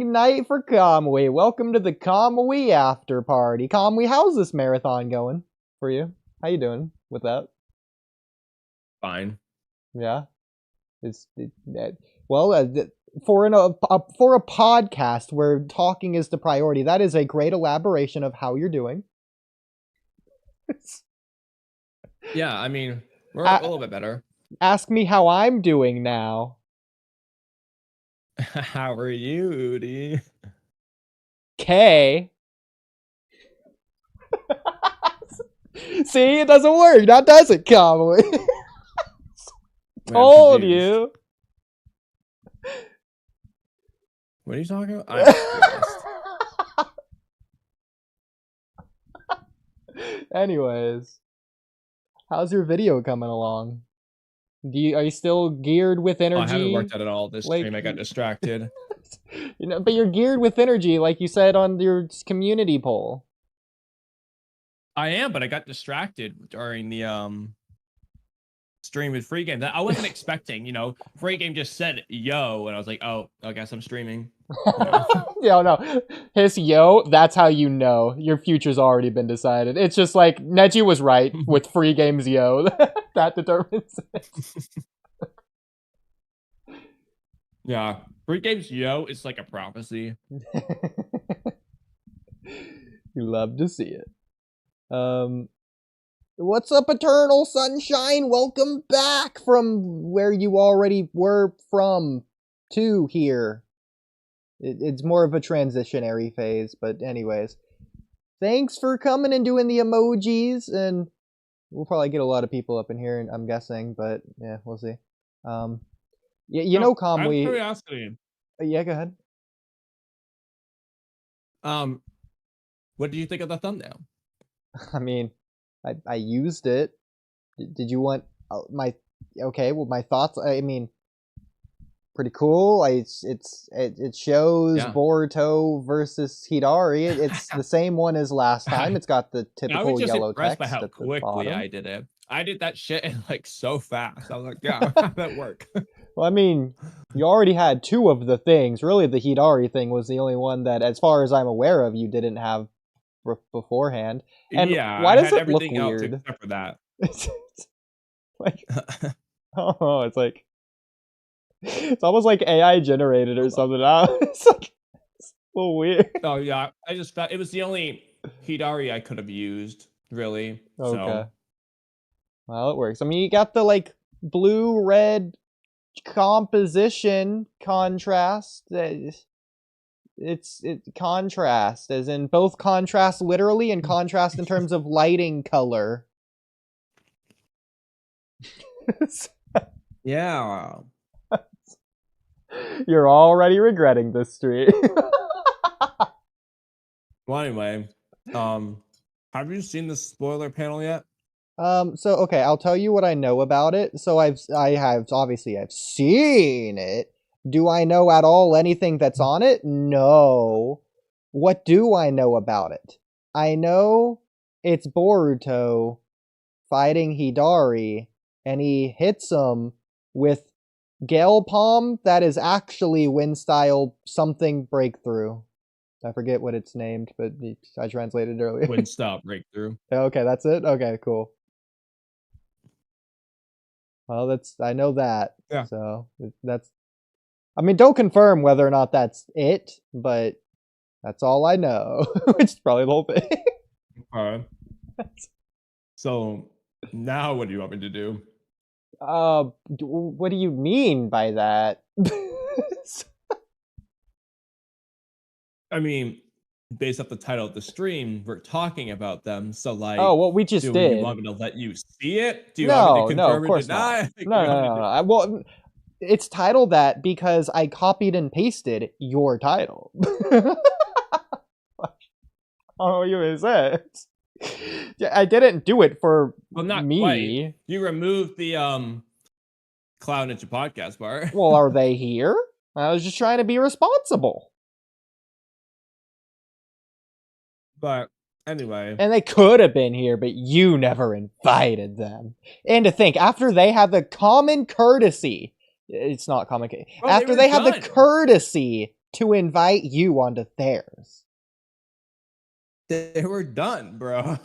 night for Kamui. Welcome to the Kamui after party. Kamui, how's this marathon going for you? How you doing with that? Fine. Yeah. For a podcast where talking is the priority, that is a great elaboration of how you're doing. Yeah, I mean, we're a little bit better. Ask me how I'm doing now. How are you, Oodie? K. See, it doesn't work. Now does it, Kamui? Told you. What are you talking about? I'm Anyways, how's your video coming along? Are you still geared with energy? I haven't worked at all this stream. I got distracted. But you're geared with energy, like you said on your community poll. I am, but I got distracted during the stream with Free Game. That I wasn't expecting. Free Game just said "yo," and I was like, "Oh, I guess I'm streaming." No. His yo, that's how you know your future's already been decided. It's just like Neji was right with Free Game's yo. That determines it. Yeah, Free Game's yo is like a prophecy. You love to see it. What's up, Eternal Sunshine? Welcome back from where you already were from to here. It's more of a transitionary phase, but anyways. Thanks for coming and doing the emojis, and we'll probably get a lot of people up in here, I'm guessing, but yeah, we'll see. Kamui... I have curiosity. Yeah, go ahead. What do you think of the thumbnail? I mean, I used it. Did you want my... Okay, well, my thoughts, I mean... Pretty cool. It shows Boruto versus Hidari. It's the same one as last time. It's got the typical yellow text by how at the quickly bottom. I did it. I did that shit in like so fast. I was like, yeah, how'd that work? Well, I mean, you already had two of the things. Really, the Hidari thing was the only one that, as far as I'm aware of, you didn't have beforehand. And yeah, why does it look weird? Except for that. It's like, oh, it's like... It's almost like AI generated or something. It's like, it's a little weird. Oh yeah, I just thought it was the only Hidari I could have used, really. Okay. So. Well, it works. I mean, you got the like blue-red composition contrast. It's contrast, as in both contrast literally and contrast in terms of lighting color. Yeah. You're already regretting this stream. Well, anyway, have you seen the spoiler panel yet? So okay, I'll tell you what I know about it. So I've seen it. Do I know at all anything that's on it? No. What do I know about it? I know it's Boruto fighting Hidari, and he hits him with Gale Palm that is actually Wind Style something breakthrough. I forget what it's named, but I translated it earlier. Wind Style breakthrough. Okay, that's it? Okay, cool. Well, I know that. Yeah. So, that's... I mean, don't confirm whether or not that's it, but that's all I know. Which is probably the whole thing. Alright. So, now what do you want me to do? What do you mean by that? I mean, based off the title of the stream, we're talking about them. So, like, oh, what we just did. Do you want me to let you see it? Do you want me to confirm of course or deny? No. Well, it's titled that because I copied and pasted your title. Oh, you is it? I didn't do it for not me. Quite. You removed the Cloud Ninja podcast part. Well, are they here? I was just trying to be responsible. But anyway. And they could have been here, but you never invited them. And to think, after they had the common courtesy, it's not common, after they had the courtesy to invite you onto theirs. They were done, bro.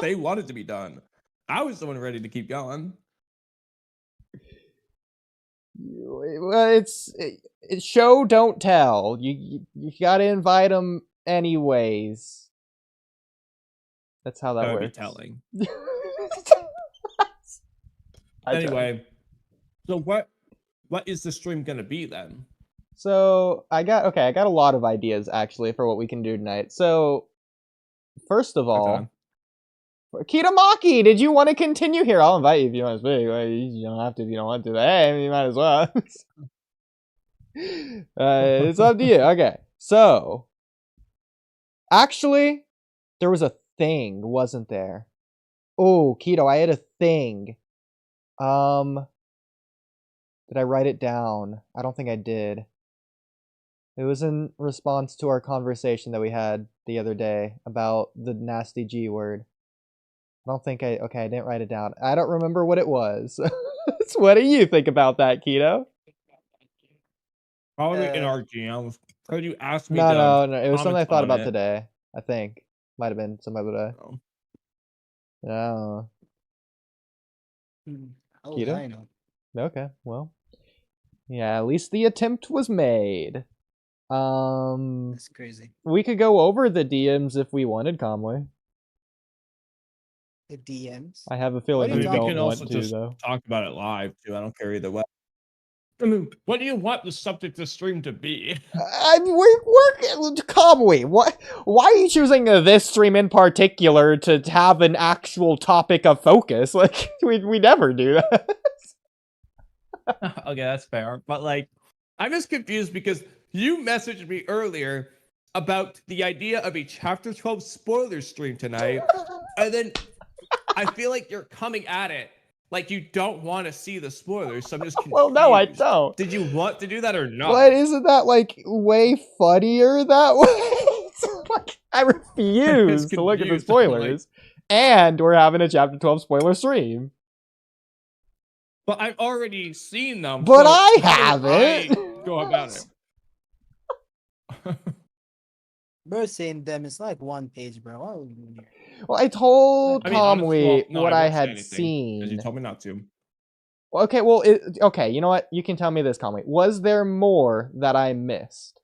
They wanted to be done. I was the one ready to keep going. Well, it's show don't tell. You gotta invite them anyways. That's how that That would works. be telling. Anyway, so what is the stream gonna be then? So I got a lot of ideas actually for what we can do tonight. So first of all, Kitamaki, did you want to continue here? I'll invite you if you want to speak. You don't have to if you don't want to. Hey, you might as well. It's up to you. Okay, so actually, there was a thing, wasn't there? Oh, Keto, I had a thing. Did I write it down? I don't think I did. It was in response to our conversation that we had the other day about the nasty G word. I don't think I didn't write it down. I don't remember what it was. So what do you think about that, Keto? Probably in our GM. Could you ask me? No. It was something I thought about today. I think might have been some other day. No. Keto? I know. Okay, well, yeah. At least the attempt was made. That's crazy. We could go over the DMs if we wanted, Kamui. The DMs. I have a feeling you don't want to, just though. Talk about it live too. I don't care either way. I mean, what do you want the subject of the stream to be? We're Kamui. What? Why are you choosing this stream in particular to have an actual topic of focus? Like we never do that. Okay, that's fair. But like, I'm just confused because you messaged me earlier about the idea of a chapter 12 spoiler stream tonight, and then I feel like you're coming at it like you don't want to see the spoilers, so I'm just confused. Well, no, I don't. Did you want to do that or not? But isn't that like way funnier that way? Like, I refuse to look at the spoilers, and we're having a chapter 12 spoiler stream. But I've already seen them. But so I how do haven't. I go about it. Bro, saying them, it's like one page, bro. Why would you do here? Well, I told honestly, Kamui what I won't say had anything, seen. 'cause you told me not to. Okay, well, okay, you know what? You can tell me this, Kamui. Was there more that I missed?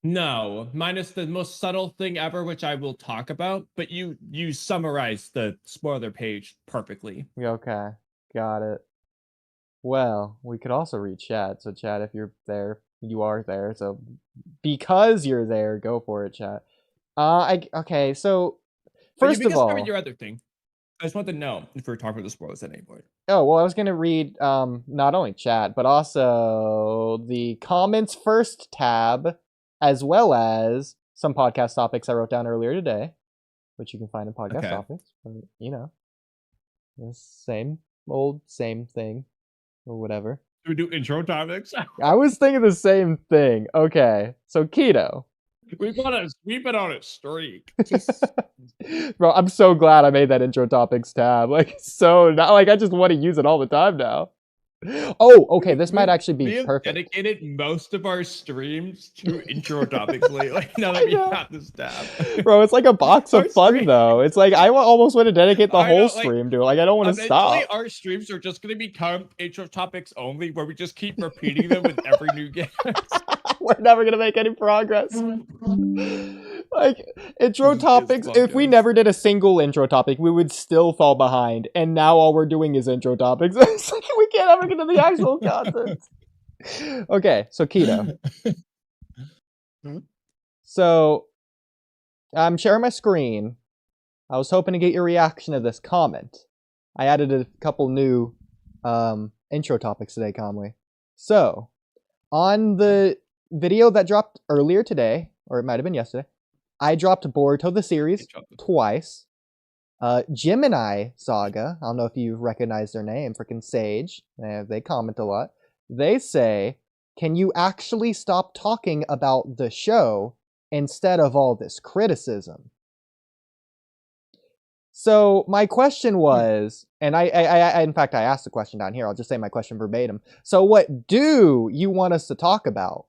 No, minus the most subtle thing ever, which I will talk about. But you summarized the spoiler page perfectly. Okay, got it. Well, we could also read chat. So chat, if you're there, you are there. So because you're there, go for it, chat. Okay, so first of all, your other thing. I just want to know if we're talking about the spoilers at any point. Oh, well, I was gonna read not only chat, but also the comments first tab, as well as some podcast topics I wrote down earlier today, which you can find in podcast topics. But, you know, the same thing, or whatever. Do we do intro topics? I was thinking the same thing. Okay, so Keto. We've been on a streak. Bro, I'm so glad I made that intro topics tab. Like, so not like I just want to use it all the time now. Oh, okay, this might actually be perfect. We have dedicated most of our streams to intro topics lately. Now that we got this tab. Bro, it's like a box of fun, though. It's like I almost want to dedicate the whole stream to it. Like, I don't want to stop. Our streams are just going to become intro topics only, where we just keep repeating them with every new guest. We're never going to make any progress. Like, intro topics, if we never did a single intro topic, we would still fall behind. And now all we're doing is intro topics. It's like we can't ever get to the actual content. Okay, so Keto. So, I'm sharing my screen. I was hoping to get your reaction to this comment. I added a couple new intro topics today, Kamui. So, on the video that dropped earlier today, or it might have been yesterday, I dropped Boruto the series twice. Gemini Saga, I don't know if you recognize their name, freaking Sage, they comment a lot. They say, can you actually stop talking about the show instead of all this criticism? So my question was, and I in fact, I asked the question down here. I'll just say my question verbatim. So what do you want us to talk about?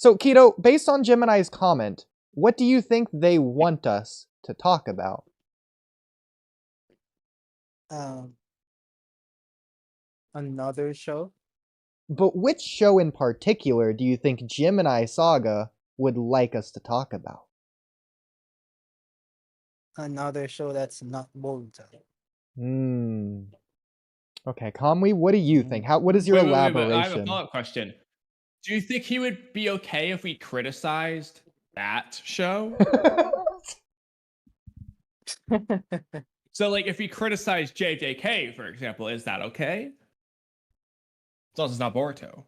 So, Keto, based on Gemini's comment, what do you think they want us to talk about? Another show. But which show in particular do you think Gemini Saga would like us to talk about? Another show that's not Boruto. Okay, Kamui, what do you think? What is your Wait, elaboration? I have a follow-up question. Do you think he would be okay if we criticized that show? So, like, if we criticize JJK, for example, is that okay? As long as it's not Boruto.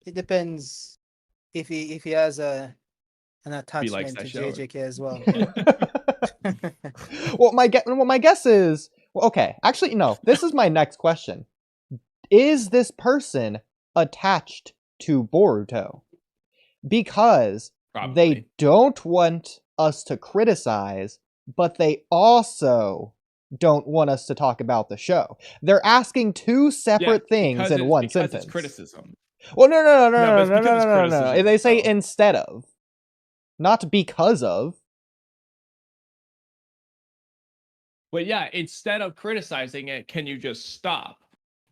It depends if he has an He likes attachment that to show. JJK as well. Well, my guess is okay. Actually, no. This is my next question. Is this person attached to Boruto? Because Probably. they don't want us to criticize, but they also don't want us to talk about the show. They're asking two separate things in one sentence. It's criticism. Well, no. They say so. instead of, not because of. But yeah, instead of criticizing it, can you just stop?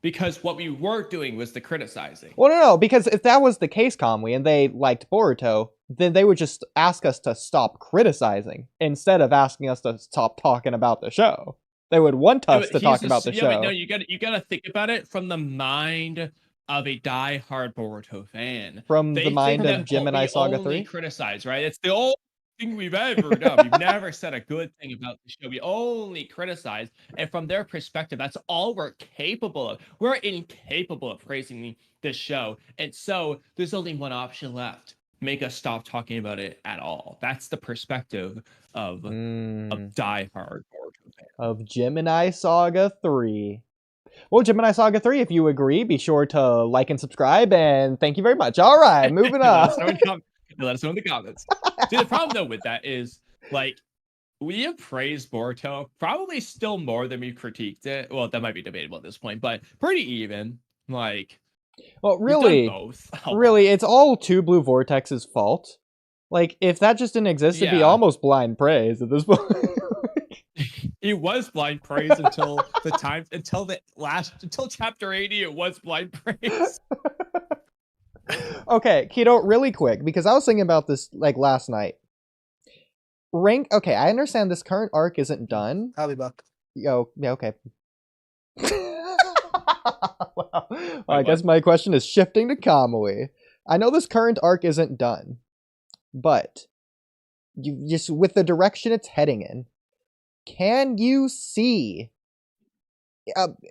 Because what we were doing was the criticizing. Well, no, because if that was the case, Kamui, and they liked Boruto, then they would just ask us to stop criticizing instead of asking us to stop talking about the show. They would want us to talk about the show. But no, you gotta think about it from the mind of a die-hard Boruto fan. From the mind of Gemini Saga 3? Criticize, right? It's the only thing we've ever done. We've never said a good thing about the show. We only criticize, and from their perspective, that's all we're capable of. We're incapable of praising this show, and so there's only one option left: make us stop talking about it at all. That's the perspective of die-hard Boruto fan. Of Gemini Saga 3. Well, Gemini Saga 3, if you agree, be sure to like and subscribe, and thank you very much. All right, moving on. Let us know in the comments. See, the problem though with that is, like, we have praised Boruto probably still more than we've critiqued it. Well, that might be debatable at this point, but pretty even. Like, well, really, it's all Two Blue Vortex's fault. Like, if that just didn't exist, it'd be almost blind praise at this point. It was blind praise until chapter 80. It was blind praise. Okay, Keto, really quick, because I was thinking about this like last night. Okay, I understand this current arc isn't done. I'll be back. Yeah, okay. Well, I guess my question is shifting to Kamui. I know this current arc isn't done, but you just with the direction it's heading in, can you see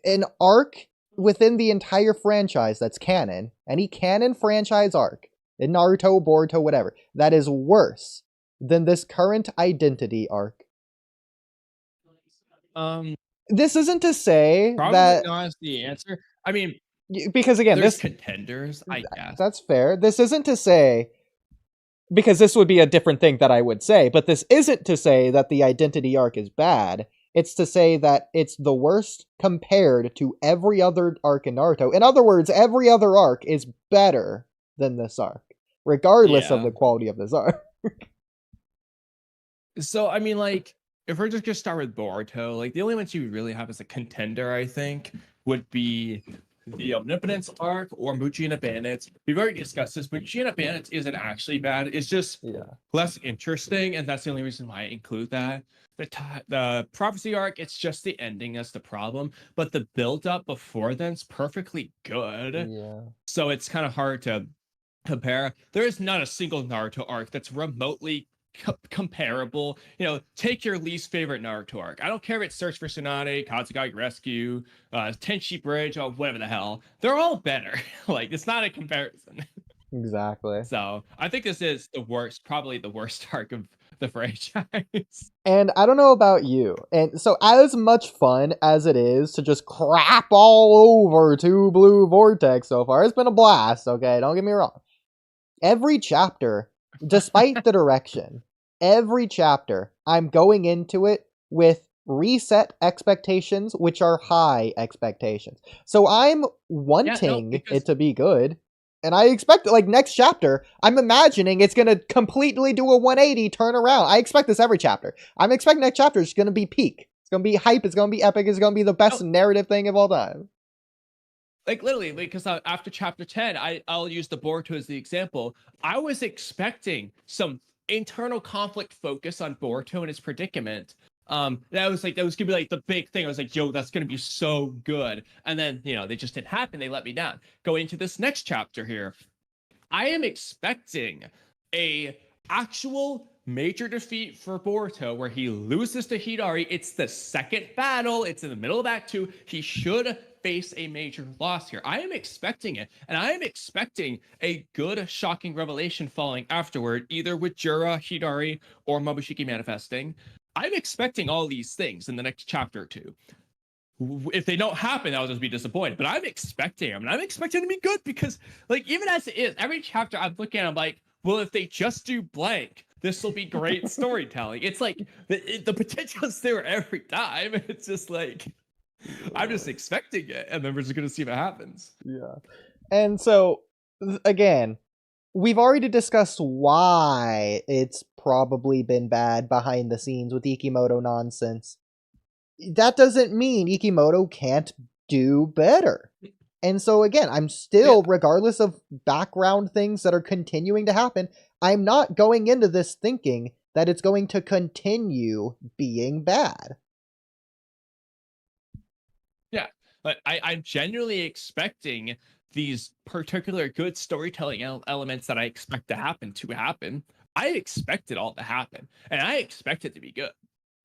an arc within the entire franchise that's canon, any canon franchise arc in Naruto, Boruto, whatever, that is worse than this current identity arc? This isn't to say probably that not is the answer. I mean, because again, there's this contenders, I guess. That's fair. This isn't to say, because this would be a different thing that I would say, but this isn't to say that the identity arc is bad. It's to say that it's the worst compared to every other arc in Naruto. In other words, every other arc is better than this arc, regardless of the quality of this arc. So, I mean, like, if we're just gonna start with Boruto, like, the only ones you really have as a contender, I think, would be the Omnipotence arc or Muji and Bandits. We've already discussed this. Muji and Bandits isn't actually bad. It's just less interesting, and that's the only reason why I include that. The Prophecy arc, it's just the ending that's the problem, but the build-up before then's perfectly good. Yeah. So it's kind of hard to compare. There is not a single Naruto arc that's remotely comparable. You know, take your least favorite Naruto arc. I don't care if it's Search for Tsunade, Katsugai Rescue, Tenchi Bridge, or whatever the hell. They're all better. Like, it's not a comparison. Exactly. So I think this is the worst, probably the worst arc of the franchise. And I don't know about you. And so as much fun as it is to just crap all over Two Blue Vortex so far, it's been a blast, okay? Don't get me wrong. Every chapter, despite the direction, every chapter, I'm going into it with reset expectations, which are high expectations. So I'm wanting it to be good, And I expect, like, next chapter, I'm imagining it's going to completely do a 180 turn around. I expect this every chapter. I'm expecting next chapter is going to be peak. It's going to be hype. It's going to be epic. It's going to be the best narrative thing of all time. Like, literally, because after chapter 10, I'll use the Boruto as the example. I was expecting some internal conflict focus on Boruto and his predicament. That was gonna be like the big thing. I was like, yo, that's gonna be so good. And then, they just didn't happen. They let me down. Going into this next chapter here, I am expecting a actual major defeat for Boruto where he loses to Hidari. It's the second battle. It's in the middle of Act 2. He should face a major loss here. I am expecting it, and I am expecting a good, shocking revelation following afterward, either with Jura, Hidari, or Momoshiki manifesting. I'm expecting all these things in the next chapter or two. If they don't happen, I'll just be disappointed. But I'm expecting them, and I'm expecting them to be good because, like, even as it is, every chapter I'm looking at, I'm like, well, if they just do blank, this will be great storytelling. It's like the potential's there every time. It's just like, I'm just expecting it, and then we're just gonna see what happens. Yeah. And so, again, we've already discussed why it's probably been bad behind the scenes with Ikimoto nonsense. That doesn't mean Ikimoto can't do better. And so, again, I'm still, regardless of background things that are continuing to happen, I'm not going into this thinking that it's going to continue being bad. Yeah, but I'm genuinely expecting these particular good storytelling elements that I expect to happen. I expect it all to happen, and I expect it to be good.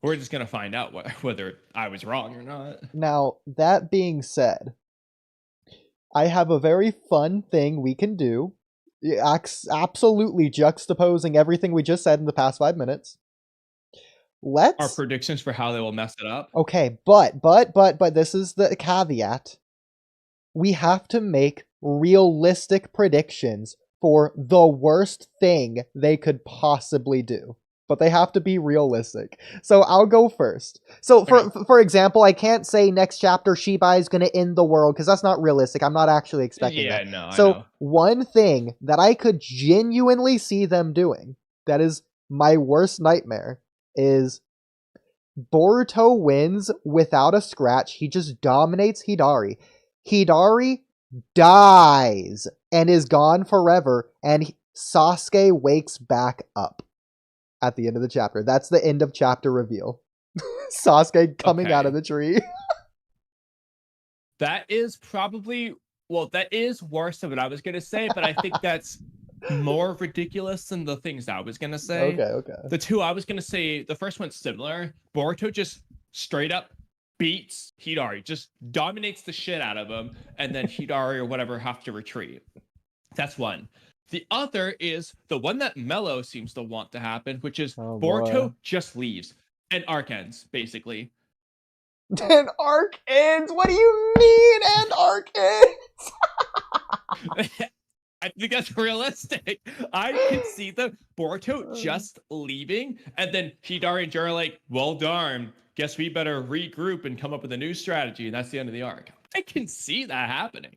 We're just going to find out whether I was wrong or not. Now, that being said, I have a very fun thing we can do. Absolutely juxtaposing everything we just said in the past 5 minutes. Our predictions for how they will mess it up. Okay, but this is the caveat. We have to make realistic predictions for the worst thing they could possibly do. But they have to be realistic. So I'll go first. So for example, I can't say next chapter Shibai is going to end the world because that's not realistic. I'm not actually expecting that. No, so I know. One thing that I could genuinely see them doing, that is my worst nightmare, is Boruto wins without a scratch. He just dominates Hidari. Hidari dies and is gone forever, and Sasuke wakes back up at the end of the chapter. That's the end of chapter reveal. Sasuke coming out of the tree. That is probably, that is worse than what I was going to say, but I think that's more ridiculous than the things I was going to say. Okay. The two I was going to say, the first one's similar. Boruto just straight up beats Hidari, just dominates the shit out of him, and then Hidari or whatever have to retreat. That's one. The other is the one that Mello seems to want to happen, which is Boruto just leaves and arc ends, basically. And arc ends? What do you mean, and arc ends? I think that's realistic. I can see the Boruto just leaving, and then Hidari and Jura are like, well, darn, guess we better regroup and come up with a new strategy, and that's the end of the arc. I can see that happening.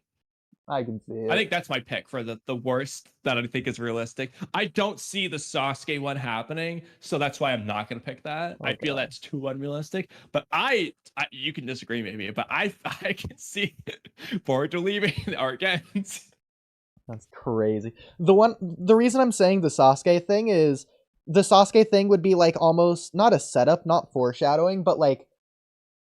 I can see it. I think that's my pick for the worst that I think is realistic. I don't see the Sasuke one happening, so that's why I'm not going to pick that. Okay. I feel that's too unrealistic. But I you can disagree maybe, but I can see Boruto leaving the arc ends. That's crazy. The reason I'm saying the Sasuke thing is the Sasuke thing would be like almost not a setup, not foreshadowing, but like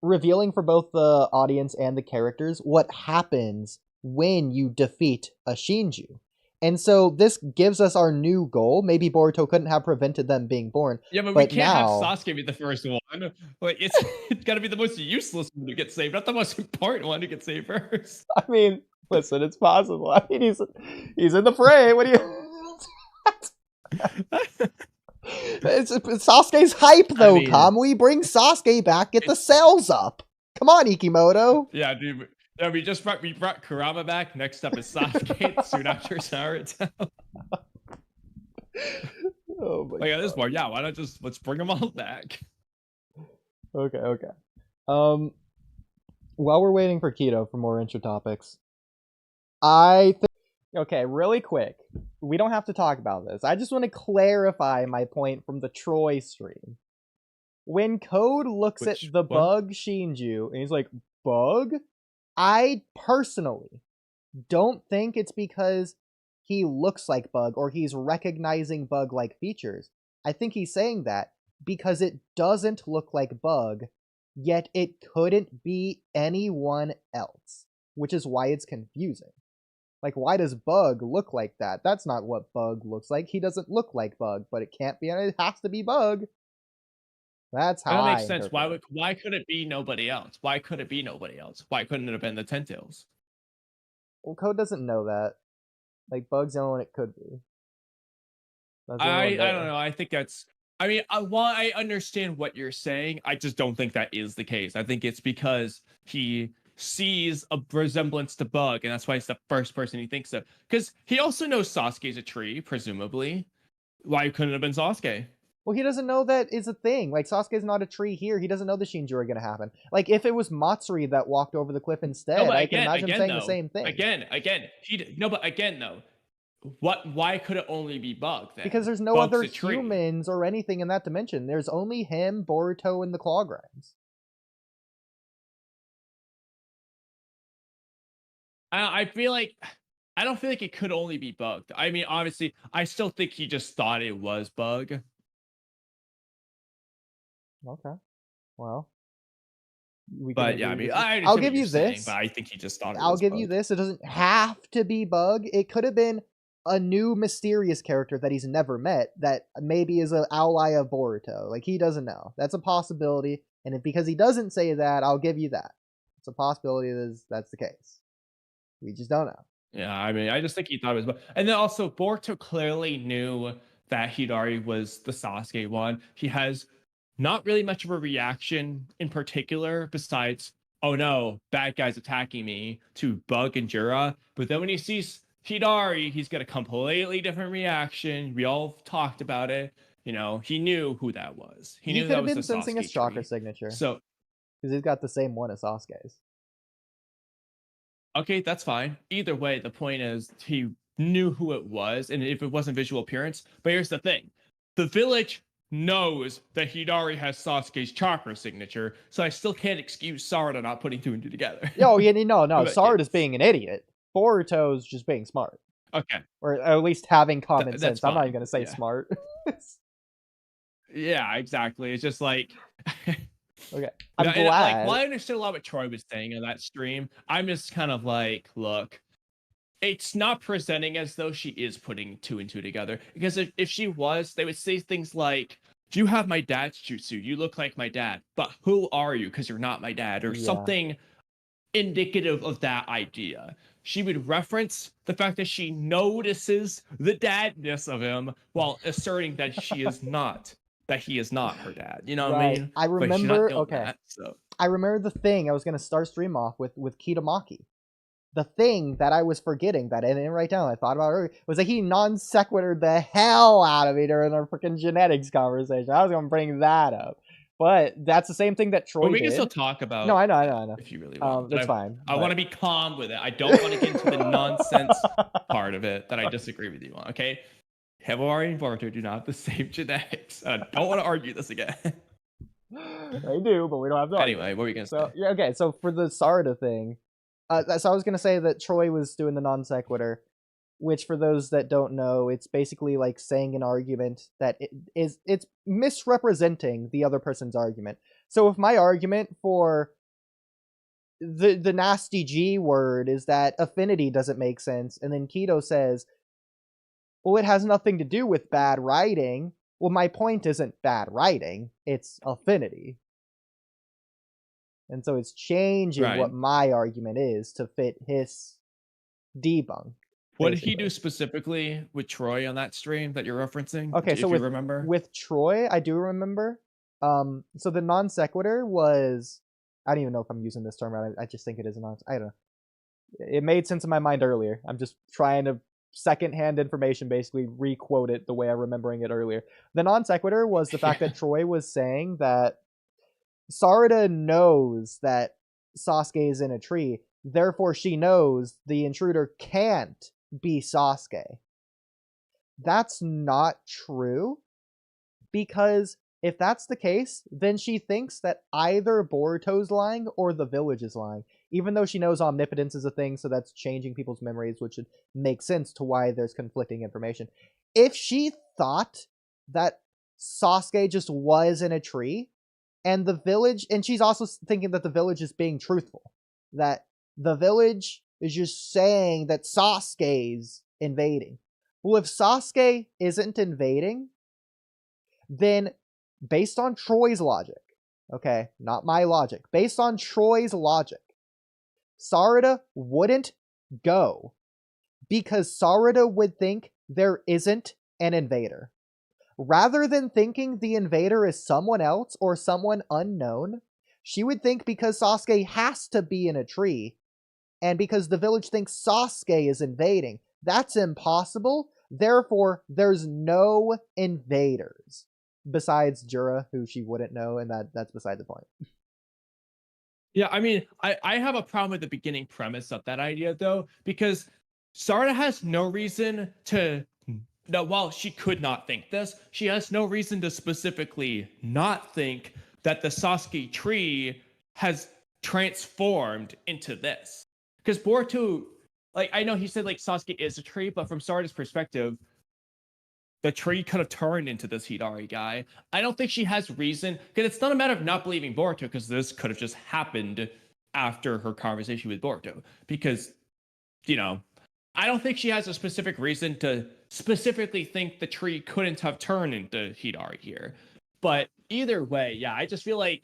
revealing for both the audience and the characters what happens when you defeat a Shinju. And so this gives us our new goal. Maybe Boruto couldn't have prevented them being born. Yeah, but we can't have Sasuke be the first one. Like it's got to be the most useless one to get saved, not the most important one to get saved first. I mean, listen, it's possible. I mean, he's in the fray. What do you... it's Sasuke's hype, though, Kamui. Bring Sasuke back. Get the sales up. Come on, Ikimoto. Yeah, dude. Yeah, we brought Kurama back. Next up is Sasuke. Soon after Naruto. Oh my God. At this point, yeah, why not let's bring them all back? Okay. While we're waiting for Keto for more intro topics, I think Okay, really quick. We don't have to talk about this. I just want to clarify my point from the Troy stream. When Code looks at the one? bug Shinju and he's like, bug? I personally don't think it's because he looks like Bug or he's recognizing Bug-like features. I think he's saying that because it doesn't look like Bug, yet it couldn't be anyone else, which is why it's confusing. Like, why does Bug look like that? That's not what Bug looks like. He doesn't look like Bug, but it can't be. It has to be Bug. That's how That I makes sense. interpret it. Why could it be nobody else? Why could it be nobody else? Why couldn't it have been the Ten Tails? Well, Code doesn't know that. Like, Bug's the only one it could be. That's the only I one there. don't know. I think that's. I mean, while I understand what you're saying, I just don't think that is the case. I think it's because he sees a resemblance to Bug, and that's why it's the first person he thinks of. Because he also knows Sasuke's a tree, presumably. Why couldn't it have been Sasuke? Well, he doesn't know that is a thing. Like, Sasuke's not a tree here. He doesn't know the Shinju are going to happen. Like, if it was Matsuri that walked over the cliff instead, No, I can imagine him saying the same thing. Though. Why could it only be Bug then? Because there's no Bug's other a tree. humans or anything in that dimension. There's only him, Boruto, and the Claw Grinds. I feel like I don't feel like it could only be Bug. I mean, obviously, I still think he just thought it was Bug. Okay. Well. But yeah, I mean, I'll give you this. But I think he just thought it I'll was give Bug. you this. It doesn't have to be Bug. It could have been a new mysterious character that he's never met that maybe is an ally of Boruto. Like, he doesn't know. That's a possibility. And because he doesn't say that, I'll give you that. It's a possibility that's the case. We just don't know. Yeah, I mean, I just think he thought it was Bug. And then also, Boruto clearly knew that Hidari was the Sasuke one. He has not really much of a reaction in particular besides, oh no, bad guys attacking me, to Bug and Jura. But then when he sees Hidari, he's got a completely different reaction. We all talked about it. You know, he knew who that was. He knew could that have was been the sensing his Sasuke chakra tree. signature. So, because he's got the same one as Sasuke's. okay, that's fine. Either way, the point is he knew who it was, and if it wasn't visual appearance. But here's the thing. The village knows that Hidari has Sasuke's chakra signature, so I still can't excuse Sarada not putting two and two together. No, But Sarada's being an idiot. Boruto's just being smart. Okay. Or at least having common sense. Fine. I'm not even going to say Yeah. smart. Yeah, exactly. It's just like... Okay, I'm and, glad. Like, while I understood a lot what Troy was saying on that stream, I'm just kind of like, look, it's not presenting as though she is putting two and two together. Because if she was, they would say things like, do you have my dad's jutsu? You look like my dad. But who are you? Because you're not my dad. Or something indicative of that idea. She would reference the fact that she notices the dadness of him while asserting that she is not. That he is not her dad. You know what I mean? I remember, So. I remember the thing I was going to start stream off with Kitamaki. The thing that I was forgetting that I didn't write down, I thought about earlier, was that he non-sequitured the hell out of me during our freaking genetics conversation. I was going to bring that up. But that's the same thing that Troy did. We can still talk about No, I know. If you really want. That's fine. I want to be calm with it. I don't want to get into the nonsense part of it that I disagree with you on, okay? Himawari and Boruto do not have the same genetics. I don't want to argue this again. They do, but we don't have to. Anyway, what were you going to say? Yeah, okay, so for the Sarada thing, so I was going to say that Troy was doing the non sequitur, which for those that don't know, it's basically like saying an argument that it's misrepresenting the other person's argument. So if my argument for the nasty G word is that affinity doesn't make sense, and then Keto says, well, it has nothing to do with bad writing. Well, my point isn't bad writing, it's affinity. And so it's changing what my argument is to fit his debunk. What did he do specifically with Troy on that stream that you're referencing? Okay, so remember? With Troy, I do remember. So the non sequitur was, I don't even know if I'm using this term right. I just think it is a non. I don't know. It made sense in my mind earlier. I'm just trying to secondhand information, basically re-quote it the way I'm remembering it earlier. The non sequitur was the fact that Troy was saying that Sarada knows that Sasuke is in a tree, therefore she knows the intruder can't be Sasuke. That's not true, because if that's the case, then she thinks that either Boruto's lying or the village is lying, even though she knows omnipotence is a thing, so that's changing people's memories, which would make sense to why there's conflicting information. If she thought that Sasuke just was in a tree, and the village, and she's also thinking that the village is being truthful, that the village is just saying that Sasuke's invading. Well, if Sasuke isn't invading, then based on Troy's logic, okay, not my logic, based on Troy's logic, Sarada wouldn't go, because Sarada would think there isn't an invader. Rather than thinking the invader is someone else or someone unknown, she would think because Sasuke has to be in a tree, and because the village thinks Sasuke is invading, that's impossible. Therefore, there's no invaders. Besides Jura, who she wouldn't know, and that's beside the point. Yeah, I mean, I have a problem with the beginning premise of that idea, though, because Sarada has no reason to... No, while she could not think this, she has no reason to specifically not think that the Sasuke tree has transformed into this. Because Boruto, like, I know he said, like, Sasuke is a tree, but from Sarada's perspective, the tree could have turned into this Hidari guy. I don't think she has reason, because it's not a matter of not believing Boruto, because this could have just happened after her conversation with Boruto. Because, you know, I don't think she has a specific reason to specifically think the tree couldn't have turned into Hidari here. But either way, yeah, I just feel like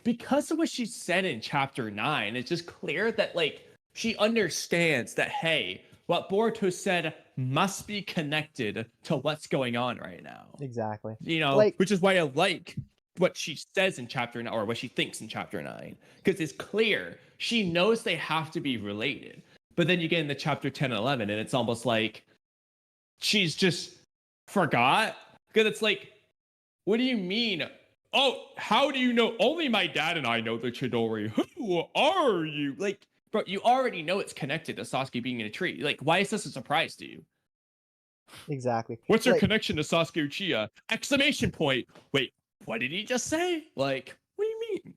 because of what she said in chapter 9, it's just clear that, like, she understands that, hey, what Boruto said must be connected to what's going on right now. Exactly. You know, like, which is why I like what she says in chapter 9, or what she thinks in chapter 9, because it's clear she knows they have to be related. But then you get into chapter 10 and 11, and it's almost like she's just forgot. Because it's like, what do you mean? Oh, how do you know? Only my dad and I know the Chidori. Who are you? Like, bro, you already know it's connected to Sasuke being in a tree. Like, why is this a surprise to you? Exactly. What's your connection to Sasuke Uchiha? Exclamation point. Wait, what did he just say? Like, what do you mean?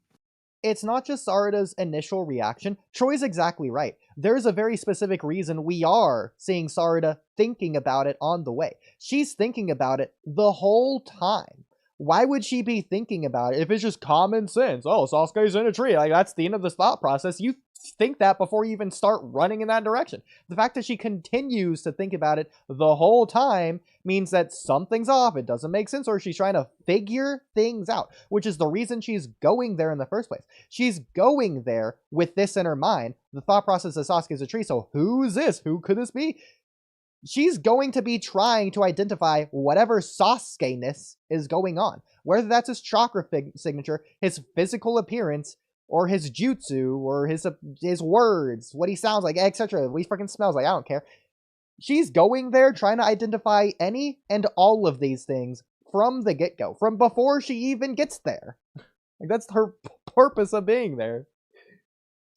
It's not just Sarada's initial reaction. Troy's exactly right. There's a very specific reason we are seeing Sarada thinking about it on the way. She's thinking about it the whole time. Why would she be thinking about it if it's just common sense? Oh, Sasuke's in a tree. Like, that's the end of this thought process. You think that before you even start running in that direction. The fact that she continues to think about it the whole time means that something's off. It doesn't make sense, or she's trying to figure things out, which is the reason she's going there in the first place. She's going there with this in her mind. The thought process of Sasuke is a tree, so who's this? Who could this be? She's going to be trying to identify whatever Sasuke-ness is going on. Whether that's his chakra signature, his physical appearance, or his jutsu, or his words, what he sounds like, etc., what he freaking smells like, I don't care. She's going there trying to identify any and all of these things from the get-go, from before she even gets there. Like, that's her purpose of being there.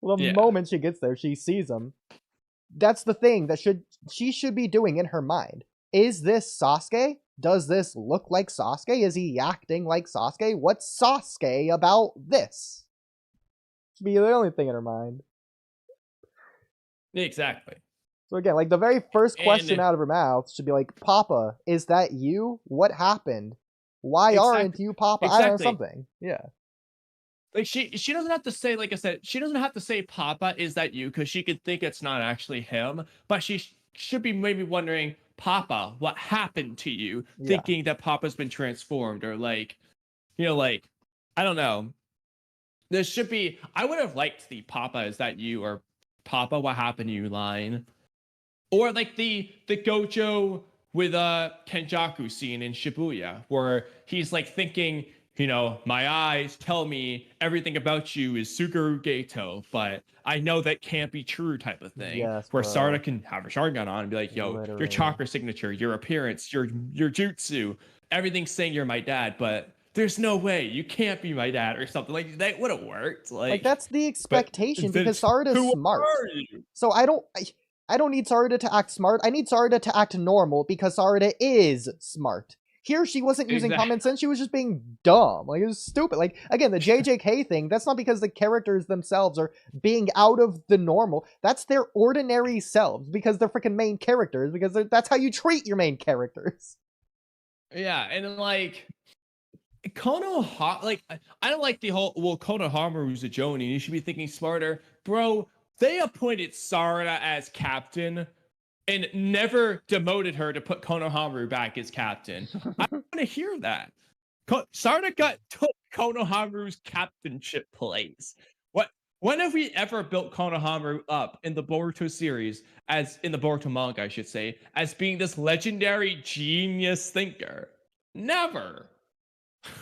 The moment she gets there, she sees them. That's the thing that she should be doing in her mind. Is this Sasuke? Does this look like Sasuke? Is he acting like Sasuke? What's Sasuke about this? Should be the only thing in her mind. Exactly. So again, like, the very first question out of her mouth should be like, Papa, is that you? What happened? Why aren't you Papa? I don't know, something. Yeah. Like, she doesn't have to say, like I said, she doesn't have to say, Papa, is that you? Because she could think it's not actually him. But she should be maybe wondering, Papa, what happened to you? Yeah. Thinking that Papa's been transformed, or like, you know, like, I don't know. There should be, I would have liked the Papa, is that you? Or Papa, what happened to you line. Or like the Gojo with Kenjaku scene in Shibuya, where he's like thinking, you know, my eyes tell me everything about you is Suguru Geto, but I know that can't be true, type of thing. Yes, where bro. Sarada can have her Sharingan on and be like, yo, Literally. your chakra signature, your appearance, your jutsu, everything's saying you're my dad, but there's no way you can't be my dad, or something. Like, that would have worked. Like, that's the expectation, because Sarada's smart. So I don't need Sarada to act smart. I need Sarada to act normal because Sarada is smart. Here, she wasn't using common sense. She was just being dumb. Like, it was stupid. Like, again, the JJK thing, that's not because the characters themselves are being out of the normal. That's their ordinary selves because they're freaking main characters, because that's how you treat your main characters. Yeah, and then, like, like, I don't like the whole, well, Konohamaru's a Jonin, you should be thinking smarter. Bro, they appointed Sarada as captain and never demoted her to put Konohamaru back as captain. I don't want to hear that. Sarada took Konohamaru's captainship place. When have we ever built Konohamaru up in the Boruto series, as in the Boruto manga, I should say, as being this legendary genius thinker? Never.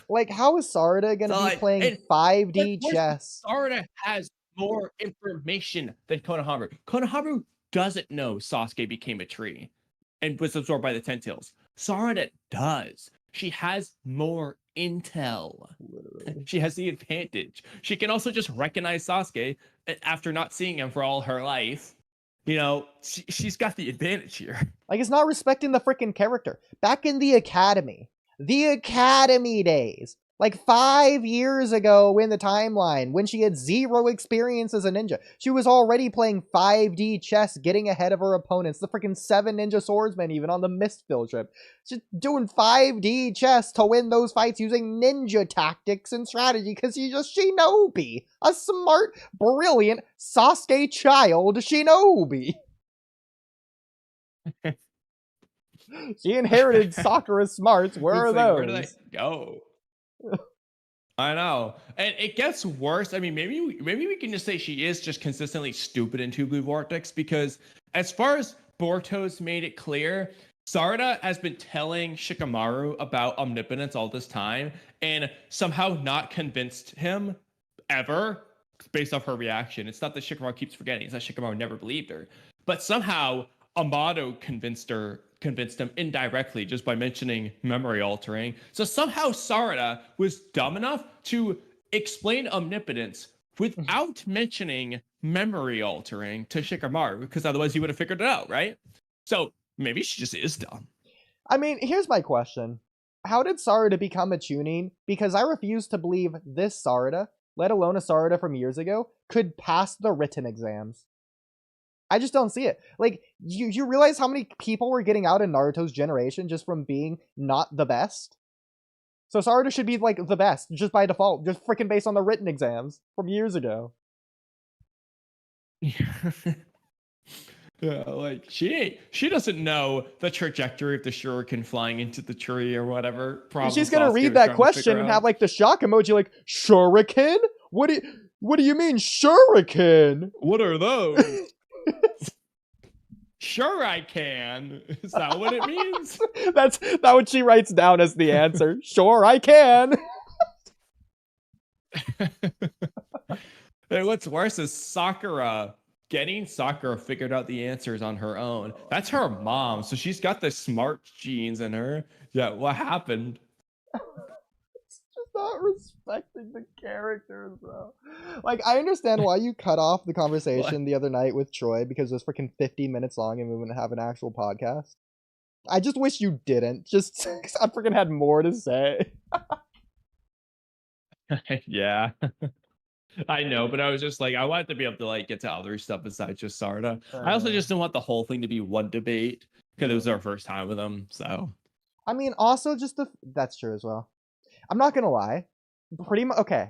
Like, how is Sarada going to be playing 5D chess? Sarada has more information than Konohamaru. Konohamaru doesn't know Sasuke became a tree and was absorbed by the 10 tails. Sarada does. She has more intel. Literally. She has the advantage. She can also just recognize Sasuke after not seeing him for all her life. You know, she's got the advantage here. Like, it's not respecting the freaking character. Back in the academy days, like 5 years ago in the timeline, when she had 0 experience as a ninja, she was already playing 5D chess, getting ahead of her opponents, the freaking 7 ninja swordsmen even on the Mistfield trip. She's doing 5D chess to win those fights using ninja tactics and strategy, because she's a shinobi. A smart, brilliant Sasuke child shinobi. She inherited Sakura's smarts. Where are those? Where did I go? I know, and it gets worse. I mean, maybe we can just say she is just consistently stupid in Two Blue Vortex, because as far as Boruto's made it clear, Sarada has been telling Shikamaru about omnipotence all this time and somehow not convinced him ever, based off her reaction. It's not that Shikamaru keeps forgetting, it's that Shikamaru never believed her, but somehow Amato convinced him indirectly just by mentioning memory altering. So somehow Sarada was dumb enough to explain omnipotence without mentioning memory altering to Shikamaru, because otherwise he would have figured it out, right? So maybe she just is dumb. I mean, here's my question. How did Sarada become a Chunin? Because I refuse to believe this Sarada, let alone a Sarada from years ago, could pass the written exams. I just don't see it. Like, you realize how many people were getting out in Naruto's generation just from being not the best? So Sarada should be, like, the best, just by default, just freaking based on the written exams from years ago. Yeah, like, she doesn't know the trajectory of the shuriken flying into the tree or whatever. She's gonna read that question and have, like, the shock emoji, like, shuriken? What do you mean, shuriken? What are those? Sure I can. Is that what it means? That's what she writes down as the answer. Sure I can. And what's worse is Sakura figured out the answers on her own. That's her mom, so she's got the smart genes in her. Yeah, what happened? Not respecting the characters, bro. Like, I understand why you cut off the conversation the other night with Troy, because it was freaking 50 minutes long and we wouldn't have an actual podcast. I just wish you didn't, just because I freaking had more to say. Yeah. I know, but I was just like, I wanted to be able to, like, get to other stuff besides just Sarada. I also just didn't want the whole thing to be one debate, because it was our first time with them, so. I mean, also just that's true as well. I'm not gonna lie. Pretty much, okay.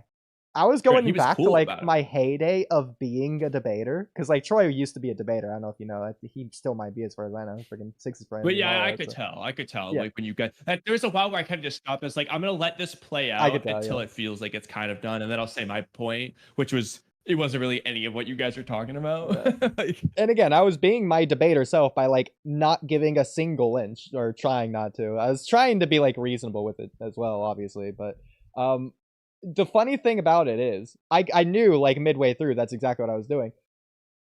I was going back to, like, my heyday of being a debater, because, like, Troy used to be a debater. I don't know if you know. He still might be, as far as I know. Freaking Six's friend. But yeah, I could tell. Yeah. Like, when you get there was a while where I kind of just stopped. It's like, I'm gonna let this play out until it feels like it's kind of done, and then I'll say my point, which was, it wasn't really any of what you guys were talking about. Yeah. And again, I was being my debater self by, like, not giving a single inch, or trying not to. I was trying to be, like, reasonable with it as well, obviously. But the funny thing about it is, I knew, like, midway through that's exactly what I was doing.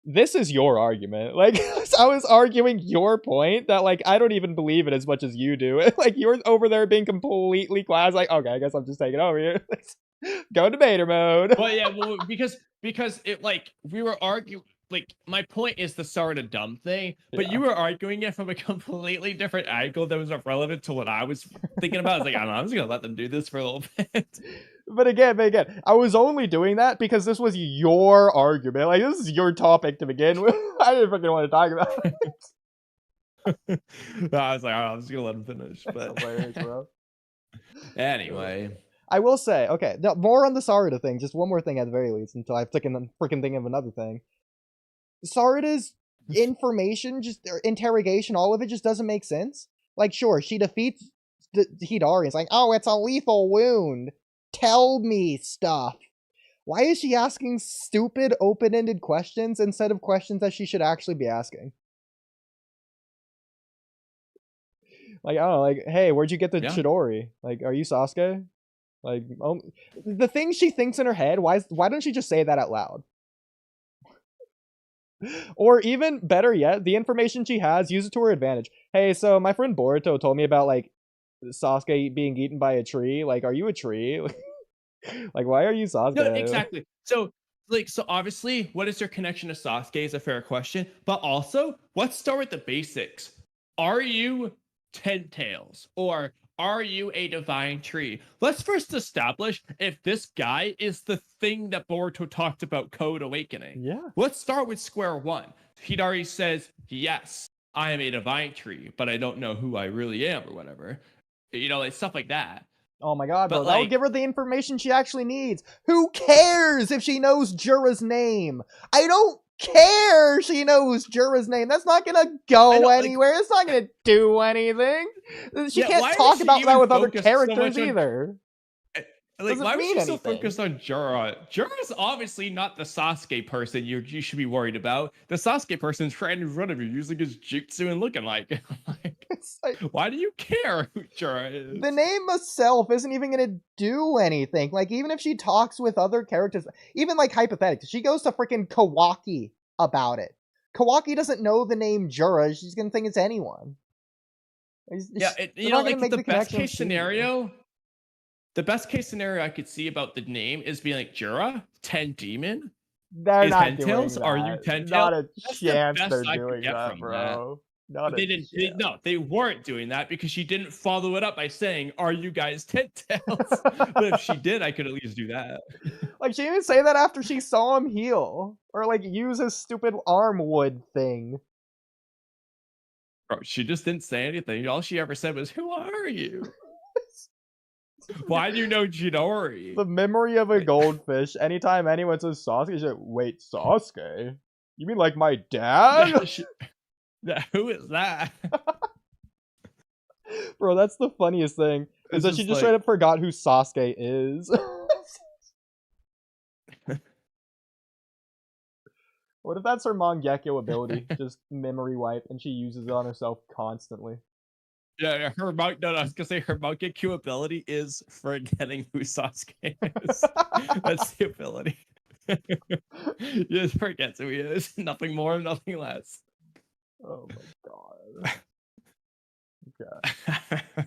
This is your argument. Like, I was arguing your point that, like, I don't even believe it as much as you do. Like, you're over there being completely class. Like, okay, I guess I'm just taking over here. Go debater mode. Well, yeah, well, because it, like, we were arguing. like my point is the Sarada dumb thing, but you were arguing it from a completely different angle that was irrelevant to what I was thinking about. I was like, I don't know, I'm just gonna let them do this for a little bit. But again, I was only doing that because this was your argument. Like, this is your topic to begin with. I didn't fucking want to talk about it. No, I was like, I'm just gonna let him finish. But hilarious, bro. Anyway, I will say, okay, more on the Sarada thing. Just one more thing at the very least, until I freaking think of another thing. Sarada's information, just interrogation, all of it just doesn't make sense. Like, sure, she defeats Hidari. It's like, oh, it's a lethal wound. Tell me stuff. Why is she asking stupid, open-ended questions instead of questions that she should actually be asking? Like, I don't know, like, hey, where'd you get the Chidori? Like, are you Sasuke? Like, the things she thinks in her head, why don't she just say that out loud? Or even better yet, the information she has, use it to her advantage. Hey, so my friend Boruto told me about, like, Sasuke being eaten by a tree. Like, are you a tree? Like, why are you Sasuke? No, exactly. So obviously, what is your connection to Sasuke is a fair question. But also, let's start with the basics. Are you 10 tails? Or are you a divine tree? Let's first establish if this guy is the thing that Boruto talked about, Code Awakening. Yeah. Let's start with square one. Hidari says, yes, I am a divine tree, but I don't know who I really am or whatever. You know, like stuff like that. Oh my god, bro. But, That like, would give her the information she actually needs. Who cares if she knows Jura's name? I don't care she knows Jura's name. That's not gonna go anywhere. It's not gonna do anything. She can't talk about that with other characters either. Like, Doesn't why was mean she so anything. focused on Jura? Jura's obviously not the Sasuke person you should be worried about. The Sasuke person's right in front of you, using his jutsu and looking like it. Like, why do you care who Jura is? The name itself isn't even gonna do anything. Like, even if she talks with other characters, even like hypothetically, she goes to freaking Kawaki about it. Kawaki doesn't know the name Jura. She's gonna think it's anyone. Yeah, you know, like the best case scenario. The best case scenario I could see about the name is being like Jura, 10 demon. They're not doing tails? that. Are you 10 tails? Not a That's chance the they're best I could doing get that, from bro. That. No, they weren't doing that because she didn't follow it up by saying, "Are you guys 10 tails?" But if she did, I could at least do that. Like, she didn't say that after she saw him heal or like use his stupid arm wood thing. Bro, she just didn't say anything. All she ever said was, "Who are you? Why do you know Chidori?" The memory of a goldfish. Anytime anyone says Sasuke, she's like, wait, Sasuke? You mean like my dad? Who is that? Bro, that's the funniest thing. Is that she just straight up forgot who Sasuke is. What if that's her Mangekyo ability? Just memory wipe, and she uses it on herself constantly. Yeah, I was gonna say her Mangekyo ability is forgetting who Sasuke is. That's the ability. Just forgets who he is. Nothing more, nothing less. Oh my god. Okay.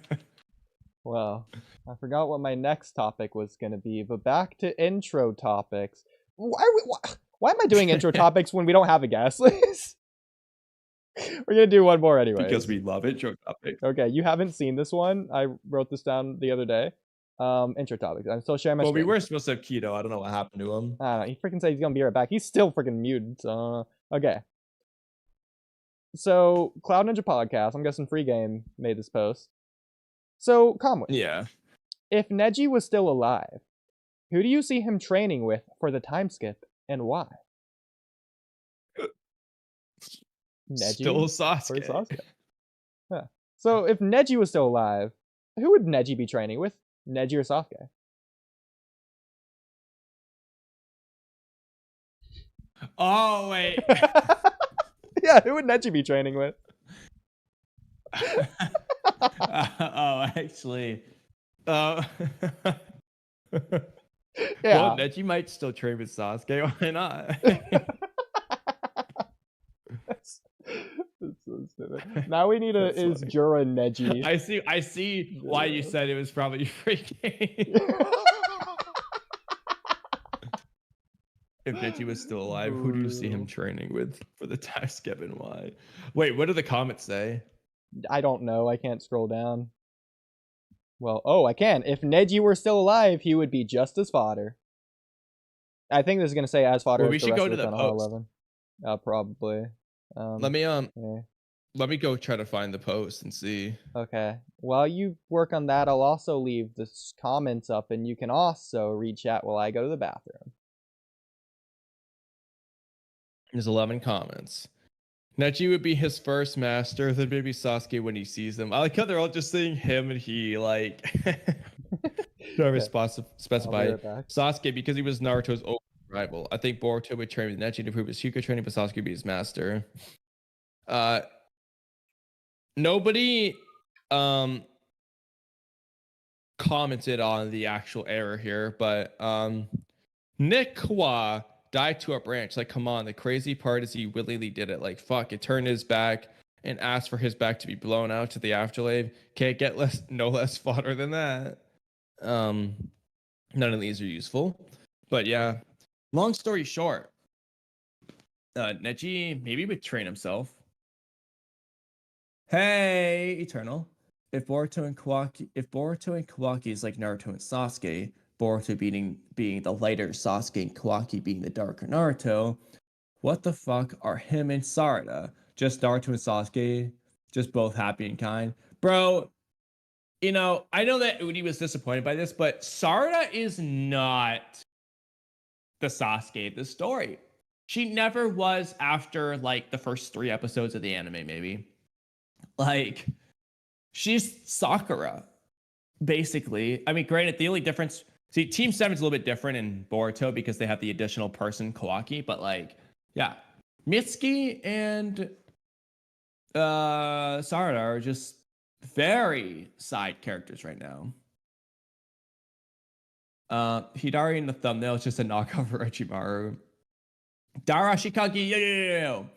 Well, I forgot what my next topic was gonna be, but back to intro topics. Why am I doing intro topics when we don't have a guest list? We're gonna do one more anyway. Because we love intro topics. Okay, you haven't seen this one. I wrote this down the other day. Intro topics. I'm still sharing my screen. We were supposed to have Keto. I don't know what happened to him. I don't know. He freaking said he's gonna be right back. He's still freaking muted. So okay. So Cloud Ninja Podcast. I'm guessing Free Game made this post. So Kamui. Yeah. If Neji was still alive, who do you see him training with for the time skip, and why? Neji Still Sasuke. or Sasuke. Yeah. So if Neji was still alive, who would Neji be training with? Neji or Sasuke? Oh wait. Yeah, who would Neji be training with? Actually. Yeah. Well, Neji might still train with Sasuke. Why not? That's so stupid. Now we need is Jura Neji. I see why you said it was probably Free Game. If Neji was still alive, who do you see him Brutal. training with for the task skip and why? Wait, what do the comments say? I don't know. I can't scroll down. Well, oh, I can. If Neji were still alive, he would be just as fodder. I think this is gonna say as fodder Well, as we the should rest go of to the the Konoha post. 11. Probably. Let me yeah. let me go try to find the post and see. Okay. While you work on that, I'll also leave the comments up, and you can also read chat while I go to the bathroom. There's 11 comments. Neji would be his first master, then maybe Sasuke when he sees them. I like how they're all just saying him and he, like, trying to specify right back. Sasuke because he was Naruto's old rival. I think Boruto would train with Neji to prove his Hyuga training, but Sasuke would be his master. Nobody commented on the actual error here, but Nick Kwa died to a branch. Like, come on. The crazy part is he willingly did it. Like, fuck, it turned his back and asked for his back to be blown out to the afterlife. Can't get no less fodder than that. None of these are useful. But yeah, long story short, Neji maybe would train himself. Hey, Eternal. If Boruto and Kawaki is like Naruto and Sasuke, Boruto being the lighter Sasuke and Kawaki being the darker Naruto, what the fuck are him and Sarada? Just Naruto and Sasuke, just both happy and kind? Bro, you know, I know that Oodie was disappointed by this, but Sarada is not the Sasuke of the story. She never was after like the first 3 episodes of the anime, maybe. Like, she's Sakura, basically. I mean, granted, the only difference, see, Team 7 is a little bit different in Boruto because they have the additional person, Kawaki, but like, yeah. Mitsuki and Sarada are just very side characters right now. Hidari in the thumbnail is just a knockoff of Orochimaru. Dara Shikagi, yo.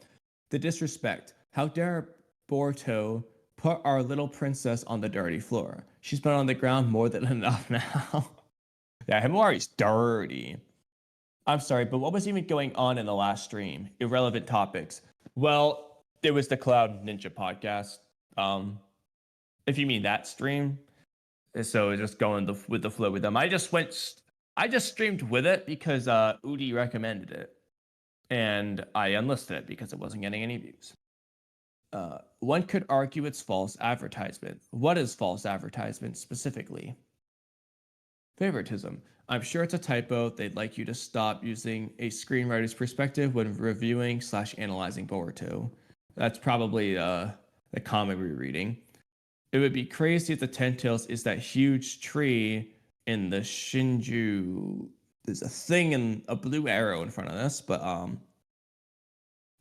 The disrespect. How dare Boruto put our little princess on the dirty floor? She's been on the ground more than enough now. Yeah, Himawari's dirty. I'm sorry, but what was even going on in the last stream? Irrelevant topics. Well, it was the Cloud Ninja podcast. If you mean that stream, so just going with the flow with them. I just streamed with it because Oodie recommended it, and I unlisted it because it wasn't getting any views. One could argue it's false advertisement. What is false advertisement specifically? Favoritism. I'm sure it's a typo. They'd like you to stop using a screenwriter's perspective when reviewing / analyzing Boruto. That's probably the comic we're reading. It would be crazy if the Ten Tails is that huge tree in the Shinju. There's a thing in a blue arrow in front of this, but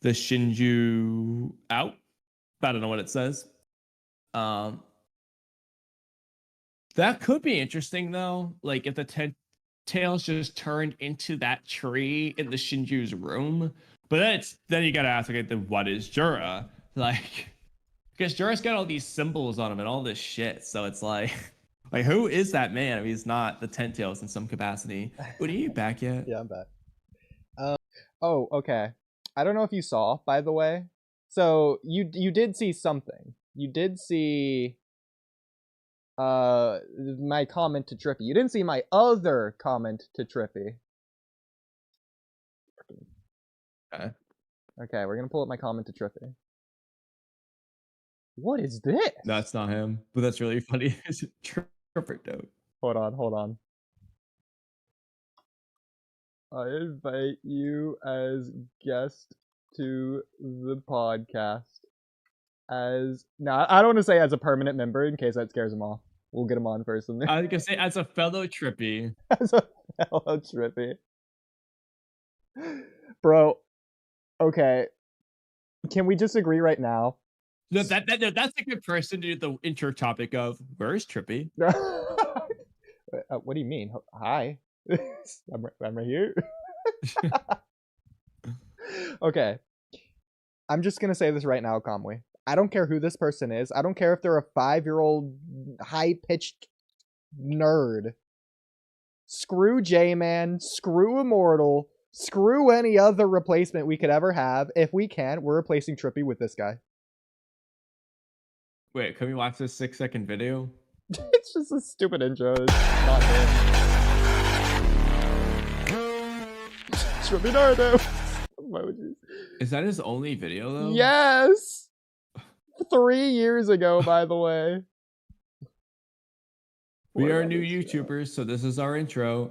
the Shinju out. I don't know what it says. That could be interesting though. Like if the Ten Tails just turned into that tree in the Shinju's room. But then you gotta ask, okay, then what is Jura? Like, because Jura's got all these symbols on him and all this shit. So it's like who is that man if he's not the Ten Tails in some capacity? But are you back yet? Yeah, I'm back. Oh, okay. I don't know if you saw, by the way. So you did see something. You did see my comment to Trippy. You didn't see my other comment to Trippy. Okay, we're gonna pull up my comment to Trippy. What is this? That's not him, but that's really funny. Tripper dope. Hold on. I invite you as guest to the podcast. I don't want to say as a permanent member in case that scares him off. We'll get him on first. I was gonna say as a fellow Trippy. As a fellow Trippy. Bro, okay. Can we just agree right now? No, that's a good person to do the intro topic of where is Trippy? What do you mean? Hi. I'm right here. Okay. I'm just gonna say this right now, Kamui. I don't care who this person is. I don't care if they're a 5-year-old high-pitched nerd. Screw J-Man. Screw Immortal. Screw any other replacement we could ever have. If we can, we're replacing Trippy with this guy. Wait, can we watch this 6-second video? It's just a stupid intro. It's not him. Trippy Naruto. Emojis. Is that his only video though? Yes! 3 years ago, by the way. We What are about new this guy? YouTubers, so this is our intro.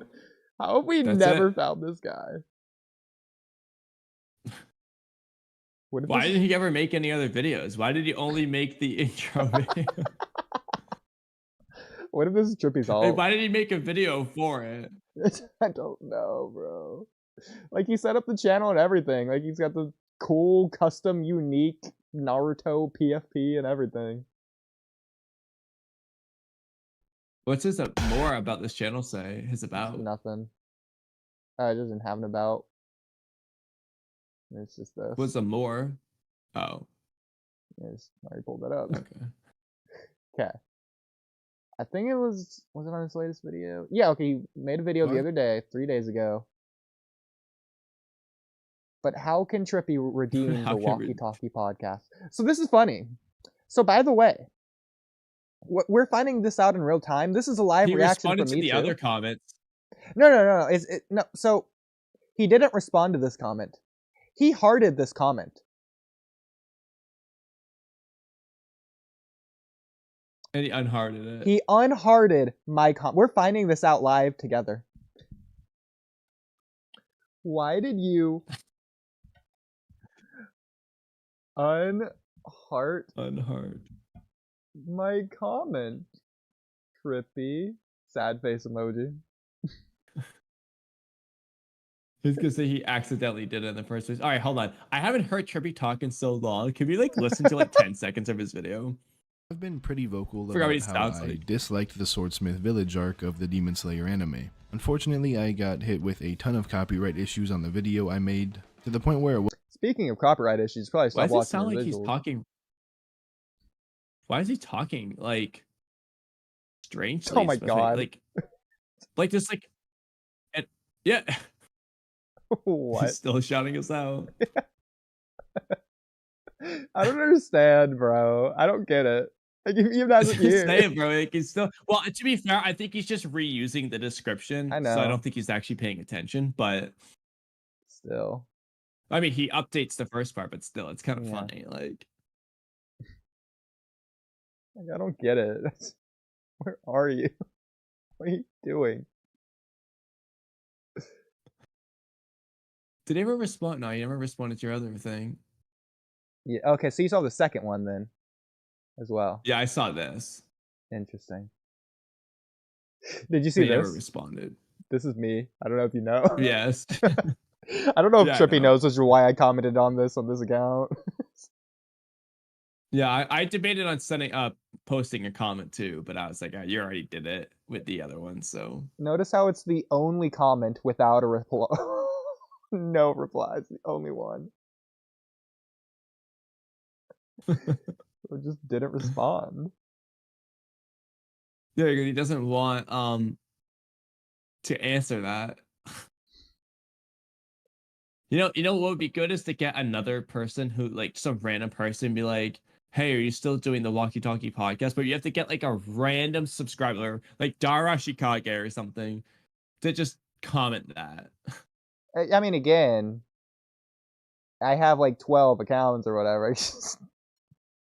How have we That's never it. found this guy? What if Why this- didn't he ever make any other videos? Why did he only make the intro video? What if this is Trippy's Like, alt? why did he make a video for it? I don't know, bro. Like, he set up the channel and everything. Like, he's got the cool, custom, unique Naruto PFP and everything. What's his more about this channel say? His about? Nothing. It doesn't have an about. It's just this. What's the more? Oh, I already pulled that up. okay. Okay. I think it was it on his latest video? Yeah, okay, he made a video the What? other day, 3 days ago. But how can Trippy redeem How the can Walky Talky podcast? So this is funny. So by the way, we're finding this out in real time. This is a live He reaction responded from to me the too. other comments. No. No. So he didn't respond to this comment. He hearted this comment. And he unhearted it. He unhearted my comment. We're finding this out live together. Why did you unheart Unheard. my comment? Trippy. Sad face emoji. He's gonna say he accidentally did it in the first place. All right, hold on. I haven't heard Trippy talk in so long. Can we like listen to like 10 seconds of his video? I've been pretty vocal Forgot what he about how sounds I like. disliked the Swordsmith Village arc of the Demon Slayer anime. Unfortunately, I got hit with a ton of copyright issues on the video I made, to the point where it Speaking of copyright issues, probably Why stop does it watching sound the like he's visuals. talking? Why is he talking like strangely? Oh my especially, God. like just like, and, yeah. What? He's still shouting us out. I don't understand, bro. I don't get it. Like, even as a Just say kid. it, bro. Like, he's still. Well, to be fair, I think he's just reusing the description. I So I know. don't think he's actually paying attention. But Still. I mean, he updates the first part, but still, it's kind of Yeah. funny. Like, Like, I don't get it. Where are you? What are you doing? did he ever respond? No, he never responded to your other thing. Yeah. Okay, so you saw the second one then, as well. Yeah, I saw this. Interesting. Did you But see he never this? responded. This is me. I don't know if you know. Yes. I don't know if Yeah, I Trippy know. knows, which is why I commented on this account. Yeah, I debated on setting up posting a comment too, but I was like, you already did it with the other one, so Notice how it's the only comment without a reply. No replies. The only one. Or just didn't respond. yeah, because he doesn't want to answer that. You know what would be good is to get another person who like some random person be like, hey, are you still doing the Walkie Talkie podcast? But you have to get like a random subscriber, like Dara Shikage or something, to just comment that. I mean, again, I have like 12 accounts or whatever.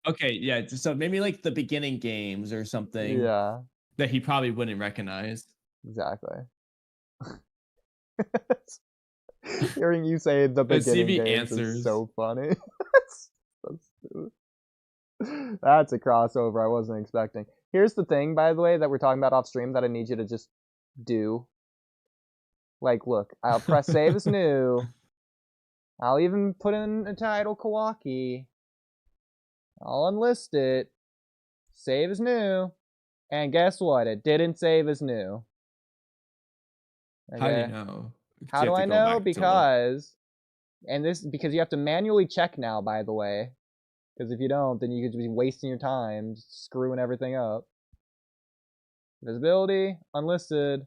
Okay, yeah, so maybe like the beginning games or something Yeah, that he probably wouldn't recognize. exactly. Hearing you say the Let's see if beginning he games answers. is so funny. So stupid. That's a crossover I wasn't expecting. Here's the thing, by the way, that we're talking about off stream that I need you to just do. Like, look, I'll press save as new. I'll even put in a title Kawaki. I'll unlist it. Save as new. And guess what? It didn't save as new. How do you Okay. know? How You do have to I go know? back to look. Because you have to manually check now, by the way. Because if you don't, then you could be wasting your time, just screwing everything up. Visibility, unlisted.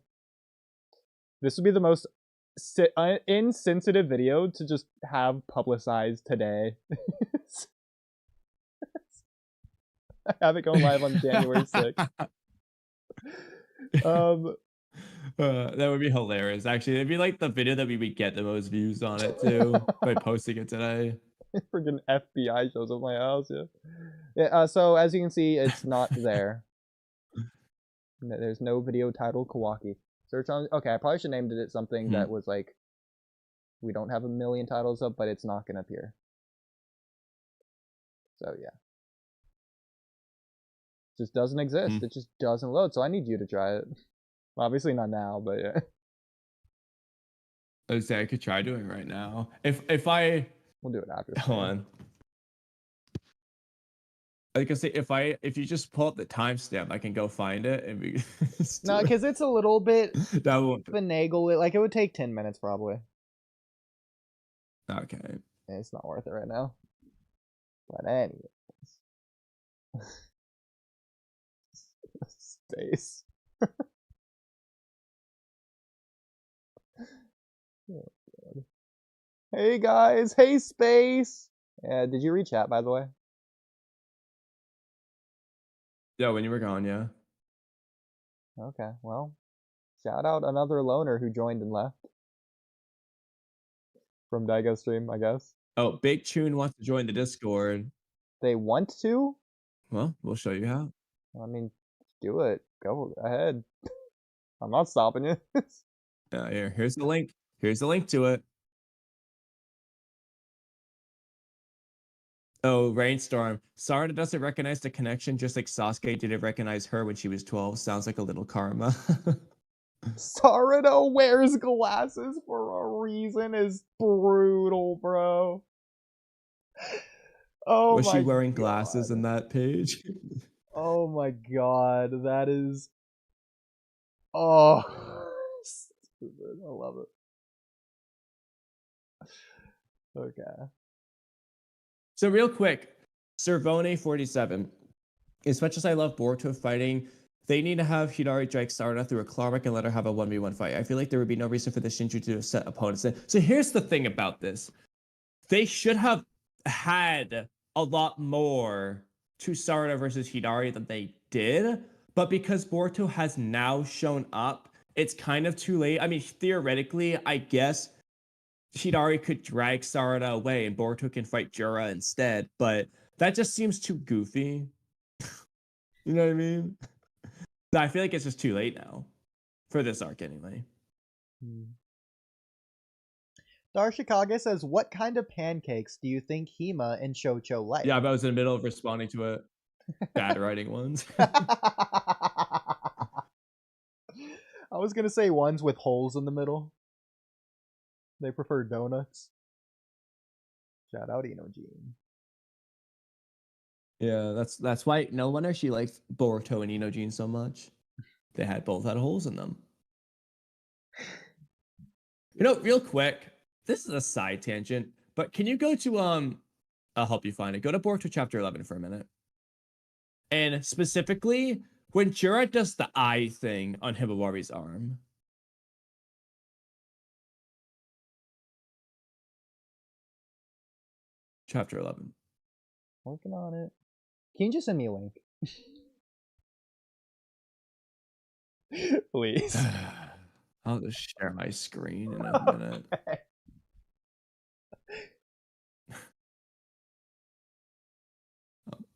This would be the most insensitive video to just have publicized today. I have it going live on January 6th. That would be hilarious. Actually, it'd be like the video that we would get the most views on it too by posting it today. Freaking FBI shows up at my house. Yeah. So as you can see, it's not there. There's no video titled Kawaki. Search on. Okay, I probably should have named it something that was like, we don't have a million titles up, but it's not gonna appear. So yeah. It just doesn't exist. It just doesn't load. So I need you to try it. Well, obviously not now, but yeah. I would say I could try doing it right now. If I We'll do it after. hold on. I was gonna say if you just pull up the timestamp, I can go find it and we. No, because it's a little bit that won't finagle it. Like it would take 10 minutes probably. Okay. It's not worth it right now. But anyways. Space. Oh, God. Hey guys, hey Space. Yeah, did you read chat by the way? Yeah, when you were gone, yeah. Okay, well, shout out another loner who joined and left from Daigo stream, I guess. Oh, Big Tune wants to join the Discord. They want to? Well, we'll show you how. I mean, do it. Go ahead. I'm not stopping you. Here's the link. Here's the link to it. Oh, Rainstorm. Sarada doesn't recognize the connection, just like Sasuke didn't recognize her when she was 12. Sounds like a little karma. Sarada wears glasses for a reason is brutal, bro. Oh, was she my wearing God. glasses in that page? Oh my God, that is. Oh, stupid. I love it. Okay. So real quick, Servone47. As much as I love Boruto fighting, they need to have Hidari drag Sarada through a clawback and let her have a 1v1 fight. I feel like there would be no reason for the Shinju to set opponents. So here's the thing about this. They should have had a lot more to Sarada versus Hidari than they did. But because Boruto has now shown up, it's kind of too late. I mean, theoretically, I guess Hidari could drag Sarada away and Boruto can fight Jura instead, but that just seems too goofy. You know what I mean? I feel like it's just too late now. For this arc, anyway. Darshikage says, what kind of pancakes do you think Hima and Shocho like? Yeah, but I was in the middle of responding to it. Bad writing ones. I was gonna say ones with holes in the middle. They prefer donuts. Shout out Inojin. Yeah, that's why no wonder she likes Boruto and Inojin so much. They both had holes in them. You know, real quick, this is a side tangent, but can you go to I'll help you find it. Go to Boruto chapter 11 for a minute. And specifically, when Jura does the eye thing on Himawari's arm. Chapter 11. Working on it. Can you just send me a link? Please. I'll just share my screen in a minute. Okay.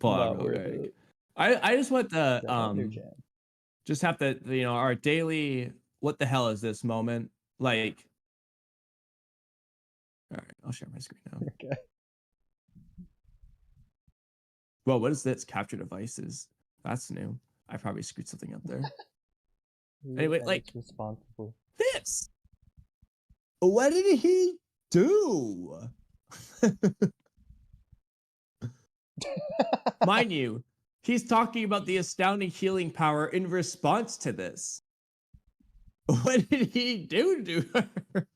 Pull out real quick. I just want the just have to, you know, our daily what the hell is this moment? Like, all right, I'll share my screen now. Okay. Well, what is this? Capture devices. That's new. I probably screwed something up there. Anyway, like responsible. This. What did he do? Mind you, he's talking about the astounding healing power in response to this. What did he do to her?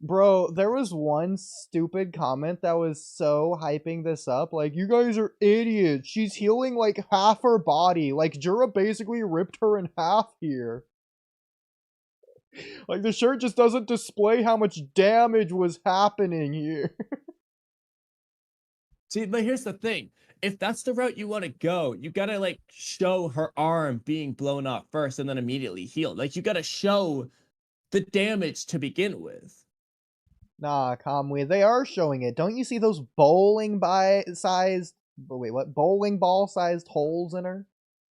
Bro, there was one stupid comment that was so hyping this up. Like, you guys are idiots. She's healing like half her body. Like, Jura basically ripped her in half here. Like, the shirt just doesn't display how much damage was happening here. See, but here's the thing. If that's the route you want to go, you gotta like show her arm being blown off first and then immediately healed. Like you gotta show the damage to begin with. Nah, Kamui, they are showing it. Don't you see those bowling sized bowling ball sized holes in her?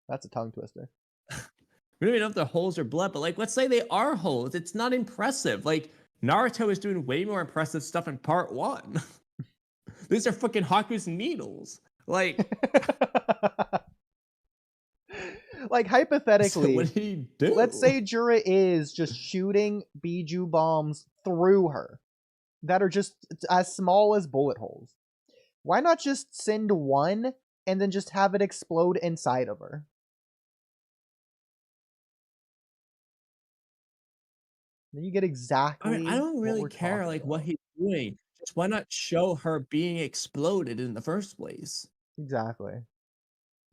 That's a tongue twister. We don't even know if the holes are blood, but like let's say they are holes. It's not impressive. Like Naruto is doing way more impressive stuff in part 1. These are fucking Haku's needles. Like, like hypothetically, so what did he do? let's say Jura is just shooting Biju bombs through her that are just as small as bullet holes. Why not just send one and then just have it explode inside of her? Then you get exactly. I mean, I don't what really we're care talking like about. what he's doing. Just why not show her being exploded in the first place? Exactly.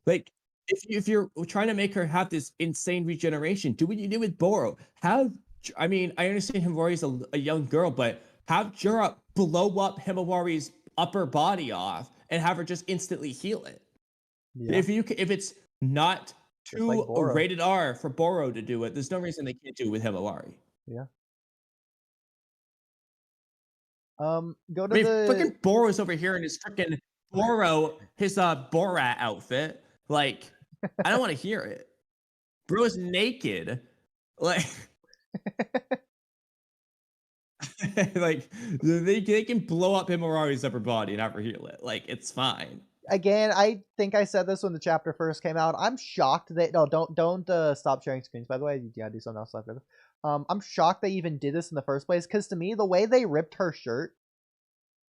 Like, if you're trying to make her have this insane regeneration, do what you did with Boro. I mean, I understand Himawari's a young girl, but have Jura blow up Himawari's upper body off and have her just instantly heal it. Yeah. If it's not Just like too Boro. rated R for Boro to do it, there's no reason they can't do it with Himawari. Yeah. Go to I mean, the fucking Boro's over here in his freaking his Borat outfit. Like, I don't want to hear it. Bro's naked. Like, like they can blow up Himawari's upper body and have her heal it. Like, it's fine. again, I think I said this when the chapter first came out. I'm shocked that don't stop sharing screens. By the way, you gotta do something else after this. I'm shocked they even did this in the first place, because to me, the way they ripped her shirt,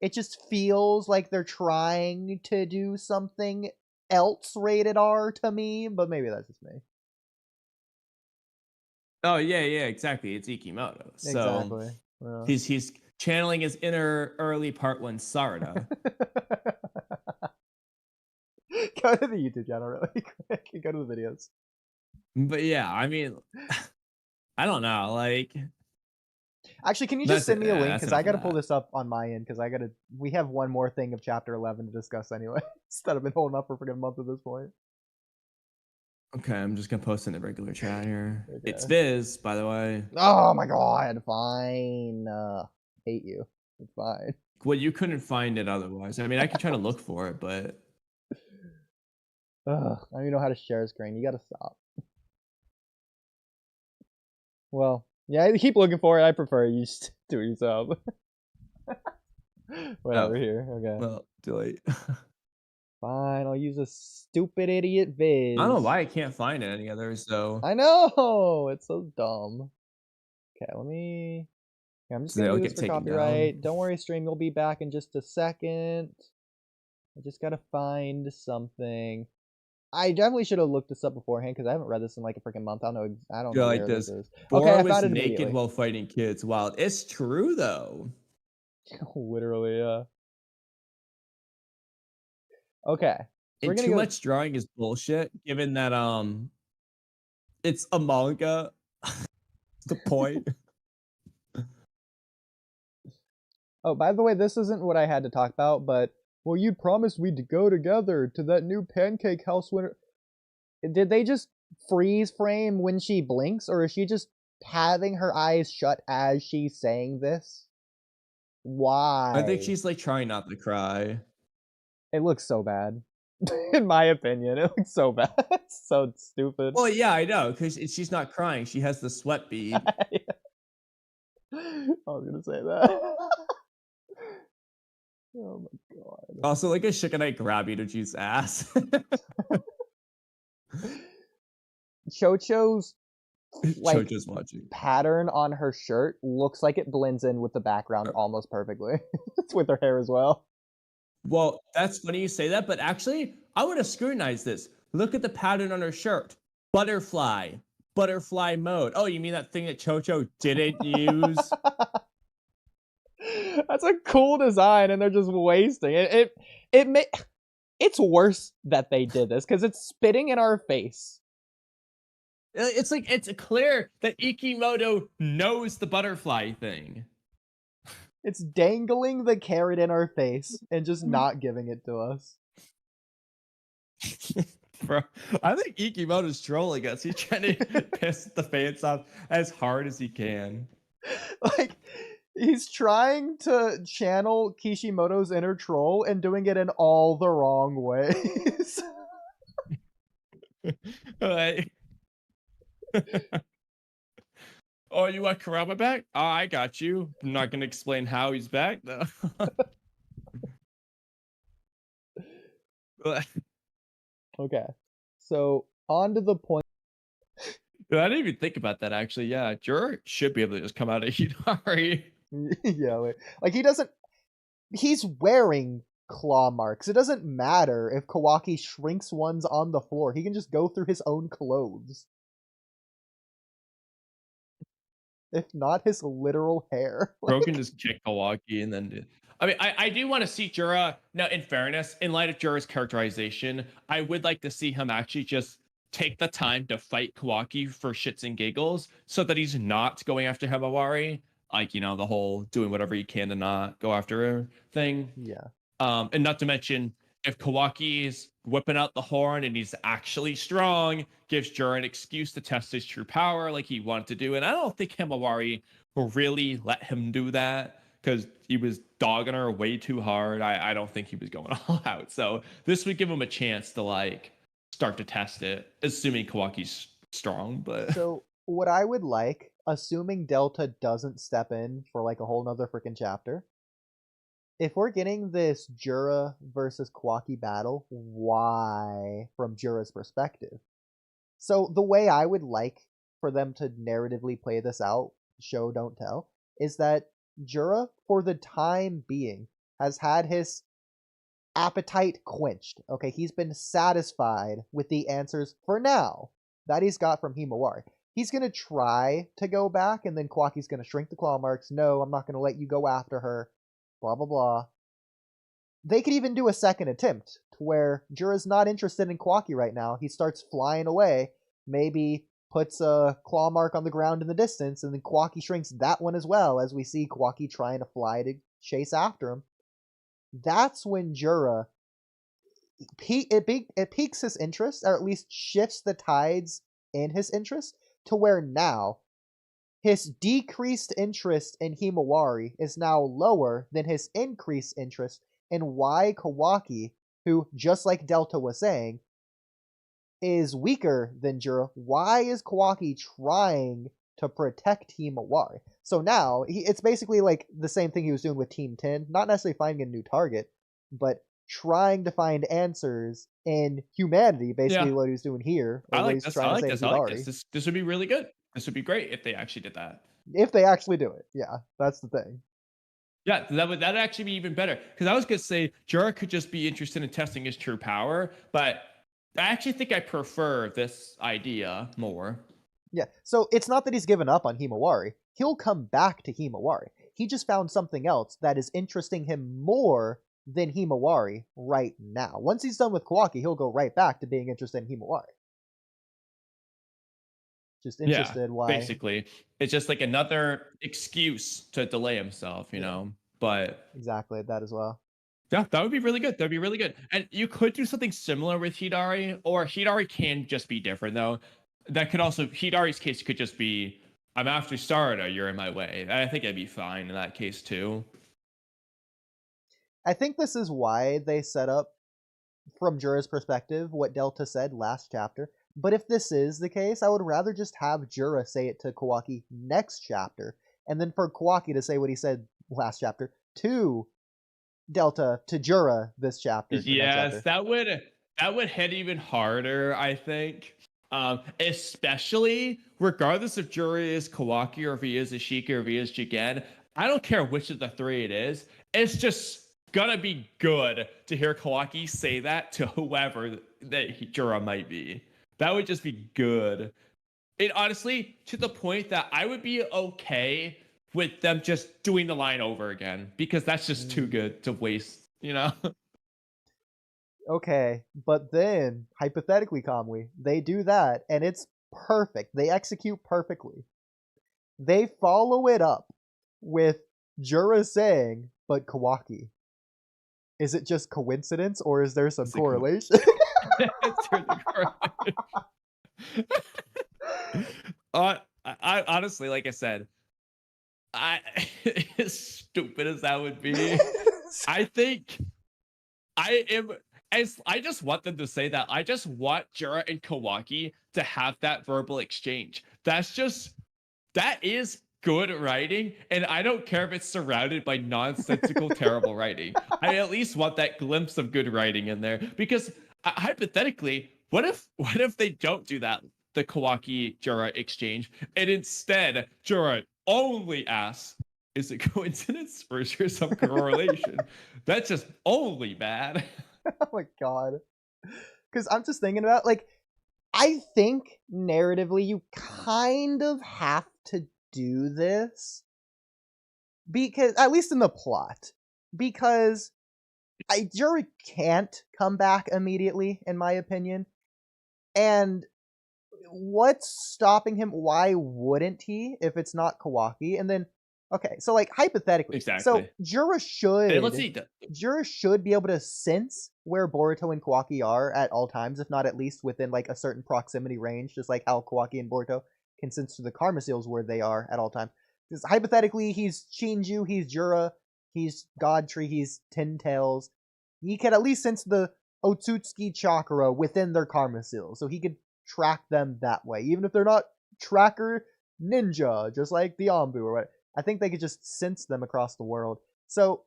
it just feels like they're trying to do something else rated R to me, but maybe that's just me. Oh yeah, exactly. It's Ikimoto. So Exactly. Yeah. he's channeling his inner early part 1 Sarada. Go to the YouTube channel really quick. Go to the videos. But yeah, I mean, I don't know. Like, actually, can you just send me a link? that's Because I enough gotta of pull that. this up on my end. Because we have one more thing of chapter 11 to discuss anyway. That I've been holding up for freaking a month at this point. Okay, I'm just gonna post in the regular chat here. Okay. It's Viz, by the way. Oh my god! Fine. Hate you. It's fine. Well, you couldn't find it otherwise. I mean, I could try to look for it, but Ugh, I don't even know how to share a screen. You gotta stop. Well, yeah, I keep looking for it. I prefer you just do it yourself. Whatever, here. Okay. well, delete. Fine, I'll use a stupid idiot Viz. I don't know why I can't find it any others though. I know! It's so dumb. Okay, let me... Okay, I'm just So gonna they'll do this get for taken copyright. down. Don't worry, stream, you'll be back in just a second. I just gotta find something. I definitely should have looked this up beforehand, because I haven't read this in like a freaking month. I don't know Go where like this this. is. Boro Okay, I was found it naked immediately. while fighting kids. Wow, it's true though. Literally, yeah. Okay. We're And gonna too go... much drawing is bullshit, given that it's a manga. The point. Oh, by the way, this isn't what I had to talk about, but... Well, you promised we'd go together to that new pancake house when... Did they just freeze frame when she blinks, or is she just having her eyes shut as she's saying this? Why? I think she's like trying not to cry. It looks so bad. In my opinion, it looks so bad. It's so stupid. Well, yeah, I know, because she's not crying. She has the sweat bead. I was gonna say that. Oh my god. Also, like a Shikanite Grabby-to-Juice ass. Chocho's like Chocho's watching. pattern on her shirt looks like it blends in with the background almost perfectly. It's with her hair as well. Well, that's funny you say that, but actually, I would have scrutinized this. Look at the pattern on her shirt. Butterfly. Butterfly mode. Oh, you mean that thing that Chocho didn't use? That's a cool design, and they're just wasting it. It's worse that they did this, because it's spitting in our face. It's like it's clear that Ikimoto knows the butterfly thing. It's dangling the carrot in our face and just not giving it to us. Bro, I think Ikimoto's trolling us. He's trying to piss the fans off as hard as he can. Like, he's trying to channel Kishimoto's inner troll and doing it in all the wrong ways. Like, oh, you want Kurama back? Oh, I got you. I'm not gonna explain how he's back though. Okay, so on to the point. I didn't even think about that actually. Yeah, Juro should be able to just come out of Hidari. Yeah, like he's wearing claw marks. It doesn't matter if Kawaki shrinks ones on the floor. He can just go through his own clothes. If not his literal hair. Bro can just kick Kawaki and then. I mean, I do want to see Jura. Now, in fairness, in light of Jura's characterization, I would like to see him actually just take the time to fight Kawaki for shits and giggles so that he's not going after Himawari. Like, you know, the whole doing whatever he can to not go after her thing. Yeah. And not to mention, if Kawaki is whipping out the horn and he's actually strong, gives Jura an excuse to test his true power like he wanted to do. And I don't think Himawari will really let him do that because he was dogging her way too hard. I don't think he was going all out. So this would give him a chance to like start to test it, assuming Kawaki's strong. But so what I would like, assuming Delta doesn't step in for like a whole nother freaking chapter, if we're getting this Jura versus Kawaki battle, why from Jura's perspective? So the way I would like for them to narratively play this out, show don't tell, is that Jura, for the time being, has had his appetite quenched. Okay, he's been satisfied with the answers for now that he's got from Himawari. He's gonna try to go back, and then Kawaki's gonna shrink the claw marks. No, I'm not gonna let you go after her. Blah blah blah. They could even do a second attempt to where Jura's not interested in Kawaki right now. He starts flying away, maybe puts a claw mark on the ground in the distance, and then Kawaki shrinks that one as well, as we see Kawaki trying to fly to chase after him. That's when Jura it piques his interest, or at least shifts the tides in his interest, to where now his decreased interest in Himawari is now lower than his increased interest in why Kawaki, who, just like Delta was saying, is weaker than Jura. Why is Kawaki trying to protect Himawari? So now, it's basically like the same thing he was doing with Team 10, not necessarily finding a new target, but trying to find answers in humanity, basically what he was doing here. I like this. I like this. This would be really good. This would be great if they actually did that. If they actually do it, yeah, that's the thing. Yeah, that'd actually be even better. Because I was gonna say Jura could just be interested in testing his true power, but I actually think I prefer this idea more. Yeah, so it's not that he's given up on Himawari. He'll come back to Himawari. He just found something else that is interesting him more than Himawari right now. Once he's done with Kawaki, he'll go right back to being interested in Himawari. Just interested why. Basically, it's just like another excuse to delay himself, you know. But exactly that as well. Yeah, that would be really good. That'd be really good. And you could do something similar with Hidari, or Hidari can just be different though. That could also Hidari's case could just be, I'm after Sarada, you're in my way. I think it'd be fine in that case too. I think this is why they set up, from Jura's perspective, what Delta said last chapter. But if this is the case, I would rather just have Jura say it to Kawaki next chapter, and then for Kawaki to say what he said last chapter to Delta, to Jura this chapter. Yes, that would hit even harder, I think. Especially regardless if Jura is Kawaki or if he is Ashika or if he is Jigen. I don't care which of the three it is. It's just gonna be good to hear Kawaki say that to whoever that Jura might be. That would just be good. It honestly, to the point that I would be okay with them just doing the line over again, because that's just too good to waste, you know? Okay, but then, hypothetically, Kamui, they do that, and it's perfect. They execute perfectly. They follow it up with Jura saying, but Kawaki. Is it just coincidence or is there some correlation? It's really correct. I honestly, like I said, as stupid as that would be, I think I just want them to say that. I just want Jura and Kawaki to have that verbal exchange. That is good writing, and I don't care if it's surrounded by nonsensical, terrible writing. I at least want that glimpse of good writing in there, because hypothetically, what if they don't do that, the Kawaki Jura exchange, and instead Jura only asks, "Is it coincidence or is there some correlation?" That's just only bad. Oh my god. Because I'm just thinking about, like, I think narratively you kind of have to do this. Because, at least in the plot. Because Jura can't come back immediately, in my opinion. And what's stopping him? Why wouldn't he if it's not Kawaki? And then, okay, so like hypothetically, Exactly. so Jura Hey, should be able to sense where Boruto and Kawaki are at all times, if not at least within like a certain proximity range, just like how Kawaki and Boruto can sense to the Karma Seals where they are at all times. Because hypothetically, he's Shinju, he's Jura, he's Godtree, he's Ten Tails. He could at least sense the Otsutsuki chakra within their Karma Seals, so he could track them that way, even if they're not tracker ninja, just like the Anbu or what. I think they could just sense them across the world. So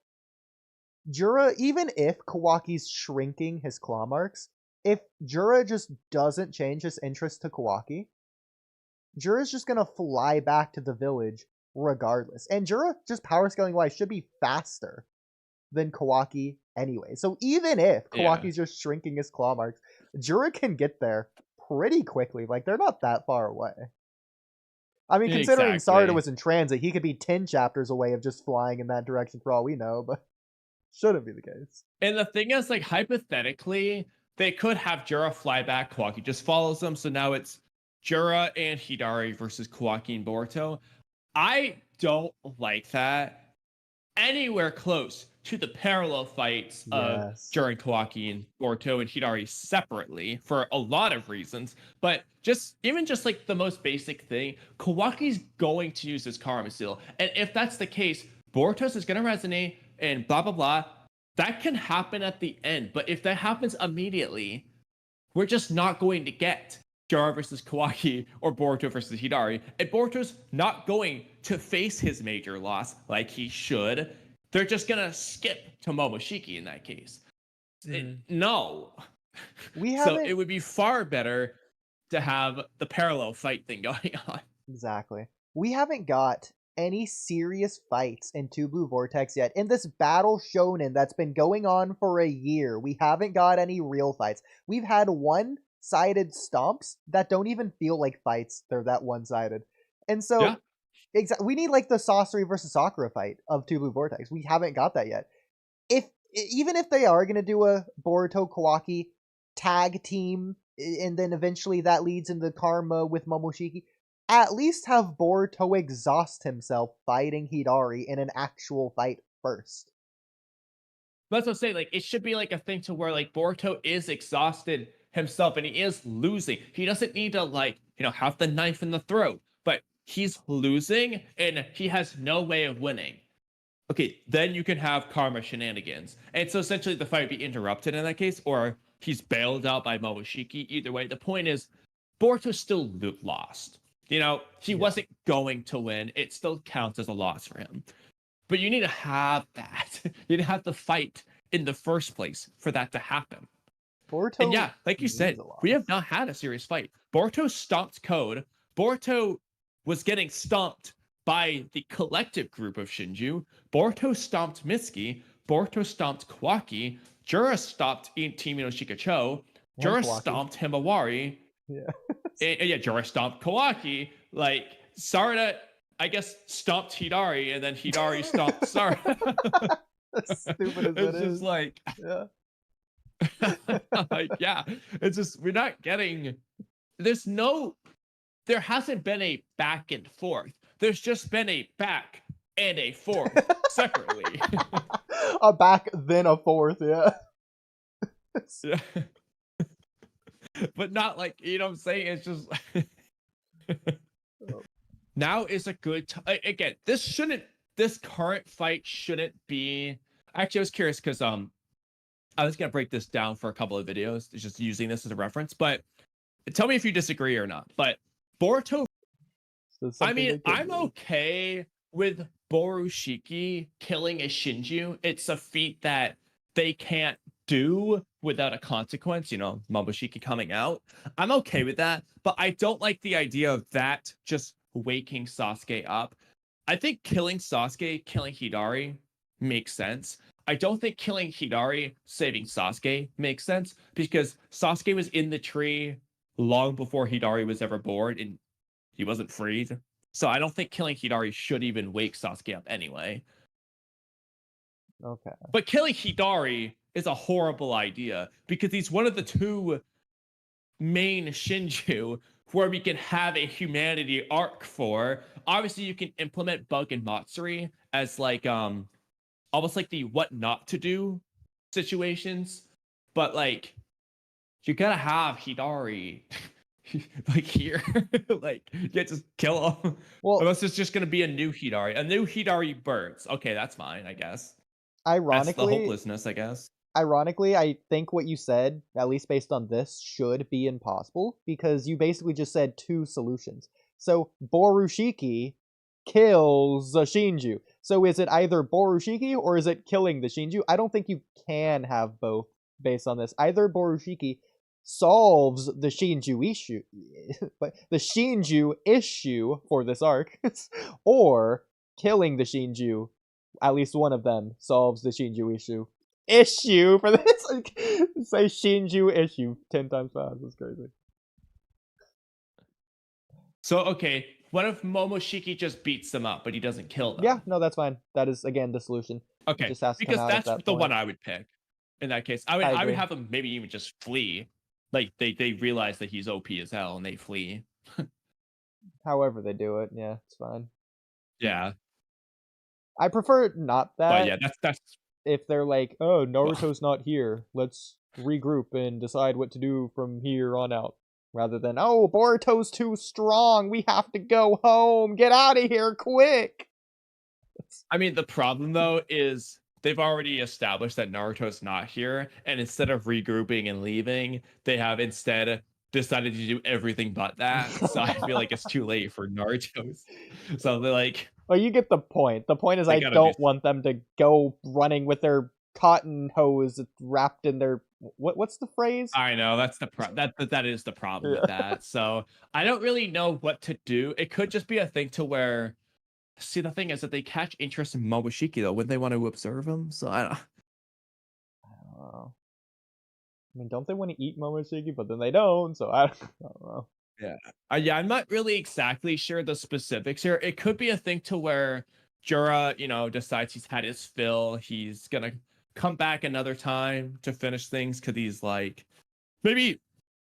Jura, even if Kawaki's shrinking his claw marks, if Jura just doesn't change his interest to Kawaki, Jura's just gonna fly back to the village regardless. And Jura, just power scaling wise, should be faster than Kawaki anyway. So even if Kawaki's just shrinking his claw marks, Jura can get there pretty quickly. Like, they're not that far away. I mean, considering Sarada was in transit, he could be 10 chapters away of just flying in that direction for all we know, but shouldn't be the case. And the thing is, like, hypothetically, they could have Jura fly back, Kawaki just follows them, so now it's Jura and Hidari versus Kawaki and Boruto. I don't like that anywhere close to the parallel fights of Jura and Kawaki and Boruto and Hidari separately for a lot of reasons. But just like the most basic thing, Kawaki's going to use his Karma Seal. And if that's the case, Boruto's is going to resonate and blah, blah, blah. That can happen at the end. But if that happens immediately, we're just not going to get Jura versus Kawaki or Boruto versus Hidari. And Boruto's not going to face his major loss like he should. They're just going to skip to Momoshiki in that case. No. So it would be far better to have the parallel fight thing going on. Exactly. We haven't got any serious fights in Two Blue Vortex yet. In this battle shonen that's been going on for a year, we haven't got any real fights. We've had one-sided stomps that don't even feel like fights. They're that one-sided. And so we need like the Sasori versus Sakura fight of Two Blue Vortex. We haven't got that yet. Even if they are going to do a Boruto Kawaki tag team, and then eventually that leads into Karma with Momoshiki, at least have Boruto exhaust himself fighting Hidari in an actual fight first. That's what I'm saying. Like, it should be like a thing to where like Boruto is exhausted himself and he is losing. He doesn't need to like, have the knife in the throat, but he's losing and he has no way of winning. Okay, then you can have Karma shenanigans. And so essentially the fight would be interrupted in that case, or he's bailed out by Momoshiki. Either way, the point is Boruto still lost. He wasn't going to win. It still counts as a loss for him. But you need to have that. You need to have the fight in the first place for that to happen. Boruto, and yeah, like you said, we have not had a serious fight. Boruto stomped Code. Boruto was getting stomped by the collective group of Shinju. Boruto stomped Mitsuki. Boruto stomped Kawaki. Jura stomped Team Inoshikacho. Jura stomped Himawari. And Jura stomped Kawaki. Like, Sarada, I guess, stomped Hidari, and then Hidari stomped Sarada. As stupid as it's just like, like, it's just, we're not getting, there's no there hasn't been a back and forth. There's just been a back and a forth separately. A back, then a forth, yeah. But not like, you know what I'm saying? It's just now is a good time. Again, this current fight shouldn't be. Actually, I was curious because I was gonna break this down for a couple of videos, just using this as a reference. But tell me if you disagree or not. But Boruto, I mean, I'm okay with Borushiki killing a Shinju. It's a feat that they can't do without a consequence, you know, Momoshiki coming out. I'm okay with that, but I don't like the idea of that just waking Sasuke up. I think killing Sasuke, killing Hidari makes sense. I don't think killing Hidari, saving Sasuke makes sense because Sasuke was in the tree long before Hidari was ever born and he wasn't freed. So I don't think killing Hidari should even wake Sasuke up anyway. Okay. But killing Hidari is a horrible idea because he's one of the two main Shinju where we can have a humanity arc for. Obviously, you can implement Bug and Matsuri as like almost like the what not to do situations, but like you gotta have Hidari like here. Like you can't just kill him. Well, unless it's just gonna be a new Hidari burns. Okay, that's fine, I guess. That's the ironically, hopelessness, I guess. I think what you said, at least based on this, should be impossible because you basically just said two solutions. So Borushiki kills the Shinju. So is it either Borushiki or is it killing the Shinju? I don't think you can have both based on this. Either Borushiki solves the Shinju issue, but the Shinju issue for this arc, or killing the Shinju. At least one of them solves the Shinju issue for this. Like, say Shinju issue 10 times fast. That's crazy. So okay, what if Momoshiki just beats them up, but he doesn't kill them? Yeah, no, that's fine. That is again the solution. Okay, just has to because come out at that's that the point. one I would pick. In that case, I agree. would have them maybe even just flee. Like they realize that he's OP as hell and they flee. However they do it, yeah, it's fine. Yeah, I prefer not that. but yeah, that's if they're like, oh, Naruto's not here, let's regroup and decide what to do from here on out. Rather than, oh, Boruto's too strong, we have to go home, get out of here, quick! I mean, the problem, though, is they've already established that Naruto's not here, and instead of regrouping and leaving, they have instead decided to do everything but that. So I feel like it's too late for Naruto's. So they're like... Well, you get the point. The point is I don't want them to go running with their cotton hose wrapped in their... What's the phrase? I know, that's the that is the problem with that. So I don't really know what to do. It could just be a thing to where... See, the thing is that they catch interest in Momoshiki, though. Wouldn't they want to observe him? So I don't know. I mean, don't they want to eat Momoshiki? But then they don't, so I don't know. Yeah. Yeah, I'm not really exactly sure the specifics here. It could be a thing to where Jura, you know, decides he's had his fill. He's going to come back another time to finish things because he's like... Maybe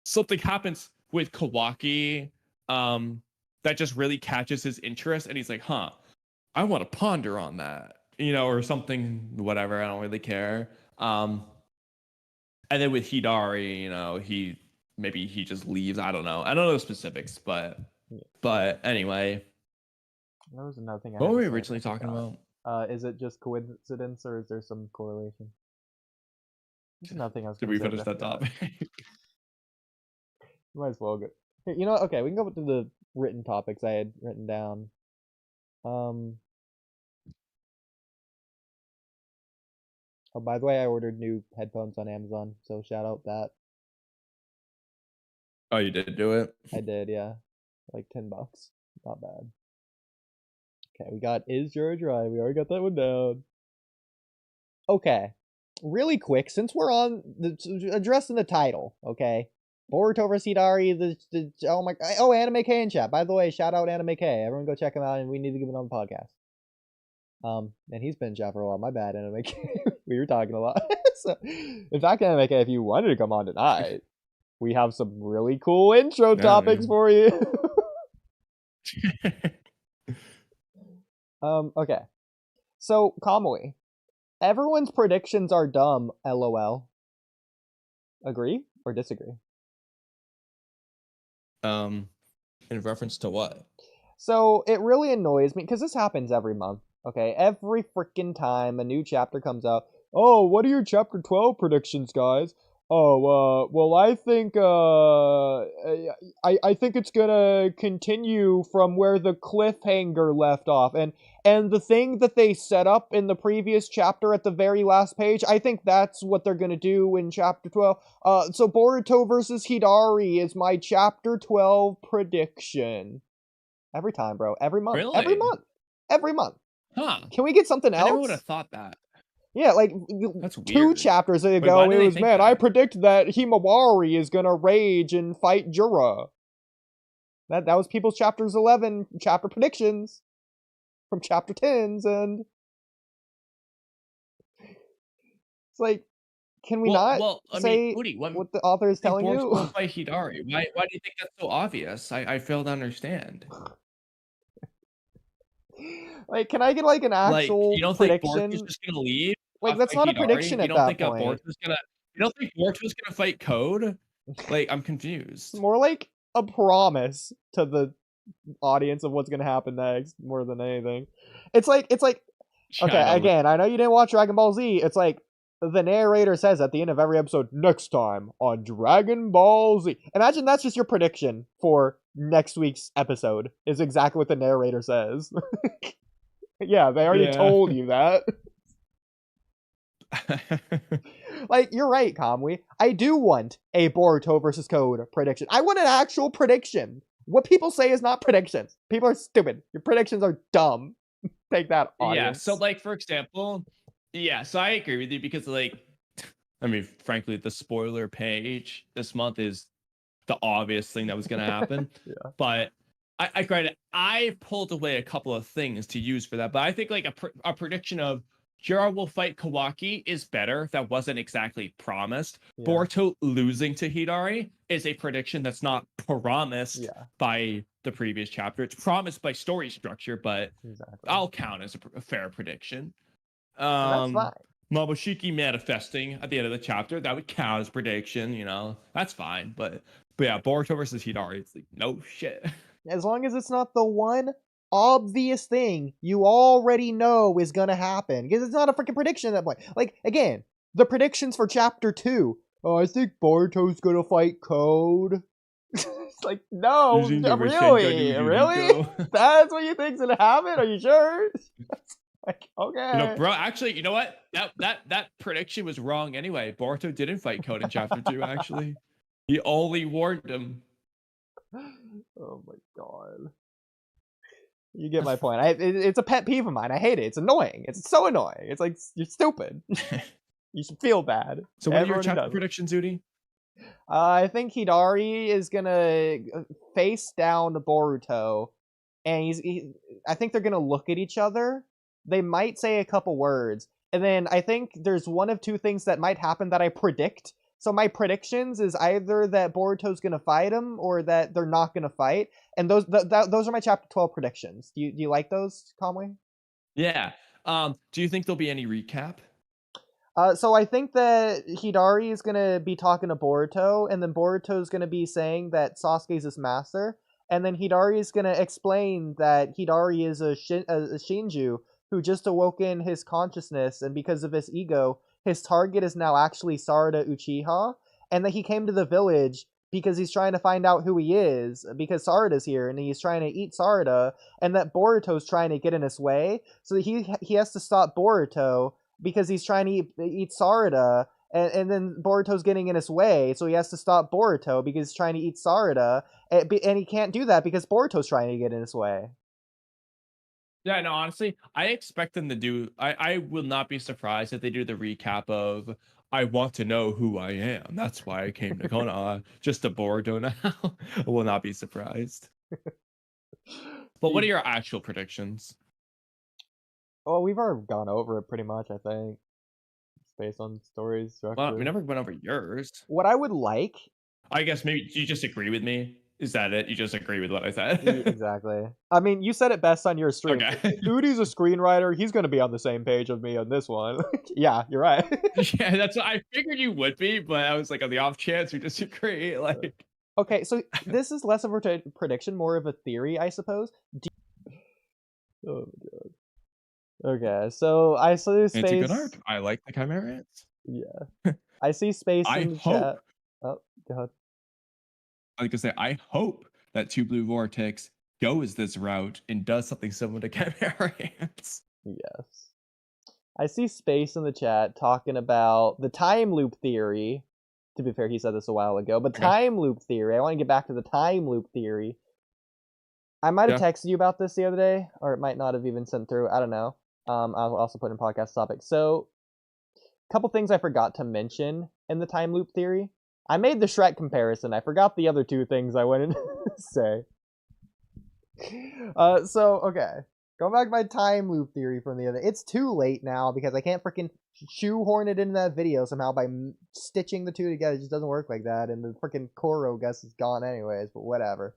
something happens with Kawaki, that just really catches his interest, and he's like, huh, I want to ponder on that, you know, or something, whatever, I don't really care. And then with Hidari, you know, maybe he just leaves, I don't know the specifics, but anyway. There was another thing what were we originally talking about? Is it just coincidence, or is there some correlation? There's nothing else. Did we finish that topic? Might as well go. You know, okay, we can go to the written topics I had written down. Oh, by the way, I ordered new headphones on Amazon, so shout out that. Oh, you did do it? I did, yeah. Like $10. Not bad. Okay, we got Is Jura Dry. We already got that one down. Okay. Really quick, since we're on addressing the title, okay? Boruto vs. Hidari, Anime K in chat. By the way, shout out Anime K. Everyone go check him out, and we need to give him on the podcast. And he's been in chat for a while. My bad, Anime K. We were talking a lot. So, in fact, Anime K, if you wanted to come on tonight, we have some really cool intro topics for you. Okay. So, Kamui, everyone's predictions are dumb, LOL. Agree or disagree? In reference to what? So, it really annoys me because this happens every month, okay? Every freaking time a new chapter comes out. Oh, what are your chapter 12 predictions, guys? Oh, well, I think, I think it's gonna continue from where the cliffhanger left off, and the thing that they set up in the previous chapter at the very last page, I think that's what they're gonna do in chapter 12. So Boruto versus Hidari is my chapter 12 prediction. Every time, bro. Every month. Every Really? month. Every month. Huh. Can we get something I never would else? have thought that. Yeah, like That's 2 weird. chapters why ago, do it they was, think man, I that? predict that Himawari is gonna rage and fight Jura. That was people's chapters 11 chapter predictions from chapter 10s, and it's like, can we not Well, I mean, say Oodie, what the author is think telling Boruto will you? fight Hidari? Why do you think that's so obvious? I fail to understand. Like, can I get like an Like, actual you don't think Boruto's prediction? just gonna leave, Like, that's fight not a Hidari? prediction You at don't that think point. You don't think Boruto's gonna fight Code? Like, I'm It's confused. more like a promise to the audience of what's gonna happen next, more than anything. It's like Yeah, I okay, know. again, I know you didn't watch Dragon Ball Z. It's like the narrator says at the end of every episode, next time on Dragon Ball Z. Imagine that's just your prediction for next week's episode, is exactly what the narrator says. Yeah, they already Yeah. told you that. Like, you're right, Kamui. I do want a Boruto versus Code prediction. I want an actual prediction. What people say is not predictions. People are stupid. Your predictions are dumb. Take that, Yeah, audience. so like for example, yeah, so I agree with you because like I mean, frankly, the spoiler page this month is the obvious thing that was gonna happen. Yeah. But I granted, I pulled away a couple of things to use for that, but I think like a prediction of Jira will fight Kawaki is better. That wasn't exactly promised. Yeah. Boruto losing to Hidari is a prediction that's not promised Yeah. by the previous chapter. It's promised by story structure, but Exactly. I'll count as a fair prediction. And that's fine. Momoshiki manifesting at the end of the chapter, that would count as prediction, you know. That's fine. But yeah, Boruto versus Hidari, it's like, no shit. As long as it's not the one obvious thing you already know is gonna happen. Because it's not a freaking prediction at that point. Like, again, the predictions for chapter 2. Oh, I think Boruto's gonna fight Code. It's like, no, really? Really? That's what you think's gonna happen? Are you sure? Like, okay. You know, bro, actually, you know what? That prediction was wrong anyway. Boruto didn't fight Code in chapter 2, actually. He only warned him. Oh my god. You get my point. It's a pet peeve of mine. I hate it. It's annoying. It's so annoying. It's like, you're stupid. You should feel bad. So what are your Everyone chapter does it. predictions, Oodie? I think Hidari is gonna face down Boruto, and I think they're gonna look at each other. They might say a couple words, and then I think there's one of two things that might happen that I predict. So my predictions is either that Boruto's gonna fight him or that they're not gonna fight, and those are my chapter 12 predictions. Do you like those, Kamui? Yeah. Do you think there'll be any recap? So I think that Hidari is gonna be talking to Boruto, and then Boruto's gonna be saying that Sasuke's his master, and then Hidari is gonna explain that Hidari is a Shinju who just awoken his consciousness, and because of his ego, his target is now actually Sarada Uchiha, and that he came to the village because he's trying to find out who he is, because Sarada's here, and he's trying to eat Sarada, and that Boruto's trying to get in his way, so that he has to stop Boruto, because he's trying to eat Sarada, and then Boruto's getting in his way, so he has to stop Boruto because he's trying to eat Sarada, and he can't do that because Boruto's trying to get in his way. Yeah, no, honestly, I expect them to do. I will not be surprised if they do the recap of I want to know who I am. That's why I came to Konoha. Just to Boruto now. I will not be surprised. But what are your actual predictions? Well, we've already gone over it pretty much, I think. It's based on stories, structure. Well, we never went over yours. What I would like... I guess maybe you just agree with me. Is that it? You just agree with what I said? Exactly. I mean, you said it best on your stream. Okay. Oodie's a screenwriter. He's going to be on the same page of me on this one. Yeah, you're right. Yeah, that's what I figured you would be, but I was like, on the off chance we disagree, like. Okay, so this is less of a prediction, more of a theory, I suppose. Oh my god. Okay, so I see space. It's a good art. I like the Chimera ants. Yeah. I see space in the chat. Oh, go ahead. I like to say, I hope that Two Blue Vortex goes this route and does something similar to Chimera ants. Yes. I see space in the chat talking about the time loop theory. To be fair, he said this a while ago, but time loop theory. I want to get back to the time loop theory. I might have texted you about this the other day, or it might not have even sent through. I don't know. I'll also put in podcast topic. So, a couple things I forgot to mention in the time loop theory. I made the Shrek comparison. I forgot the other two things I wanted to say. Okay. Going back to my time loop theory from the other... It's too late now because I can't freaking shoehorn it into that video somehow by stitching the two together. It just doesn't work like that, and the freaking Koro guess is gone anyways, but whatever.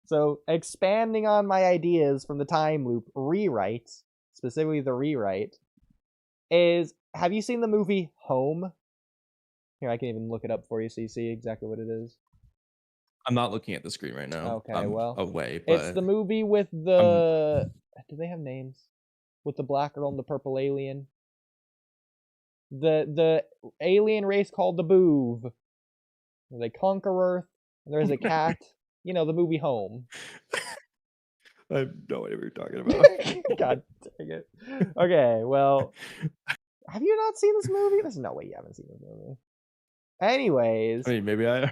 So, expanding on my ideas from the time loop rewrite, specifically the rewrite, is... Have you seen the movie Home? Here, I can even look it up for you so you see exactly what it is. I'm not looking at the screen right now. Okay, I'm well, away, but it's the movie with the... Do they have names? With the black girl and the purple alien? The alien race called the Boov. They conquer Earth, and there's a cat. You know, the movie Home. I have no idea what you're talking about. God dang it. Okay, well... Have you not seen this movie? There's no way you haven't seen this movie. Anyways. I mean, maybe I...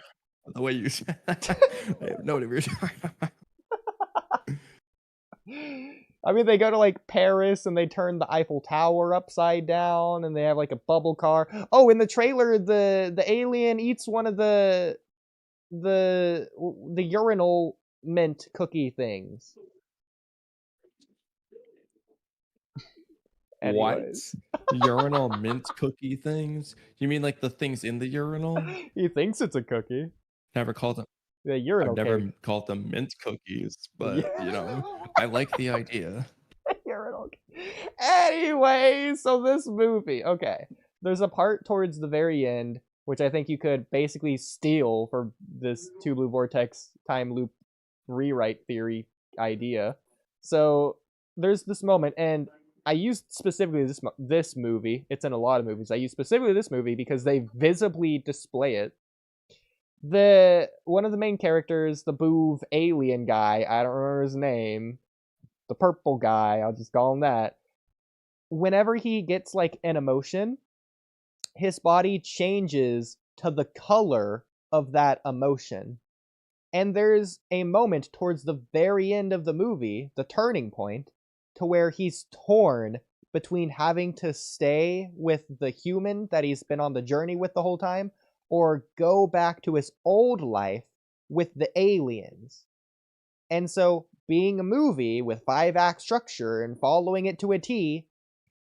The way you said I have no idea what you're talking about. I mean, they go to, like, Paris, and they turn the Eiffel Tower upside down, and they have, like, a bubble car. Oh, in the trailer, the alien eats one of the urinal mint cookie things. Anyways. What? Urinal mint cookie things? You mean like the things in the urinal? He thinks it's a cookie. Never called them. The urinal I've never cake. called them mint cookies, but Yeah. you know, I like the idea. Urinal cake. Anyway, so this movie, okay. There's a part towards the very end, which I think you could basically steal for this Two Blue Vortex time loop rewrite theory idea. So there's this moment, and I used specifically this movie. It's in a lot of movies. I used specifically this movie because they visibly display it. One of the main characters, the Boov alien guy, I don't remember his name, the purple guy, I'll just call him that. Whenever he gets like an emotion, his body changes to the color of that emotion. And there's a moment towards the very end of the movie, the turning point, to where he's torn between having to stay with the human that he's been on the journey with the whole time, or go back to his old life with the aliens. And so, being a movie with 5-act structure and following it to a T,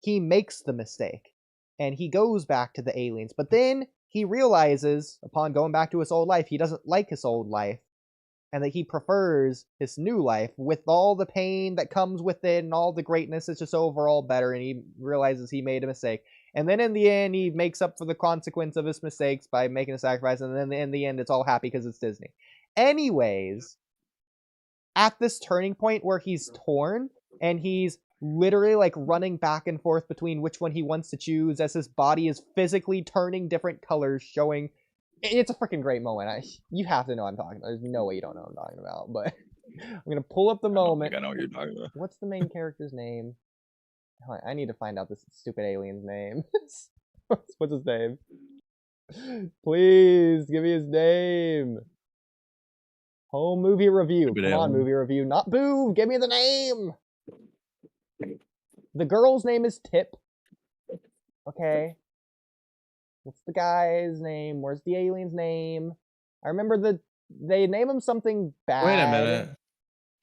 he makes the mistake. And he goes back to the aliens. But then he realizes, upon going back to his old life, he doesn't like his old life. And that he prefers his new life with all the pain that comes with it and all the greatness. It's just overall better, and he realizes he made a mistake. And then in the end, he makes up for the consequence of his mistakes by making a sacrifice, and then in the end, it's all happy because it's Disney. Anyways, at this turning point where he's torn, and he's literally like running back and forth between which one he wants to choose as his body is physically turning different colors, showing... It's a freaking great moment. You have to know what I'm talking about. There's no way you don't know what I'm talking about. But I'm going to pull up the moment. I know what you're talking about. What's the main character's name? I need to find out this stupid alien's name. What's his name? Please, give me his name. Home movie review. Come on, movie review. Not Boo. Give me the name. The girl's name is Tip. Okay. What's the guy's name? Where's the alien's name? I remember they name him something bad. Wait a minute.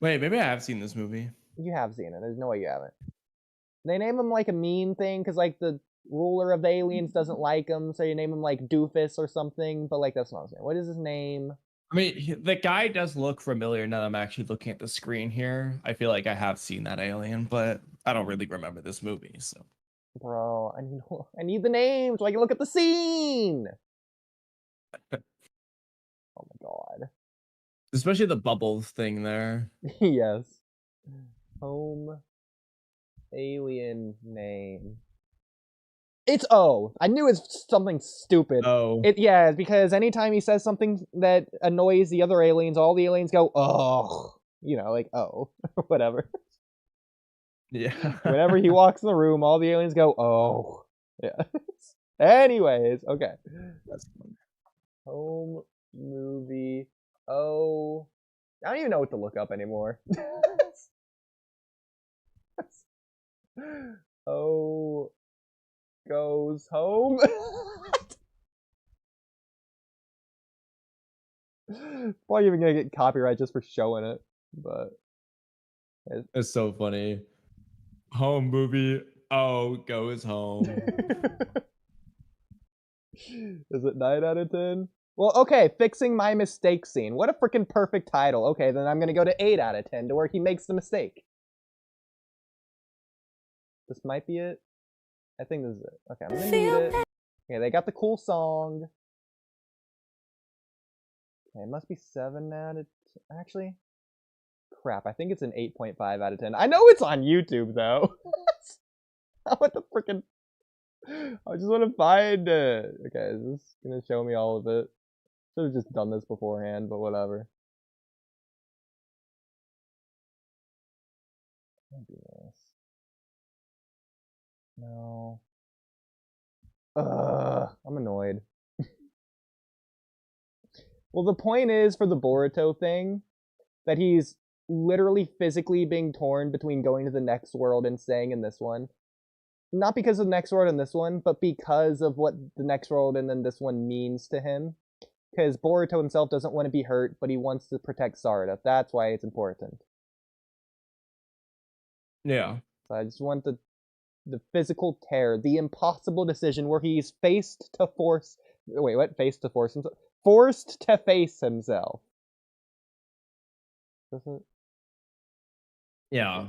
Wait, maybe I have seen this movie. You have seen it. There's no way you haven't. They name him like a mean thing because like the ruler of the aliens doesn't like him, so you name him like Doofus or something. But like that's not his name. What is his name? I mean, the guy does look familiar now that I'm actually looking at the screen here. I feel like I have seen that alien, but I don't really remember this movie. So, Bro, I need the name so I can look at the scene. Oh my god. especially the bubbles thing there. Yes. Home alien name. It's O. I knew it's something stupid. Oh, Yeah, it's because anytime he says something that annoys the other aliens, all the aliens go, oh. You know, like, oh, whatever. yeah. Whenever he walks in the room, all the aliens go, oh. Yeah. Anyways, okay. That's fun. Home movie. Oh. I don't even know what to look up anymore. Oh. Goes home. Probably even gonna get copyright just for showing it, but It's so funny. Home movie. Oh, goes home. is it 9 out of 10? Well, okay, fixing my mistake scene. What a freaking perfect title. Okay, then I'm gonna go to 8 out of 10 to where he makes the mistake. This might be it. I think this is it. Okay, I'm gonna need it. Okay, they got the cool song. Okay, it must be 7 out of 10. Actually, crap, I think it's an 8.5 out of 10. I know it's on YouTube, though. What the freaking... I just want to find it. Okay, is this gonna show me all of it? Should have just done this beforehand, but whatever. Can't do this. No. I'm annoyed. Well, the point is for the Boruto thing that he's literally physically being torn between going to the next world and staying in this one. Not because of the next world and this one, but because of what the next world and then this one means to him. Because Boruto himself doesn't want to be hurt, but he wants to protect Sarada. That's why it's important. Yeah. So I just want the physical tear, the impossible decision where he's faced to force... Wait, what? Faced to force himself? Forced to face himself. Doesn't... Yeah.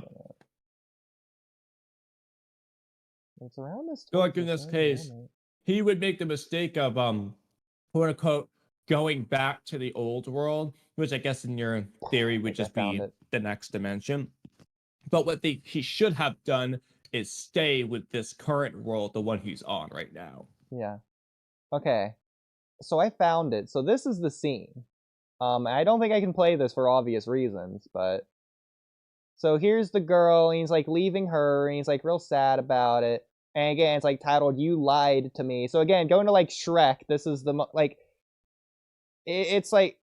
It's around this. So like in this case, he would make the mistake of quote unquote going back to the old world, which I guess in your theory would just be the next dimension. But what he should have done is stay with this current world, the one he's on right now. Yeah. Okay. So I found it. So this is the scene. I don't think I can play this for obvious reasons, but so here's the girl, and he's like leaving her, and he's like real sad about it. And again, it's like titled "You Lied to Me." So again, going to like Shrek, this is the like it's like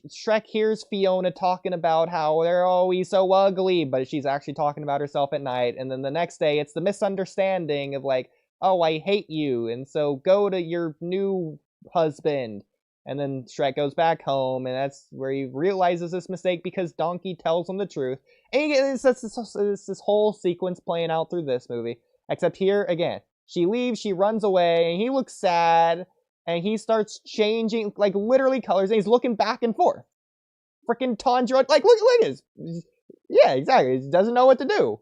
Shrek hears Fiona talking about how they're always so ugly, but she's actually talking about herself at night. And then the next day, it's the misunderstanding of like, oh, I hate you, and so go to your new husband. And then Shrek goes back home, and that's where he realizes this mistake because Donkey tells him the truth. And it's this whole sequence playing out through this movie. Except here, again, she leaves, she runs away, and he looks sad, and he starts changing, like, literally colors, and he's looking back and forth. Freaking Tanjiro, like, look at his... Yeah, exactly, he doesn't know what to do.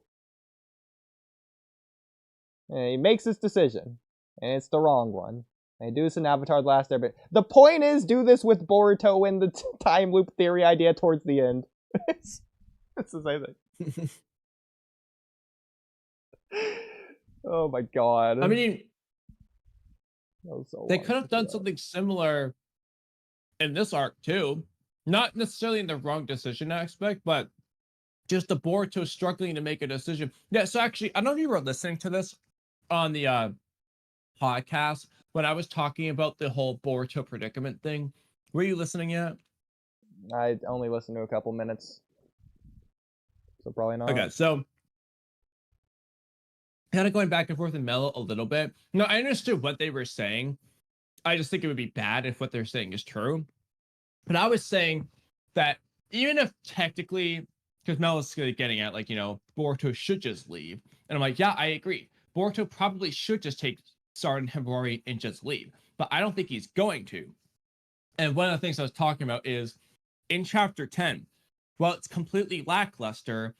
And he makes his decision, and it's the wrong one. And do this in Avatar: The Last Airbender. The point is, do this with Boruto and the time loop theory idea towards the end. It's the same thing. Oh my god. I mean, so they could have done something similar in this arc too. Not necessarily in the wrong decision aspect, but just the Boruto struggling to make a decision. Yeah, so actually, I don't know if you were listening to this on the podcast when I was talking about the whole Boruto predicament thing. Were you listening yet? I only listened to a couple minutes, so probably not. Okay, so kind of going back and forth in Mellow a little bit. No, I understood what they were saying. I just think it would be bad if what they're saying is true. But I was saying that even if technically, because Mel's getting at, like, you know, Boruto should just leave. And I'm like, yeah, I agree. Boruto probably should just take Sarada and Himawari and just leave. But I don't think he's going to. And one of the things I was talking about is in chapter 10, while it's completely lackluster,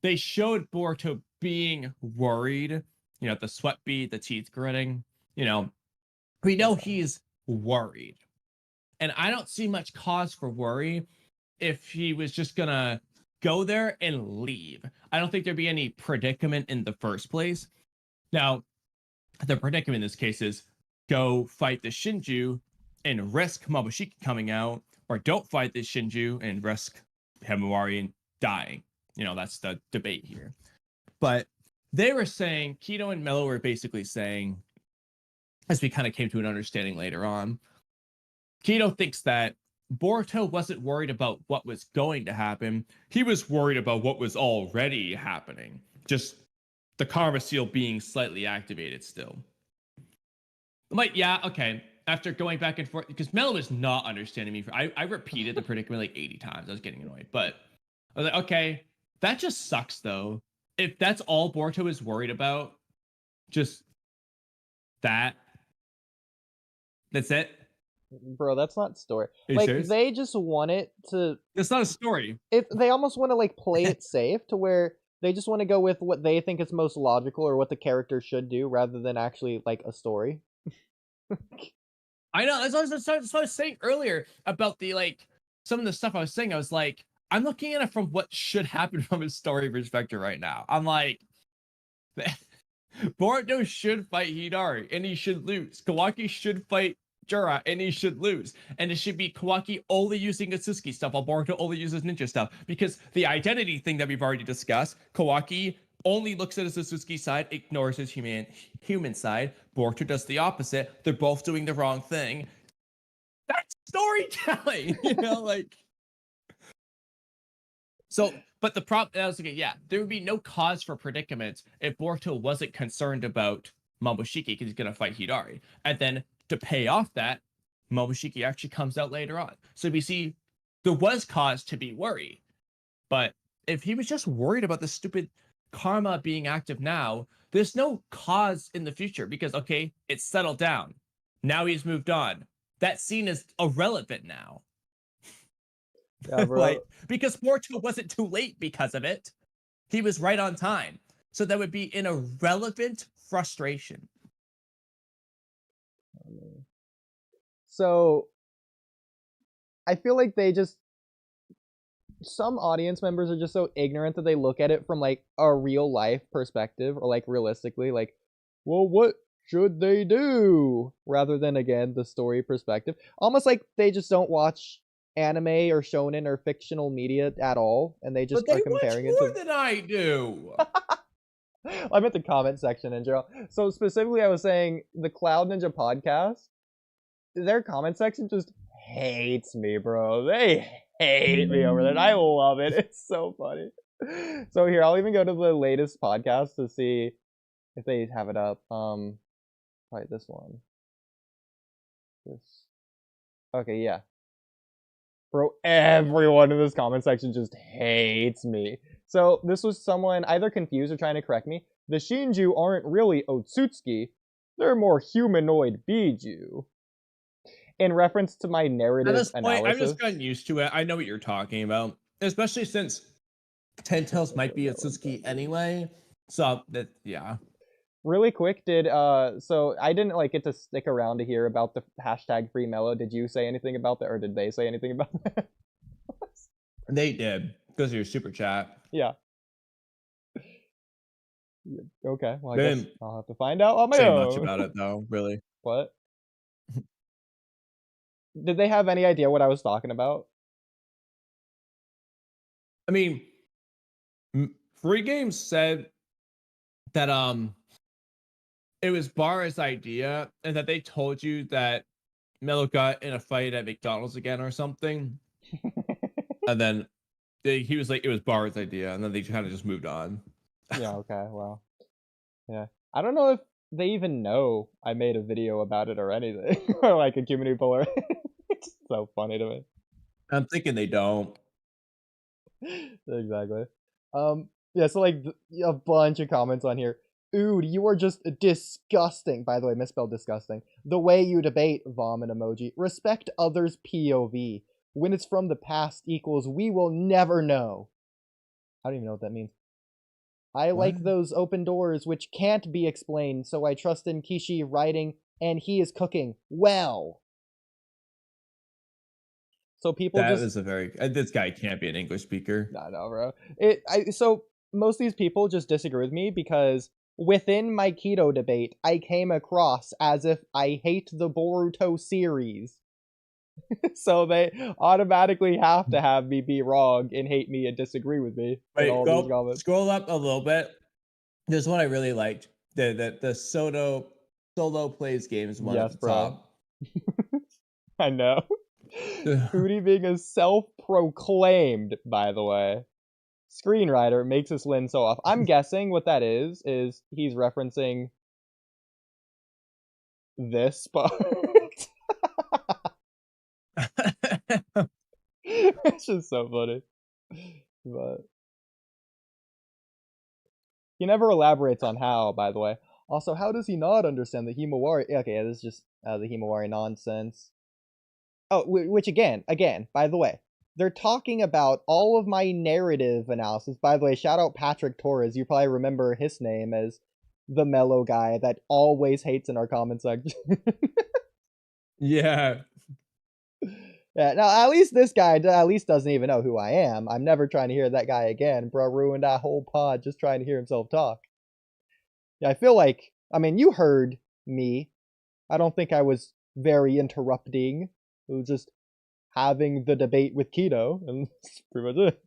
they showed Boruto being worried, the sweat bead, the teeth gritting, we know he's worried. And I don't see much cause for worry if he was just gonna go there and leave. I don't think there'd be any predicament in the first place. Now, the predicament in this case is go fight the Shinju and risk Momoshiki coming out, or don't fight the Shinju and risk Himawari and dying. That's the debate here. But they were saying, Kido and Mello were basically saying, as we kind of came to an understanding later on, Kido thinks that Boruto wasn't worried about what was going to happen. He was worried about what was already happening. Just the karma seal being slightly activated still. I'm like, yeah, okay. After going back and forth, because Mello was not understanding me. I repeated the predicament like 80 times. I was getting annoyed. But I was like, okay, that just sucks though. If that's all Boruto is worried about, just that's it. Bro, that's not story. Are you Like serious? they just want it to. It's not a story. If they almost want to like play it safe to where they just want to go with what they think is most logical or what the character should do rather than actually like a story. I know. That's what I was saying earlier about the some of the stuff I was saying. I was like, I'm looking at it from what should happen from a story perspective right now. I'm like, Boruto should fight Hidari and he should lose. Kawaki should fight Jura and he should lose. And it should be Kawaki only using Atsuki stuff while Boruto only uses ninja stuff. Because the identity thing that we've already discussed, Kawaki only looks at his Atsuki side, ignores his human side. Boruto does the opposite. They're both doing the wrong thing. That's storytelling, So, but the problem, I was like, yeah, there would be no cause for predicament if Boruto wasn't concerned about Momoshiki because he's going to fight Hidari. And then to pay off that, Momoshiki actually comes out later on. So we see there was cause to be worried. But if he was just worried about the stupid karma being active now, there's no cause in the future because, okay, it's settled down. Now he's moved on. That scene is irrelevant now. Yeah, bro. Because Boruto wasn't too late because of it. He was right on time. So that would be an irrelevant frustration. So I feel like some audience members are just so ignorant that they look at it from like a real life perspective or like realistically like, well, what should they do rather than again the story perspective. Almost like they just don't watch anime or shonen or fictional media at all and they just but they are comparing watch it more to than I do. I'm at the comment section in general. So specifically I was saying the Cloud Ninja podcast, their comment section just hates me, bro. They hate me over there. I love it. It's so funny. So here, I'll even go to the latest podcast to see if they have it up. Probably this one. Okay, yeah. Bro, everyone in this comment section just hates me. So this was someone either confused or trying to correct me. The Shinju aren't really Otsutsuki. They're more humanoid Biju. In reference to my narrative At this point, analysis. I've just gotten used to it. I know what you're talking about, especially since Ten Tails might be Atsuki anyway. So that, yeah. Really quick, so I didn't get to stick around to hear about the hashtag free mellow. Did you say anything about that, or did they say anything about that? They did because of your super chat. Yeah. Okay, well I guess I'll have to find out on my own. Say much about it though, really. What? Did they have any idea what I was talking about? I mean, Free Games said that it was Barra's idea and that they told you that Mello got in a fight at McDonald's again or something. And then he was like, it was Barra's idea, and then they kind of just moved on. Yeah, okay, well. Yeah. I don't know if they even know I made a video about it or anything. Or like a community poll or it's so funny to me. I'm thinking they don't. Exactly. Yeah, so like a bunch of comments on here. Ood, you are just disgusting. By the way, misspelled disgusting. The way you debate, vomit emoji. Respect others' POV. When it's from the past equals we will never know. I don't even know what that means. I like What? those open doors which can't be explained, so I trust in Kishi writing and he is cooking well. So people That just is a very. This guy can't be an English speaker. no, bro. So most of these people just disagree with me because within my keto debate, I came across as if I hate the Boruto series. So they automatically have to have me be wrong and hate me and disagree with me in all these comments. Scroll up a little bit. There's one I really liked. The solo plays games one Yes, at the bro. top. I know. Oodie being a self-proclaimed, by the way, screenwriter makes us win so off. I'm guessing what that is he's referencing this part. It's just so funny. But he never elaborates on how, by the way. Also, how does he not understand the Himawari? Okay, this is just the Himawari nonsense. Oh, which again, by the way, they're talking about all of my narrative analysis. By the way, shout out Patrick Torres. You probably remember his name as the mellow guy that always hates in our comment section. Yeah. Yeah, now at least this guy at least doesn't even know who I am. I'm never trying to hear that guy again. Bro ruined that whole pod just trying to hear himself talk. Yeah, I feel like, I mean, you heard me. I don't think I was very interrupting. It was just having the debate with Keto, and that's pretty much it.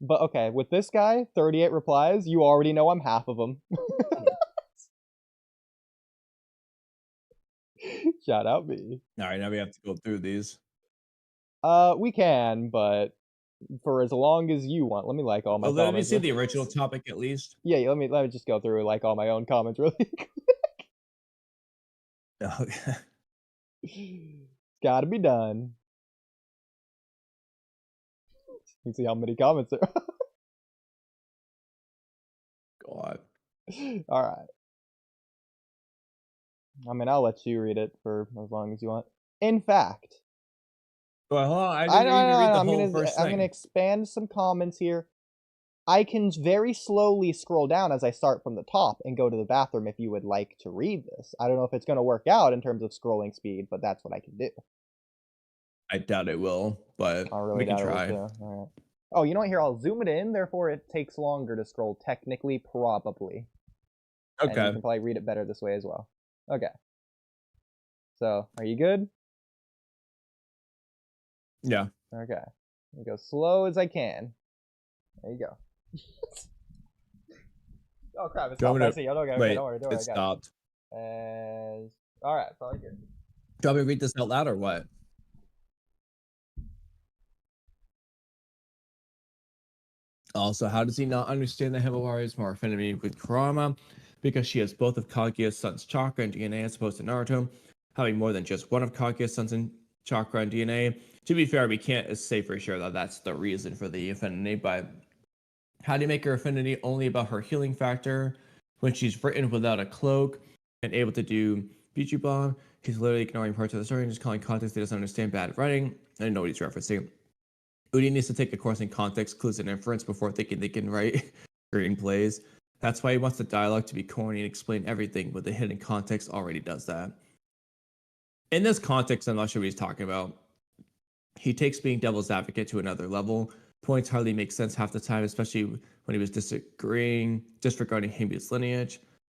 But okay, with this guy, 38 replies, you already know I'm half of them. Shout out me. All right, now we have to go through these. We can, but for as long as you want. Let me like all my comments. Let me see the original topic at least. Yeah, let me just go through like all my own comments really quick. Okay. It's gotta be done. You can see how many comments there are. God. Alright. I mean, I'll let you read it for as long as you want. In fact, Well, hold on. I I didn't know, even read the I'm whole gonna first I'm thing. gonna expand some comments here. I can very slowly scroll down as I start from the top and go to the bathroom if you would like to read this. I don't know if it's going to work out in terms of scrolling speed, but that's what I can do. I doubt it will, but I really we can doubt try. it will too. All right. Oh, you know what? Here, I'll zoom it in. Therefore, it takes longer to scroll. Technically, probably. And you Okay. can probably read it better this way as well. Okay. So, are you good? Yeah. Okay. Let me go slow as I can. There you go. Oh crap! It's stopped. I see. Okay, Wait, don't worry. it stopped. All right, probably good. Do you want me to read this out loud or what? Also, how does he not understand that Himawari is more affinity with Kurama? Because she has both of Kaguya's son's chakra and DNA as opposed to Naruto, having more than just one of Kaguya's son's in chakra and DNA. To be fair, we can't say for sure that that's the reason for the affinity, but how do you make her affinity only about her healing factor when she's written without a cloak and able to do Bichu Bomb? He's literally ignoring parts of the story and just calling context he doesn't understand bad writing. I know what he's referencing. Oodie needs to take a course in context, clues, and inference before thinking they can write great plays. That's why he wants the dialogue to be corny and explain everything, but the hidden context already does that. In this context, I'm not sure what he's talking about. He takes being devil's advocate to another level. Points hardly make sense half the time, especially when he was disregarding Himbe's lineage.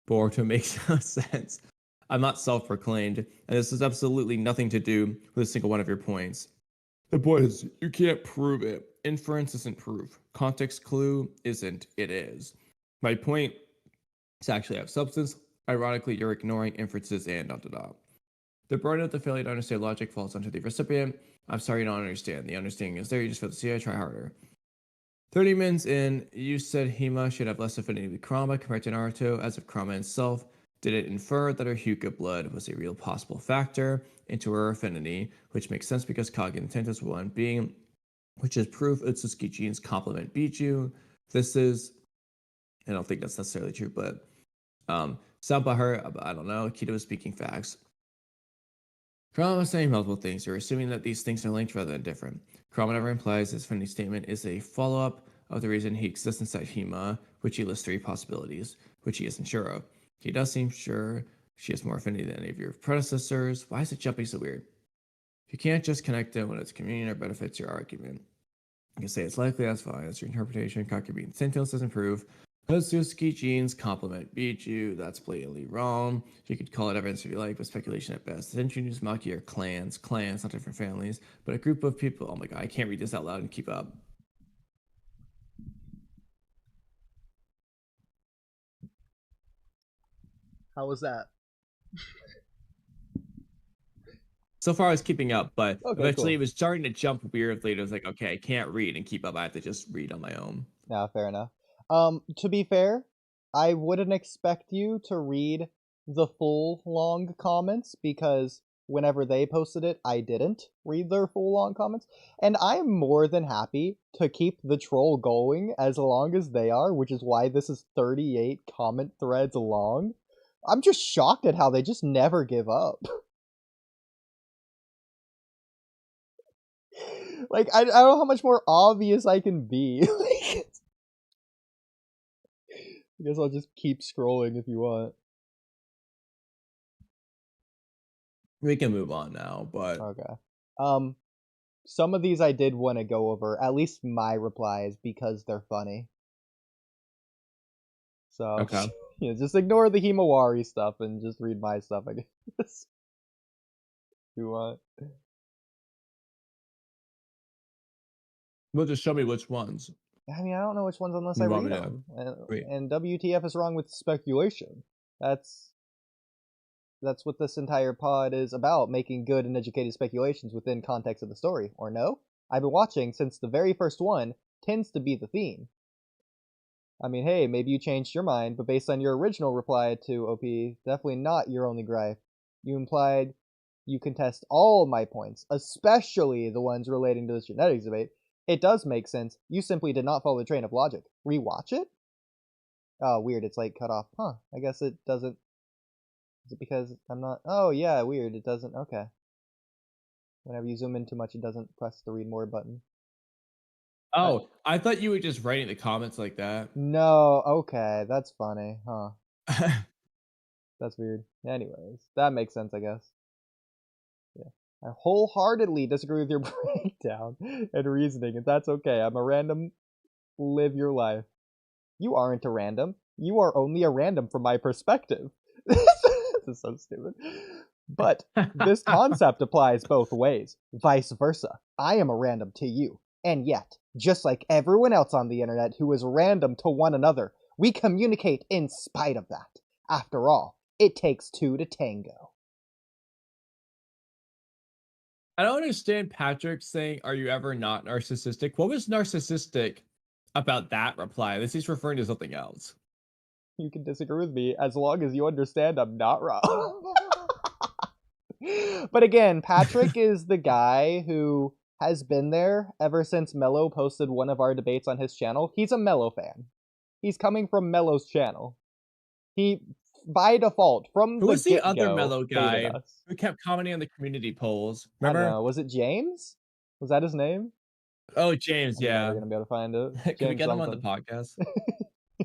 Boruto makes no sense. I'm not self-proclaimed, and this has absolutely nothing to do with a single one of your points. The point is, you can't prove it. Inference isn't proof. Context clue isn't, it is. My point is actually have substance. Ironically, you're ignoring inferences and da-da-da. The burden of the failure to understand logic falls onto the recipient. I'm sorry you don't understand. The understanding is there. You just fail to see it. Try harder. 30 minutes in, you said Hima should have less affinity with Kurama compared to Naruto, as if Kurama himself didn't infer that her Hyuga blood was a real possible factor into her affinity, which makes sense because Kaguya intent is one being which is proof Utsuki genes complement Bijuu. This is, I don't think that's necessarily true, but sound by her, I don't know. Kido is speaking facts. Kurama is saying multiple things. You're assuming that these things are linked rather than different. Kurama never implies his affinity statement is a follow-up of the reason he exists inside Hima, which he lists 3 possibilities, which he isn't sure of. He does seem sure she has more affinity than any of your predecessors. Why is it jumping so weird? If you can't just connect it when it's convenient or benefits your argument, you can say it's likely, that's fine. That's your interpretation. Concubine sentience doesn't prove. Utsuki genes complement Bijuu. That's blatantly wrong. You could call it evidence if you like, but speculation at best. The Senju Uzumaki are clans, not different families, but a group of people. Oh my god, I can't read this out loud and keep up. How was that? So far, I was keeping up, but Okay, eventually cool. it was starting to jump weirdly. It was like, okay, I can't read and keep up. I have to just read on my own. Yeah, fair enough. To be fair, I wouldn't expect you to read the full long comments because whenever they posted it, I didn't read their full long comments. And I'm more than happy to keep the troll going as long as they are, which is why this is 38 comment threads long. I'm just shocked at how they just never give up. Like, I don't know how much more obvious I can be. I guess I'll just keep scrolling if you want. We can move on now, but Okay. Some of these I did want to go over, at least my replies, because they're funny. So, okay. just ignore the Himawari stuff and just read my stuff, I guess. You want? Well, just show me which ones. I mean, I don't know which ones unless You I want read me to them. read? And WTF is wrong with speculation. That's what this entire pod is about, making good and educated speculations within context of the story, or no? I've been watching since the very first one tends to be the theme. I mean, hey, maybe you changed your mind, but based on your original reply to OP, definitely not your only gripe. You implied you contest all my points, especially the ones relating to this genetics debate. It does make sense. You simply did not follow the train of logic. Rewatch it? Oh, weird, it's like cut off. Huh, I guess it doesn't. Is it because I'm not? Oh, yeah, weird, it doesn't. Okay. Whenever you zoom in too much, it doesn't press the read more button. Oh, I thought you were just writing the comments like that. No, okay, that's funny, huh? That's weird. Anyways, that makes sense, I guess. Yeah. I wholeheartedly disagree with your breakdown and reasoning, and that's okay. I'm a random. Live your life. You aren't a random. You are only a random from my perspective. This is so stupid. But this concept applies both ways. Vice versa. I am a random to you. And yet, just like everyone else on the internet who is random to one another, we communicate in spite of that. After all, it takes 2 to tango. I don't understand Patrick saying, "Are you ever not narcissistic?" What was narcissistic about that reply? This is referring to something else. You can disagree with me as long as you understand I'm not wrong. But again, Patrick is the guy who has been there ever since Mello posted one of our debates on his channel. He's a Mello fan. He's coming from Mello's channel. He, by default, from Who the was the other get-go, Mellow hated guy us. who kept commenting on the community polls? I don't Remember? know. Was it James? Was that his name? Oh, James. I'm never Yeah. gonna be able to find it. Can we James get him on the something. podcast?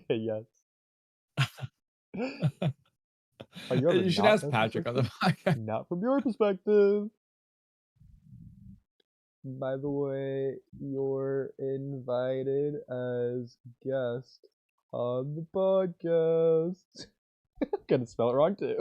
Yes. Are you ever You should not ask Patrick on the narcissistic? podcast. Not from your perspective. By the way, you're invited as guest on the podcast. Gonna spell it wrong too.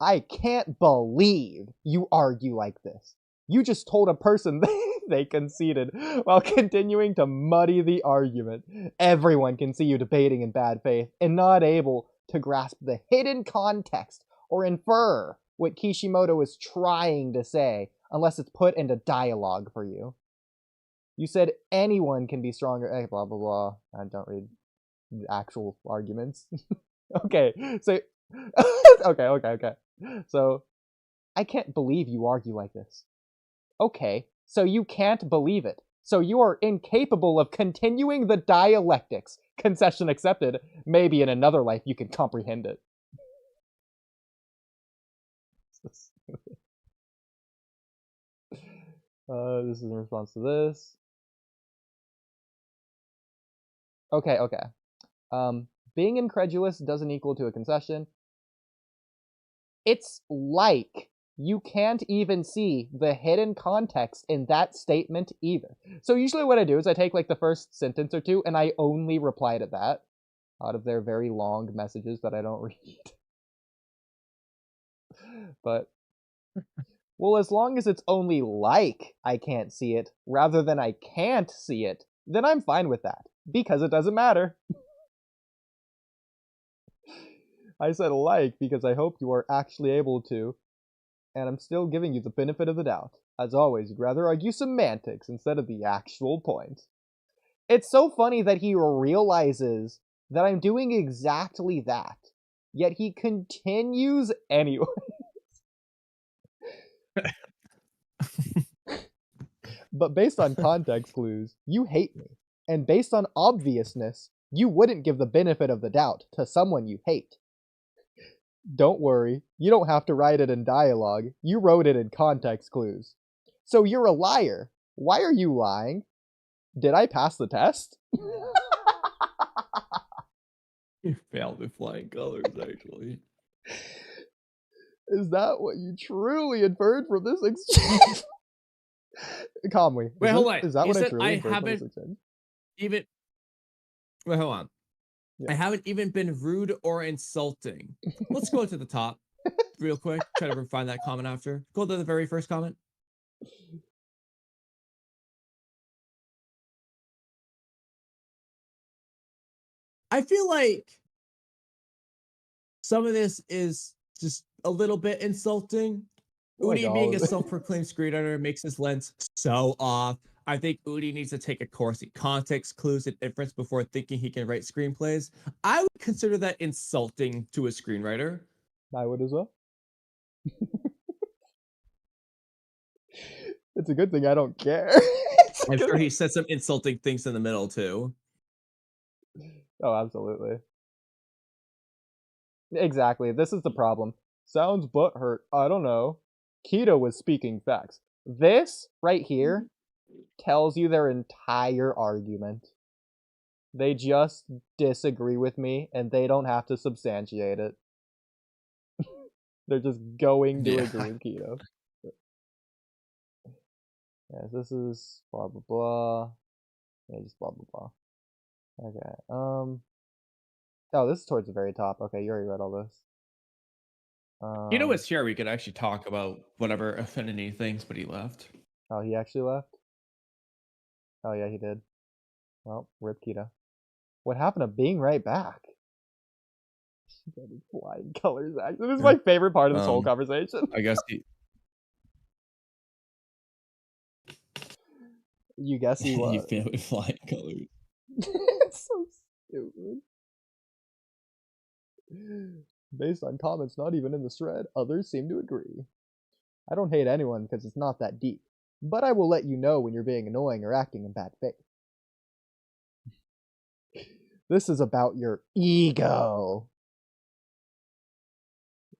I can't believe you argue like this. You just told a person they conceded while continuing to muddy the argument. Everyone can see you debating in bad faith and not able to grasp the hidden context or infer what Kishimoto is trying to say unless it's put into dialogue for you. You said anyone can be stronger, blah, blah, blah. I don't read actual arguments. Okay, so... okay. So, I can't believe you argue like this. Okay, so you can't believe it. So you are incapable of continuing the dialectics. Concession accepted. Maybe in another life you can comprehend it. This is in response to this. Okay. Being incredulous doesn't equal to a concession. It's like you can't even see the hidden context in that statement either. So usually what I do is I take like the first sentence or two and I only reply to that out of their very long messages that I don't read. But, well, as long as it's only like I can't see it rather than I can't see it, then I'm fine with that because it doesn't matter. I said like because I hope you are actually able to, and I'm still giving you the benefit of the doubt. As always, you'd rather argue semantics instead of the actual point. It's so funny that he realizes that I'm doing exactly that, yet he continues anyway. But based on context clues, you hate me. And based on obviousness, you wouldn't give the benefit of the doubt to someone you hate. Don't worry, you don't have to write it in dialogue. You wrote it in context clues. So you're a liar. Why are you lying? Did I pass the test? You failed with flying colors, actually. Is that what you truly inferred from this exchange? Kamui. Wait, hold on. Is that You what I said truly I inferred from this haven't exchange? even. Wait, hold on. Yeah. I haven't even been rude or insulting. Let's go to the top real quick. Try to find that comment after. Go to the very first comment. I feel like some of this is just a little bit insulting. Like Oodie all being a of it. self-proclaimed screenwriter makes his lens so off. I think Oodie needs to take a course in context, clues, and inference before thinking he can write screenplays. I would consider that insulting to a screenwriter. I would as well. It's a good thing I don't care. I'm sure he said some insulting things in the middle too. Oh, absolutely. Exactly. This is the problem. Sounds butthurt. I don't know. Keto was speaking facts. This right here tells you their entire argument. They just disagree with me and they don't have to substantiate it. They're just going to agree with Keto. Yes, this is blah blah blah. Yeah, just blah blah blah. Okay. Oh, this is towards the very top. Okay, you already read all this. You know what's here? We could actually talk about whatever affinity things, but he left. Oh, he actually left? Oh, yeah, he did. Well, rip Keto. What happened to being right back? Flying colors action. This is my favorite part of this whole conversation. I guess he. You guess he was. You failed with flying colors. It's so stupid. Based on comments not even in the thread, others seem to agree. I don't hate anyone because it's not that deep, but I will let you know when you're being annoying or acting in bad faith. This is about your ego.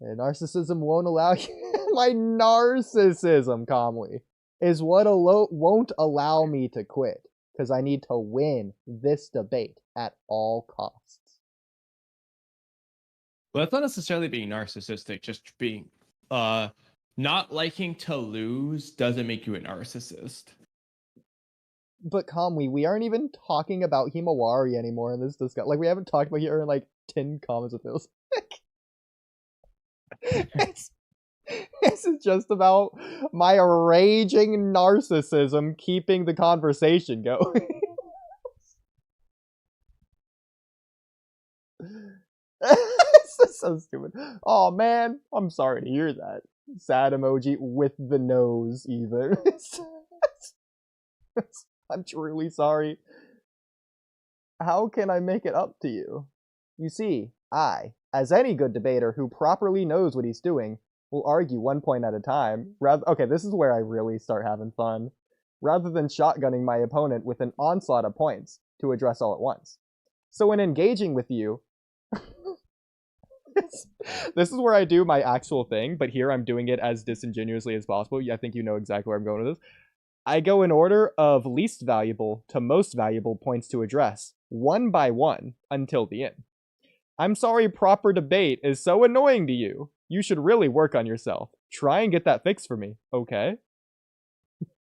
And narcissism won't allow you. My narcissism, Kamui, is what won't allow me to quit because I need to win this debate at all costs. Well, that's not necessarily being narcissistic. Just being, not liking to lose doesn't make you a narcissist. But Kamui, we aren't even talking about Himawari anymore in this discussion. Like, we haven't talked about her in like 10 comments, it feels like. This is just about my raging narcissism keeping the conversation going. This is so stupid. Oh man, I'm sorry to hear that. Sad emoji with the nose, either. I'm truly sorry. How can I make it up to you? You see, I, as any good debater who properly knows what he's doing, We'll argue 1 point at a time. Okay, this is where I really start having fun. Rather than shotgunning my opponent with an onslaught of points to address all at once. So when engaging with you, this is where I do my actual thing, but here I'm doing it as disingenuously as possible. I think you know exactly where I'm going with this. I go in order of least valuable to most valuable points to address, one by one, until the end. I'm sorry proper debate is so annoying to you. You should really work on yourself. Try and get that fixed for me, okay?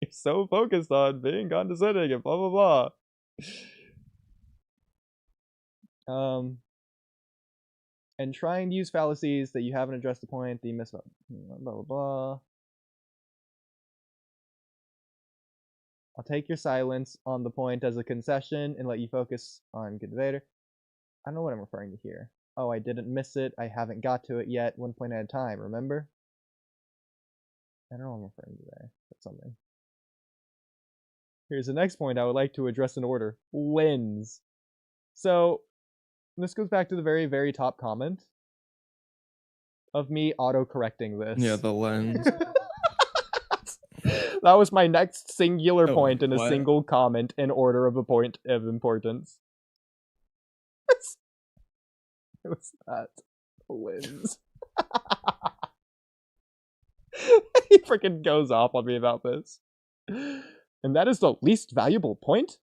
You're so focused on being condescending and blah blah blah. And trying to use fallacies that you haven't addressed the point that you missed, blah blah blah. I'll take your silence on the point as a concession and let you focus on Convader. I don't know what I'm referring to here. Oh, I didn't miss it. I haven't got to it yet. 1 point at a time, remember? I don't know what I'm referring to there. That's something. Here's the next point I would like to address in order. Lens. So, this goes back to the very, very top comment of me auto-correcting this. Yeah, the lens. That was my next singular Oh, point in a what? single comment in order of a point of importance. It was that. Lens. He freaking goes off on me about this. And that is the least valuable point?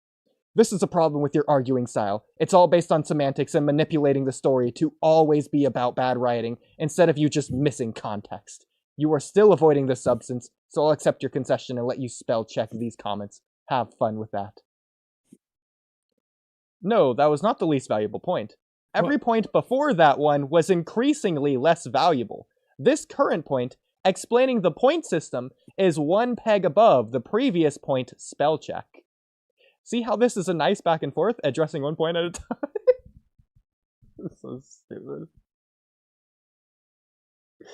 This is a problem with your arguing style. It's all based on semantics and manipulating the story to always be about bad writing, instead of you just missing context. You are still avoiding the substance, so I'll accept your concession and let you spell check these comments. Have fun with that. No, that was not the least valuable point. Every point before that one was increasingly less valuable. This current point, explaining the point system, is one peg above the previous point spell check. See how this is a nice back and forth, addressing 1 point at a time? This is so stupid.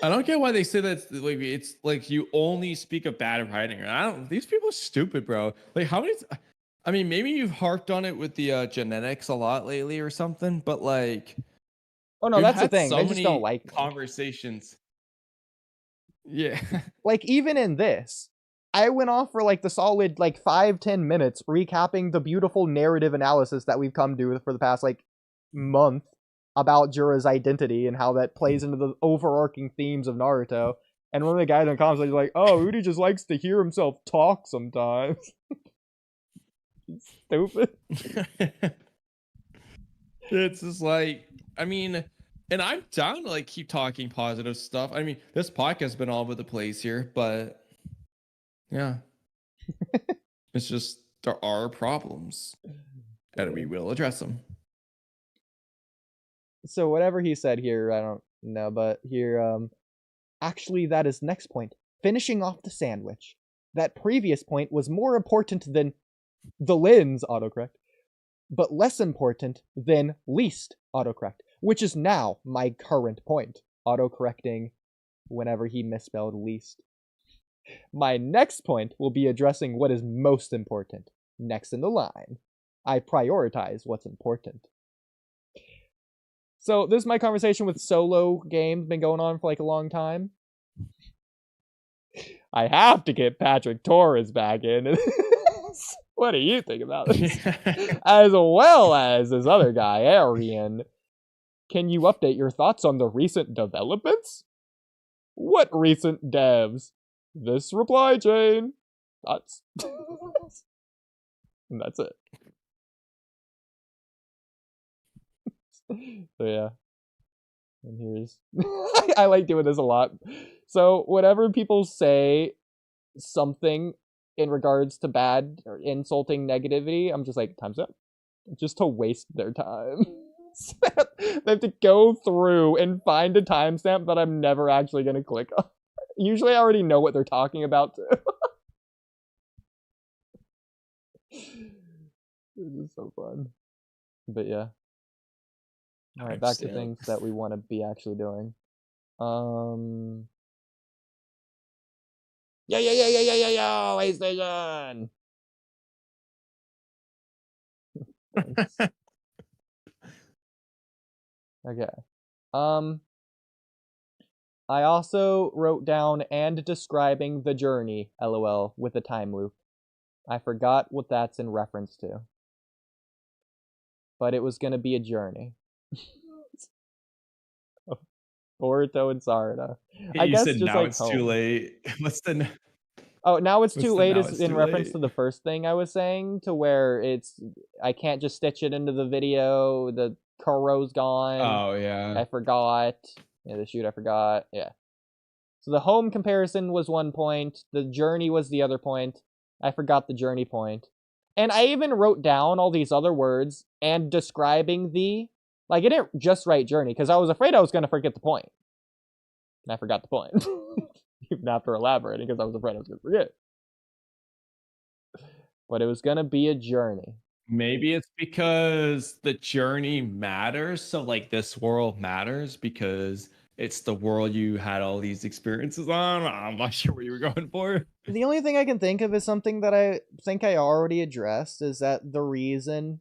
I don't get why they say that it's like you only speak of bad writing. These people are stupid, bro. Like how many I mean, maybe you've harped on it with the genetics a lot lately or something, but like Oh no, we've that's the had thing. so They just don't many like me. conversations. Yeah. Like even in this, I went off for like the solid like 5-10 minutes recapping the beautiful narrative analysis that we've come to for the past like month about Jura's identity and how that plays into the overarching themes of Naruto. And one of the guys in the comments was like, "Oh, Oodie just likes to hear himself talk sometimes." Stupid. It's just like, I mean, and I'm down to like keep talking positive stuff. I mean, this podcast has been all over the place here, but yeah, it's just there are problems, and we will address them. So whatever he said here, I don't know, but here, actually that is next point. Finishing off the sandwich. That previous point was more important than the lens autocorrect, but less important than least autocorrect, which is now my current point. Autocorrecting whenever he misspelled least. My next point will be addressing what is most important. Next in the line. I prioritize what's important. So this is my conversation with solo games, been going on for like a long time. I have to get Patrick Torres back in. What do you think about this? As well as this other guy, Arian. Can you update your thoughts on the recent developments? What recent devs? This reply chain. Thoughts. And that's it. So yeah. And here's I like doing this a lot. So whenever people say something in regards to bad or insulting negativity, I'm just like, time's up. Just to waste their time. They have to go through and find a timestamp that I'm never actually going to click on. Usually I already know what they're talking about too. This is so fun. But yeah. Alright, back to things that we want to be actually doing. Yeah, PlayStation! Okay. I also wrote down and describing the journey, lol, with a time loop. I forgot what that's in reference to. But it was gonna be a journey. Boruto and Sarada. I You guess said just now like it's too home. late. What's the Oh, now it's what's too the late now is it's in too reference to late? the first thing I was saying, to where it's I can't just stitch it into the video. The Koro's gone. Oh yeah. I forgot. Yeah, the shoot I forgot. Yeah. So the home comparison was 1 point. The journey was the other point. I forgot the journey point. And I even wrote down all these other words and describing the... Like, I didn't just write journey, because I was afraid I was going to forget the point. And I forgot the point. Even after elaborating, because I was afraid I was going to forget. But it was going to be a journey. Maybe it's because the journey matters. So like this world matters because it's the world you had all these experiences on. I'm not sure what you were going for. The only thing I can think of is something that I think I already addressed, is that the reason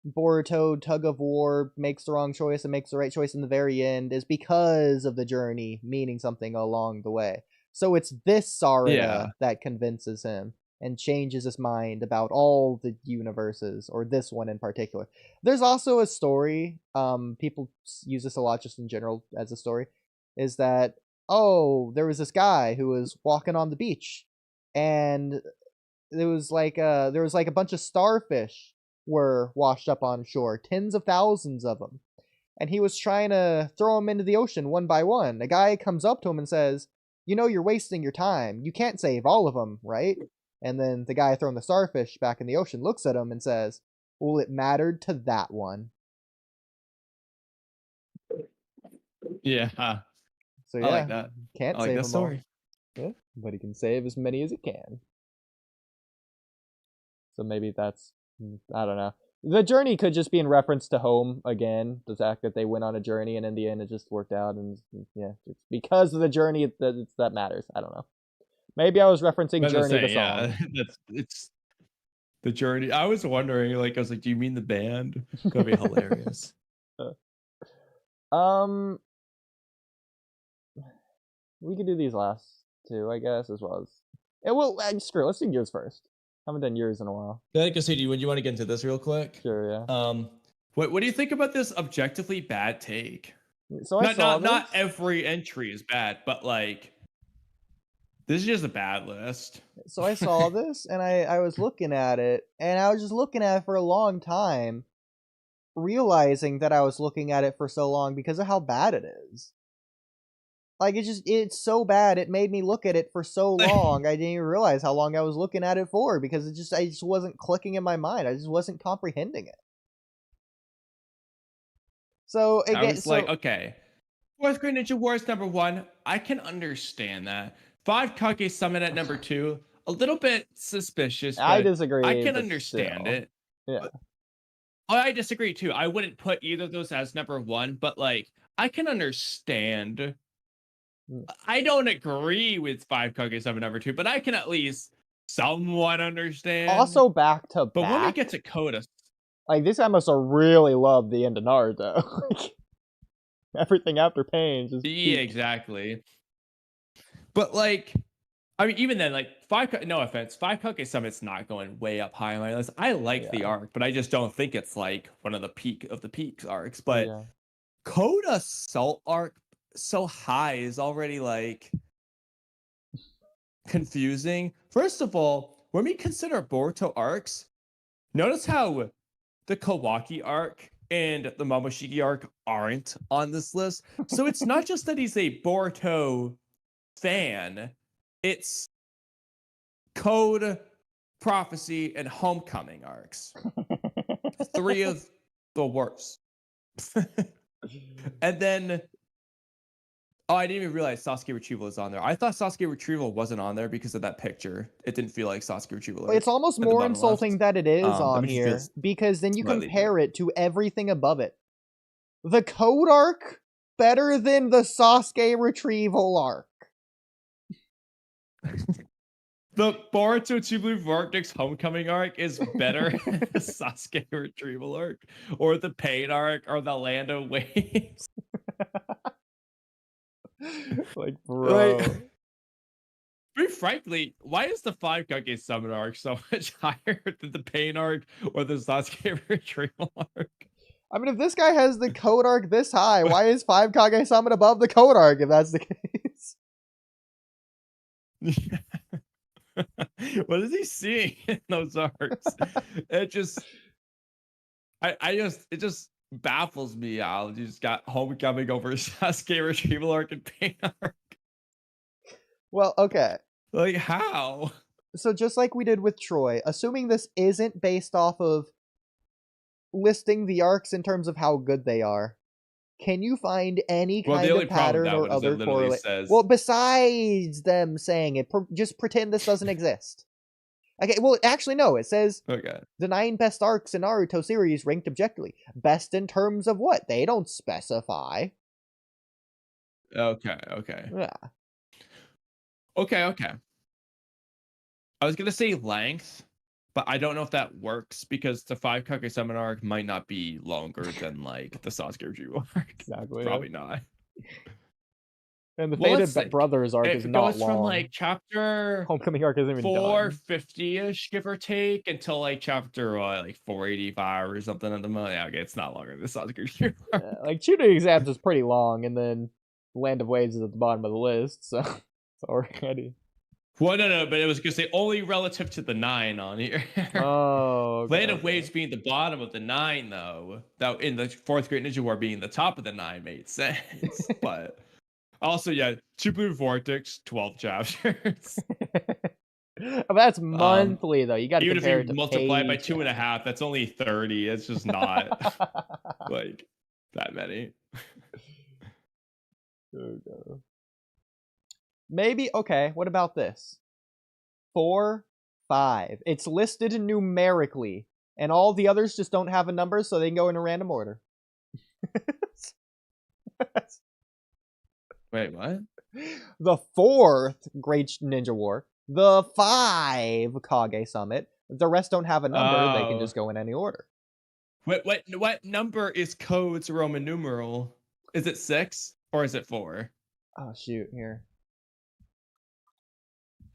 Boruto tug of war makes the wrong choice and makes the right choice in the very end is because of the journey meaning something along the way. So it's this Sarada Yeah. that convinces him and changes his mind about all the universes, or this one in particular. There's also a story, people use this a lot just in general as a story, is that, oh, there was this guy who was walking on the beach, and there was like a bunch of starfish were washed up on shore, tens of thousands of them. And he was trying to throw them into the ocean one by one. A guy comes up to him and says, "You know, you're wasting your time. You can't save all of them, right?" And then the guy throwing the starfish back in the ocean looks at him and says, "Well, it mattered to that one." Yeah. So I yeah, like that. can't I like save that them story. all. Yeah, but he can save as many as he can. So maybe that's, I don't know. The journey could just be in reference to home again. The fact that they went on a journey and in the end it just worked out, and yeah, it's because of the journey that matters. I don't know. Maybe I was referencing But Journey the song. yeah, it's the journey. I was wondering, like, I was like, do you mean the band? That'd be hilarious. We could do these last two, I guess, as well as. Yeah, well, screw it. Let's do yours first. Haven't done yours in a while. I think, do you want to get into this real quick? Sure, yeah. What do you think about this objectively bad take? So I saw not every entry is bad, but like this is just a bad list. So I saw this and I was looking at it, and I was just looking at it for a long time, realizing that I was looking at it for so long because of how bad it is. Like, it's so bad, it made me look at it for so long, I didn't even realize how long I was looking at it for, because I just wasn't clicking in my mind, I just wasn't comprehending it. So, again, I was like, okay, Fourth Grade Ninja Wars #1, I can understand that. 5 Kage Summon at #2, a little bit suspicious, but I disagree, I can but understand still. it. Yeah. But, I disagree too. I wouldn't put either of those as #1, but like, I can understand. I don't agree with 5 Kage Summon #2, but I can at least somewhat understand. Also, back to But back. when we get to Coda, like, this guy must have really loved the end of Naruto. Like, everything after Pain just yeah, peaked. exactly. But like, I mean, even then, like no offense, 5 Kage Summon's not going way up high on my list. I like the arc, but I just don't think it's like one of the peak of the peaks arcs. But Coda Salt arc so high is already like confusing. First of all, when we consider Boruto arcs, notice how the Kawaki arc and the Momoshiki arc aren't on this list. So it's not just that he's a Boruto fan, it's Code, Prophecy, and Homecoming arcs. 3 of the worst. And then, I didn't even realize Sasuke Retrieval is on there. I thought Sasuke Retrieval wasn't on there because of that picture. It didn't feel like Sasuke Retrieval. It's almost more insulting that it is on here, because then you compare it to everything above it. The Code arc, better than the Sasuke Retrieval arc. The Boruto 2 Blue Vortex Homecoming arc is better than the Sasuke Retrieval arc, or the Pain arc, or the Land of Waves. Like, bro. Like, very frankly, why is the 5 Kage summon arc so much higher than the pain arc or the Sasuke retrieval arc? I mean, if this guy has the code arc this high, why is 5 Kage Summon above the code arc if that's the case? What is he seeing in those arcs? It just it just baffles me how you just got Homecoming over Sasuke retrieval arc and pain arc. Well, okay. Like, how? So just like we did with Troy, assuming this isn't based off of listing the arcs in terms of how good they are, can you find any kind of pattern or other correlation? Well, besides them saying it, just pretend this doesn't exist. Okay, well, actually, no. It says the 9 best arcs in Naruto series ranked objectively. Best in terms of what? They don't specify. Okay. Yeah. Okay. I was gonna say length, but I don't know if that works because the 5 Kage Summon arc might not be longer than like the Sasuke retrieval arc. Exactly. Probably not. And the Faded Brothers arc is not long. It goes from like chapter Homecoming arc isn't even 450-ish, give or take, until like chapter like 485 or something at the moment. Yeah, okay, it's not longer than the Sasuke retrieval arc. Yeah, like Tuning Exams is pretty long, and then Land of Waves is at the bottom of the list, so it's already. Well, no, but it was gonna say only relative to the 9 on here. Oh, okay, Land of Waves being the bottom of the 9, though, that in the 4th Great Ninja War being the top of the 9 made sense. But also, yeah, Two Blue Vortex, 12 chapters. That's monthly, though. You got to even compare if you it to multiply it by 2.5, that's only 30. It's just not like that many. Okay. Maybe, okay, what about this? 4, 5. It's listed numerically, and all the others just don't have a number, so they can go in a random order. Wait, what? The 4th Great Ninja War, the 5 Kage Summit, the rest don't have a number, they can just go in any order. What number is Code's Roman numeral? Is it 6 or is it 4? Oh, shoot, here.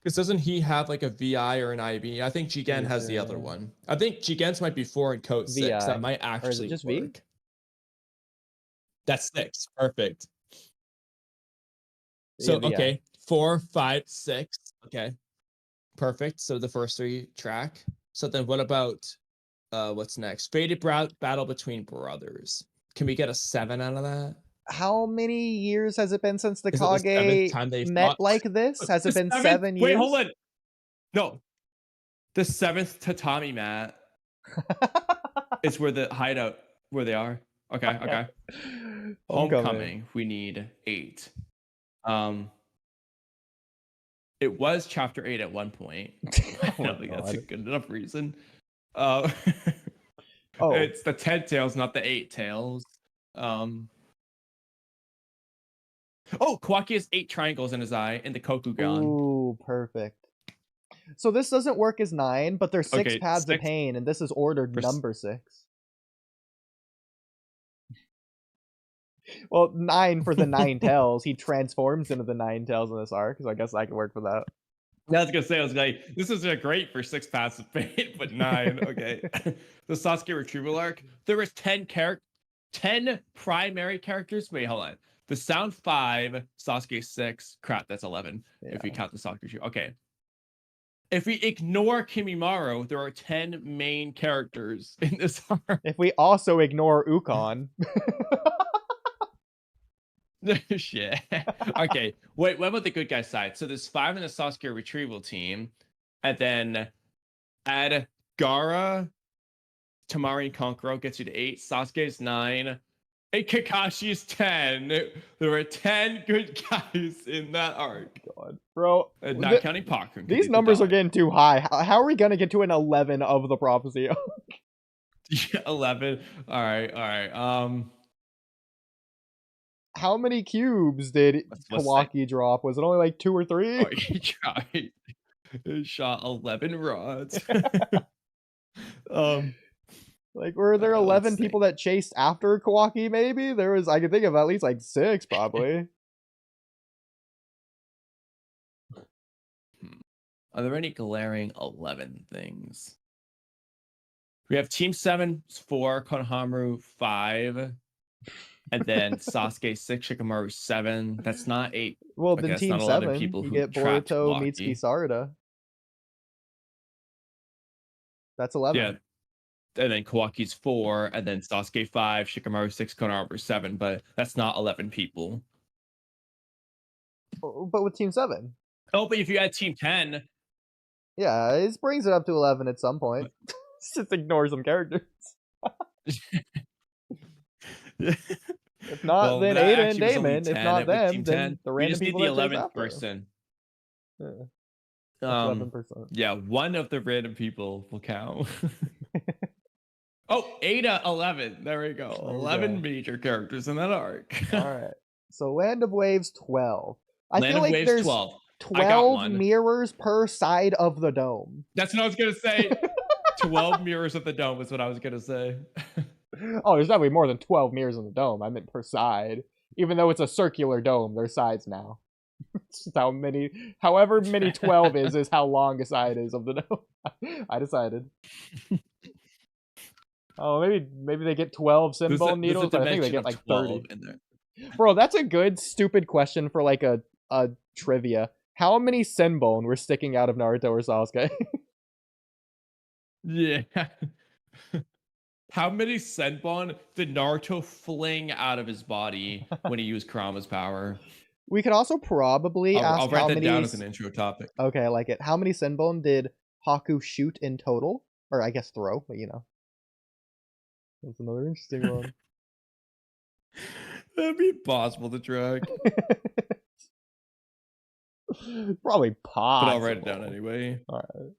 Because doesn't he have like a VI or an IB? I think Jigen has the other one. I think Jigen's might be 4 and Code 6. VI. That might actually just work. V? That's 6. Perfect. So, Yeah, okay. 4, 5, 6. Okay. Perfect. So the first 3 track. So then what about what's next? Faded Battle Between Brothers. Can we get a 7 out of that? How many years has it been since the Is it the 7th time Kage they've met fought? like this? Has it been 7 years? Wait, hold on. No. The 7th tatami mat is where the hideout, where they are. Okay. Homecoming, we need 8. It was chapter 8 at one point. I don't think that's a good enough reason. It's the 10 tails, not the 8 tails. Kawaki has 8 triangles in his eye in the Kokugan. Ooh, perfect. So this doesn't work as 9, but there's 6 paths of pain, and this is ordered number 6. Well, 9 for the 9 tails. He transforms into the 9 tails in this arc, so I guess I can work for that. I was gonna say, I was like, this is great for 6 paths of pain, but 9. Okay. The Sasuke retrieval arc. There was 10 primary characters. Wait, hold on. The Sound 5, Sasuke 6. Crap, that's 11. Yeah. If we count the Sasuke retrieval. Okay. If we ignore Kimimaro, there are 10 main characters in this arc. If we also ignore Ukon. Shit. Okay. Wait, what about the good guy side? So there's 5 in the Sasuke retrieval team, and then add Gaara, Tamari, and Konkuro gets you to 8. Sasuke's 9. And Kakashi's 10. There were 10 good guys in that arc. God, bro. Not counting Pakkun. These numbers are getting too high. How are we gonna get to an 11 of the prophecy? 11. All right. How many cubes did Kawaki drop? Was it only like 2 or 3? Oh, he shot 11 rods. Like, were there 11 people that chased after Kawaki, maybe? I could think of at least like 6, probably. Are there any glaring 11 things? We have Team 7, 4, Konohamaru 5, and then Sasuke 6, Shikamaru 7. That's not 8. Well, Okay, then that's Team not 11 7, people you who get trapped Boruto, Mitsuki, Walky. Sarada. That's 11. Yeah. And then Kawaki's 4, and then Sasuke 5, Shikamaru 6, Konohamaru 7, but that's not 11 people. But with Team 7. Oh, but if you add Team 10, Yeah, it brings it up to 11 at some point. Just ignore some characters. If not, well, then that Ada and actually was only Damon. If 10 not with them, Team then 10. the We random just need people the that chase 11th after. person. Yeah. That's 11%. Yeah, one of the random people will count. Oh, Ada 11. There we go. There we 11 go. major characters in that arc. All right. So Land of Waves 12. I Land feel of like Waves there's 12. I got 12 one. mirrors per side of the dome. That's what I was gonna say. 12 mirrors at the dome is what I was gonna say. Oh, there's definitely more than 12 mirrors in the dome. I meant per side. Even though it's a circular dome, there's sides now. It's just however many 12 is how long a side is of the dome. I decided. Oh, maybe they get 12 symbol needles, but I think they get like 30. In there. Bro, that's a good stupid question for like a trivia. How many Senbone were sticking out of Naruto or Sasuke? Yeah. How many Senbon did Naruto fling out of his body when he used Kurama's power? We could also probably ask I'll write how that many. down as an intro topic. Okay, I like it. How many Senbone did Haku shoot in total? Or I guess throw, but you know. That's another interesting one. That'd be impossible to track. Probably possible. But I'll write it down anyway. Alright.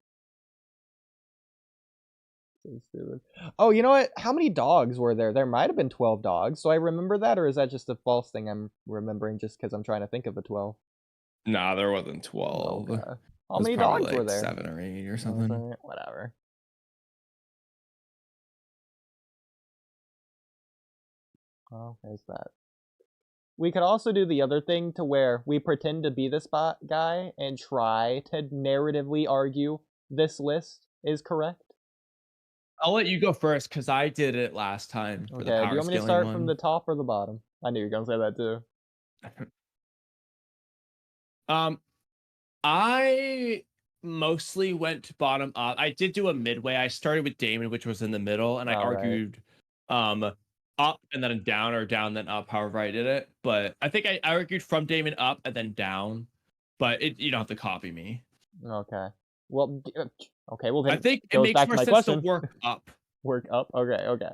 So stupid. Oh, you know what? How many dogs were there? There might have been 12 dogs. So I remember that, or is that just a false thing I'm remembering just because I'm trying to think of the 12? Nah, there wasn't 12. Okay. How many dogs were there? 7 or 8 or something. Okay, whatever. Oh, there's that. We could also do the other thing to where we pretend to be this guy and try to narratively argue this list is correct. I'll let you go first because I did it last time. Okay, do you want me to start from the top or the bottom? I knew you were going to say that too. I mostly went bottom up. I did do a midway. I started with Damon, which was in the middle, and I argued up and then down, or down then up, however I did it. But I think I argued from Damon up and then down. But you don't have to copy me. Okay. Well, okay. Well, then I think it goes makes back more to my sense question. to work up. Work up. Okay.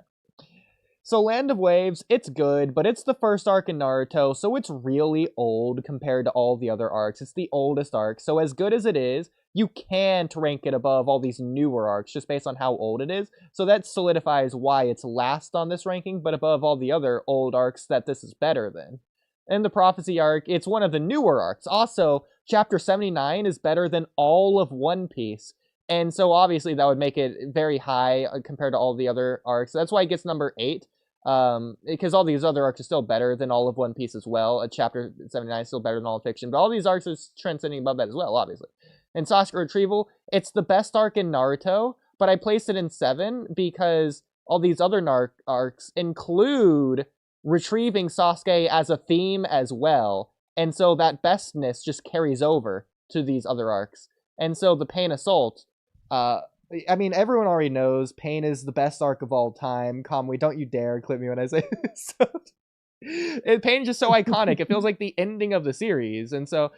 So Land of Waves, it's good, but it's the first arc in Naruto, so it's really old compared to all the other arcs. It's the oldest arc, so as good as it is, you can't rank it above all these newer arcs just based on how old it is. So that solidifies why it's last on this ranking, but above all the other old arcs that this is better than. In the Prophecy arc, it's one of the newer arcs. Also, Chapter 79 is better than all of One Piece. And so obviously that would make it very high compared to all the other arcs. That's why it gets number 8. Because all these other arcs are still better than all of One Piece as well. Chapter 79 is still better than all of Fiction. But all these arcs are transcending above that as well, obviously. And Sasuke Retrieval, it's the best arc in Naruto, but I placed it in 7 because all these other arcs include retrieving Sasuke as a theme as well. And so that bestness just carries over to these other arcs. And so the Pain Assault, I mean, everyone already knows Pain is the best arc of all time. Kamui, don't you dare clip me when I say this. Pain is just so iconic. It feels like the ending of the series. And so,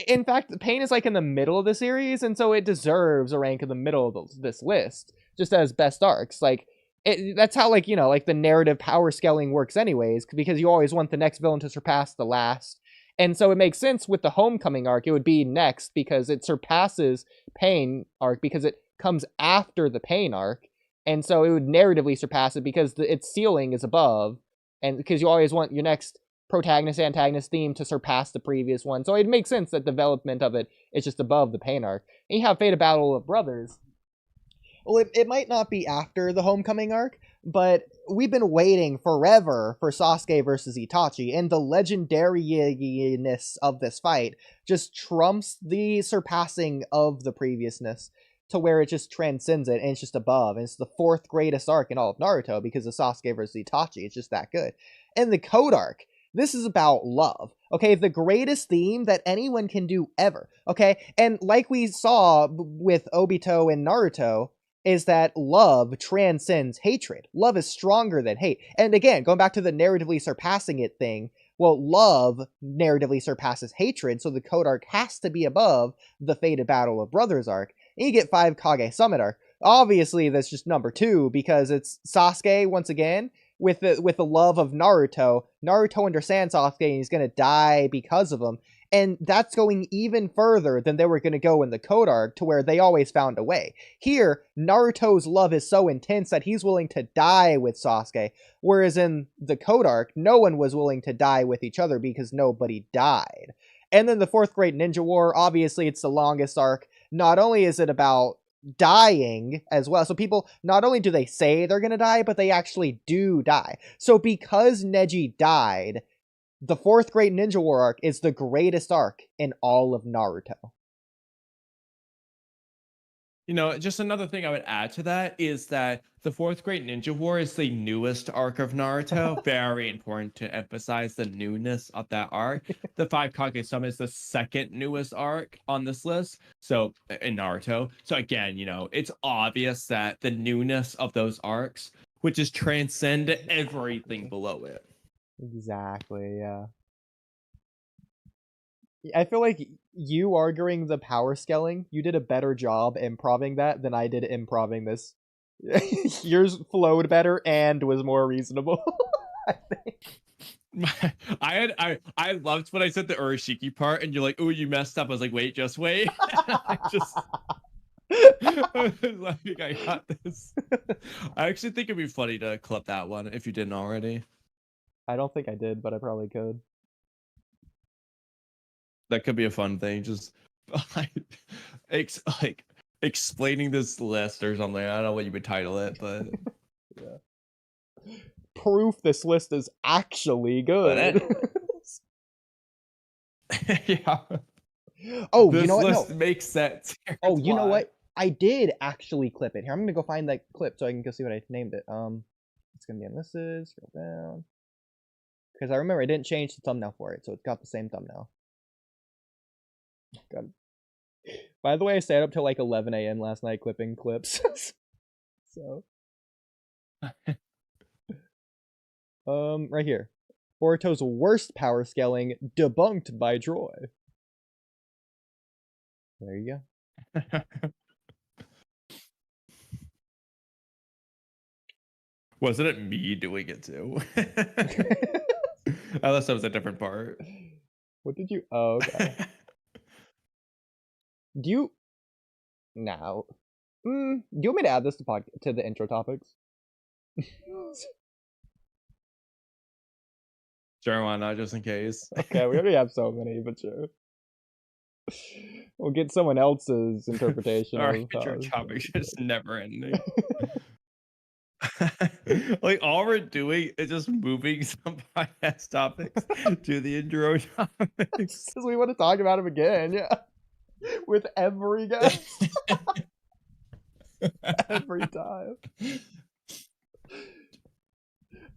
in fact, Pain is like in the middle of the series, and so it deserves a rank in the middle of this list, just as best arcs. Like, that's how, like, you know, like the narrative power scaling works anyways, because you always want the next villain to surpass the last. And so it makes sense with the Homecoming arc, it would be next because it surpasses Pain arc because it comes after the Pain arc. And so it would narratively surpass it because its ceiling is above. And because you always want your next protagonist, antagonist theme to surpass the previous one. So it makes sense that development of it is just above the Pain arc. And you have Fate of Battle of Brothers. Well, it might not be after the Homecoming arc, But we've been waiting forever for Sasuke versus Itachi, and the legendariness of this fight just trumps the surpassing of the previousness to where it just transcends it, and it's just above. And it's the 4th greatest arc in all of Naruto because of Sasuke versus Itachi. It's just that good. And the Code arc, this is about love, okay? The greatest theme that anyone can do ever, okay? And like we saw with Obito and Naruto, is that love transcends hatred. Love is stronger than hate. And again, going back to the narratively surpassing it thing, well, love narratively surpasses hatred, so the Code arc has to be above the Fated Battle of Brothers arc. And you get 5 Kage Summit arc. Obviously, that's just number 2, because it's Sasuke, once again, with the love of Naruto. Naruto understands Sasuke, and he's going to die because of him. And that's going even further than they were going to go in the Code arc, to where they always found a way. Here, Naruto's love is so intense that he's willing to die with Sasuke, whereas in the Code arc, no one was willing to die with each other because nobody died. And then the 4th Great Ninja War, obviously it's the longest arc. Not only is it about dying as well, so people, not only do they say they're going to die, but they actually do die. So because Neji died, the 4th Great Ninja War arc is the greatest arc in all of Naruto. You know, just another thing I would add to that is that the 4th Great Ninja War is the newest arc of Naruto. Very important to emphasize the newness of that arc. The 5 Kage Summit is the 2nd newest arc on this list, so in Naruto. So again, you know, it's obvious that the newness of those arcs, which is transcend everything below it. Exactly, yeah. I feel like you arguing the power scaling, you did a better job improving that than I did improving this. Yours flowed better and was more reasonable, I think. I loved when I said the Urashiki part, and you're like, "Oh, you messed up." I was like, "Wait, just wait." I was like, I got this. I actually think it'd be funny to clip that one if you didn't already. I don't think I did, but I probably could. That could be a fun thing. Just like, explaining this list or something. I don't know what you would title it, but yeah. Proof this list is actually good. Yeah. Oh, this you know what? List no. makes sense. Oh, you know what? I did actually clip it. Here, I'm gonna go find that clip so I can go see what I named it. It's gonna be on this. Scroll down. Because I remember I didn't change the thumbnail for it, so it's got the same thumbnail. God. By the way, I stayed up till like 11 a.m. last night clipping clips. So. Right here. Boruto's worst power scaling debunked by Troy. There you go. Wasn't it me doing it too? Unless that was a different part. What did you? Oh, okay. Do you? No. Do you want me to add this to the intro topics? Sure, why not? Just in case. Okay, we already have so many, but sure. We'll get someone else's interpretation. Our intro topics just never ending. Like all we're doing is just moving some podcast topics to the intro topics because we want to talk about them again. Yeah, with every guest, every time.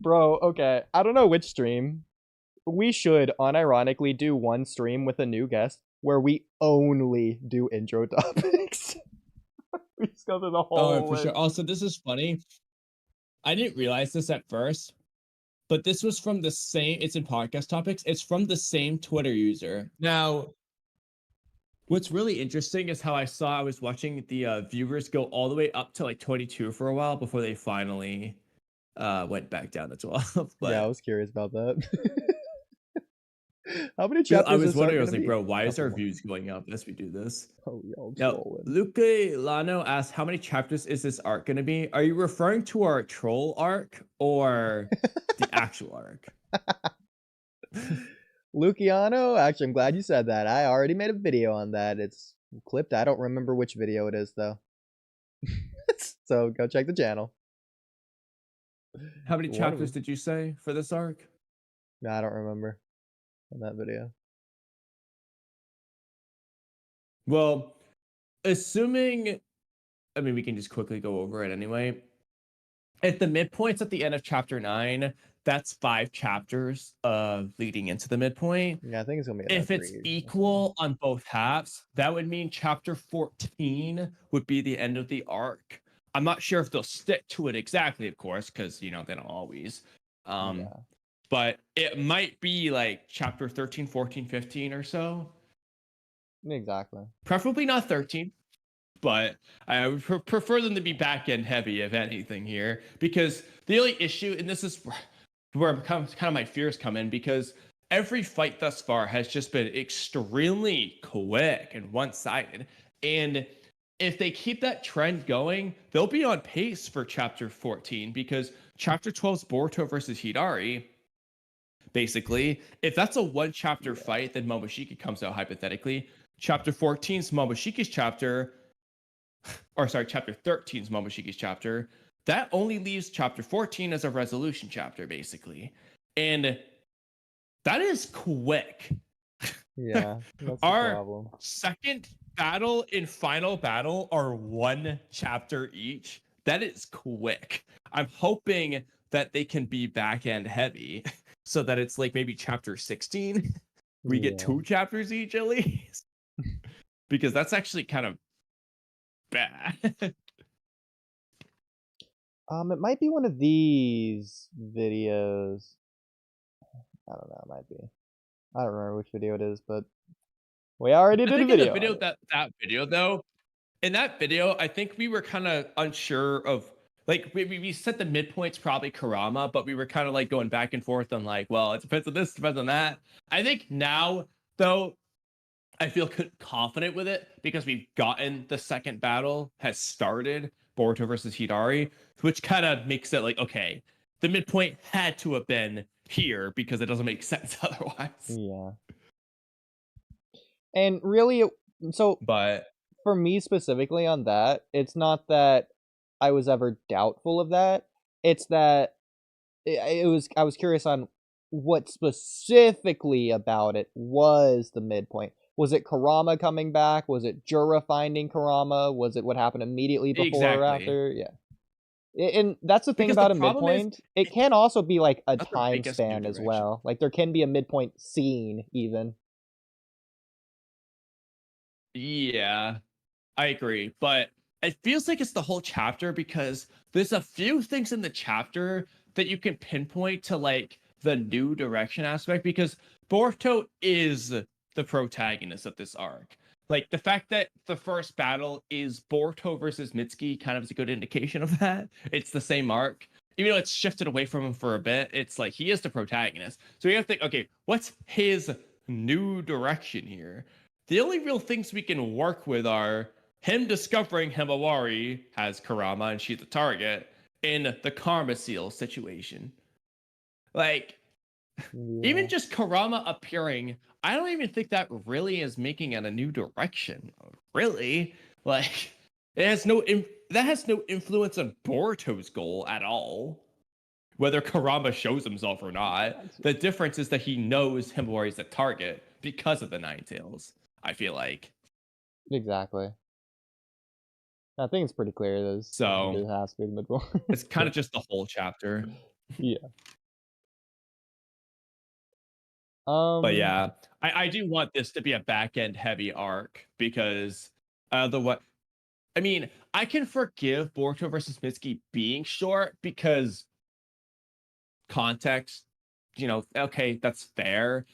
Bro, okay, I don't know which stream. We should unironically do one stream with a new guest where we only do intro topics. We just go through the whole. Oh, for sure. Also, this is funny. I didn't realize this at first, but this was from the same, it's in podcast topics. It's from the same Twitter user. Now, what's really interesting is how I was watching the viewers go all the way up to like 22 for a while before they finally went back down to 12. But yeah, I was curious about that. How many chapters? I was wondering, I was like, bro, why is our views going up as we do this? Oh, y'all now, Luke Lano asked, how many chapters is this arc going to be? Are you referring to our troll arc or the actual arc? Luciano, actually, I'm glad you said that. I already made a video on that. It's clipped. I don't remember which video it is, though. So go check the channel. How many One of chapters them. did you say for this arc? No, I don't remember in that video. Well, assuming, I mean, we can just quickly go over it anyway. At the midpoints at the end of chapter 9, that's 5 chapters leading into the midpoint. Yeah, I think it's gonna be If it's equal on both halves, that would mean chapter 14 would be the end of the arc. I'm not sure if they'll stick to it exactly, of course, because they don't always. Yeah, But it might be like chapter 13, 14, 15 or so. exactly. Preferably not 13, but I would prefer them to be back end heavy, if anything, here. Because the only issue, and this is where kind of my fears come in, because every fight thus far has just been extremely quick and one-sided. And if they keep that trend going, they'll be on pace for chapter 14, because chapter 12's Boruto versus Hidari, basically, if that's a one chapter fight, then Momoshiki comes out hypothetically. Chapter 14's Momoshiki's chapter, or sorry, chapter 13's Momoshiki's chapter, that only leaves chapter 14 as a resolution chapter, basically. And that is quick. Yeah, that's the Our problem. second battle and final battle are 1 chapter each. That is quick. I'm hoping that they can be back end heavy so that it's like maybe chapter 16. We get 2 chapters each at least. Because that's actually kind of bad. It might be one of these videos. I don't know, it might be. I don't remember which video it is, but we already did a video. That video though, in that video, I think we were kind of unsure of, like, we set the midpoints probably Kurama, but we were kind of like going back and forth on like, well, it depends on this, depends on that. I think now though, I feel confident with it because we've gotten the second battle has started, Boruto versus Hidari, which kind of makes it like, okay, the midpoint had to have been here because it doesn't make sense otherwise. Yeah. And really, But for me specifically on that, it's not that I was ever doubtful of that. It's that I was curious on what specifically about it was the midpoint. Was it Kurama coming back? Was it Jura finding Kurama? Was it what happened immediately before or after? Yeah. And that's the thing about a midpoint. It can also be like a time span as well. Like there can be a midpoint scene even. Yeah, I agree. But it feels like it's the whole chapter because there's a few things in the chapter that you can pinpoint to like the new direction aspect, because Boruto is the protagonist of this arc. Like the fact that the first battle is Boruto versus Mitsuki kind of is a good indication of that. It's the same arc. Even though it's shifted away from him for a bit, it's like he is the protagonist. So you have to think, okay, what's his new direction here? The only real things we can work with are him discovering Himawari has Kurama and she's the target, in the Karma Seal situation. Like, even just Kurama appearing, I don't even think that really is making it a new direction. Really, like it has that has no influence on Boruto's goal at all. Whether Kurama shows himself or not, the difference is that he knows Himawari is the target because of the Nine Tails. I feel like Exactly. I think it's pretty clear that it has to be the midpoint. It's kind of just the whole chapter. Yeah. But yeah, I do want this to be a back end heavy arc because I mean, I can forgive Boruto versus Mitsuki being short because context, okay, that's fair.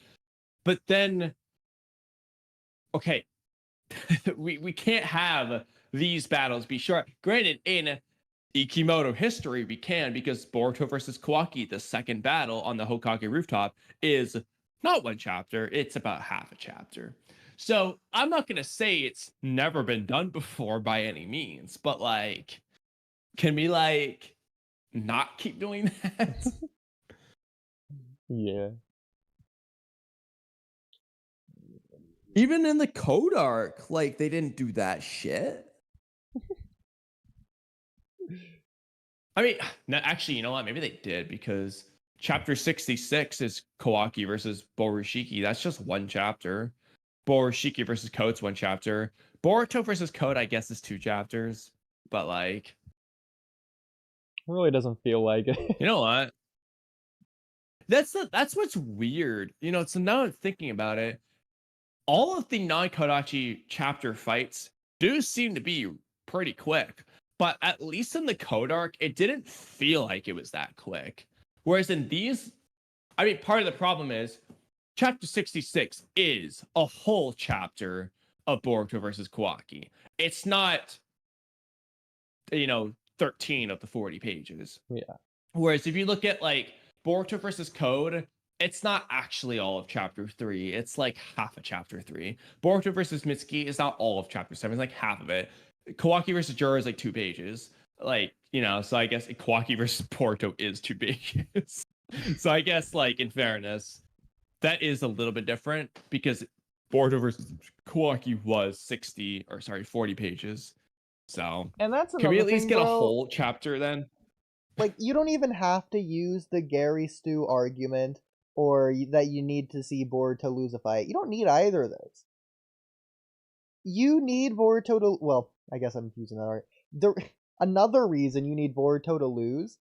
But then, okay, we can't have these battles be short. Granted, in Ikimoto history, we can, because Boruto versus Kawaki, the second battle on the Hokage rooftop, is not 1 chapter, it's about half a chapter. So I'm not going to say it's never been done before by any means, but like, can we like not keep doing that? Yeah. Even in the Code arc, like they didn't do that shit. I mean, no, actually, you know what? Maybe they did because chapter 66 is Kawaki versus Borushiki. That's just one chapter. Borushiki versus Code's one chapter. Boruto versus Code, I guess, is 2 chapters. But like, It really doesn't feel like it. you know what? That's what's weird. You know, so now I'm thinking about it. All of the non-Kodachi chapter fights do seem to be pretty quick. But at least in the Code arc, it didn't feel like it was that quick. Whereas in these, I mean, part of the problem is chapter 66 is a whole chapter of Boruto versus Kawaki. It's not, 13 of the 40 pages. Yeah. Whereas if you look at like Boruto versus Code, it's not actually all of chapter 3. It's like half of chapter 3. Boruto versus Mitsuki is not all of chapter 7. It's like half of it. Kawaki versus Jura is like 2 pages. Like, so I guess Kawaki versus Boruto is 2 pages. So I guess, like, in fairness, that is a little bit different because Boruto versus Kawaki was 40 pages. So And that's can we another at least thing, get a bro. whole chapter then? Like, you don't even have to use the Gary Stu argument or that you need to see Boruto lose a fight. You don't need either of those. You need Boruto to... Well, I guess I'm using that argument. Another reason you need Boruto to lose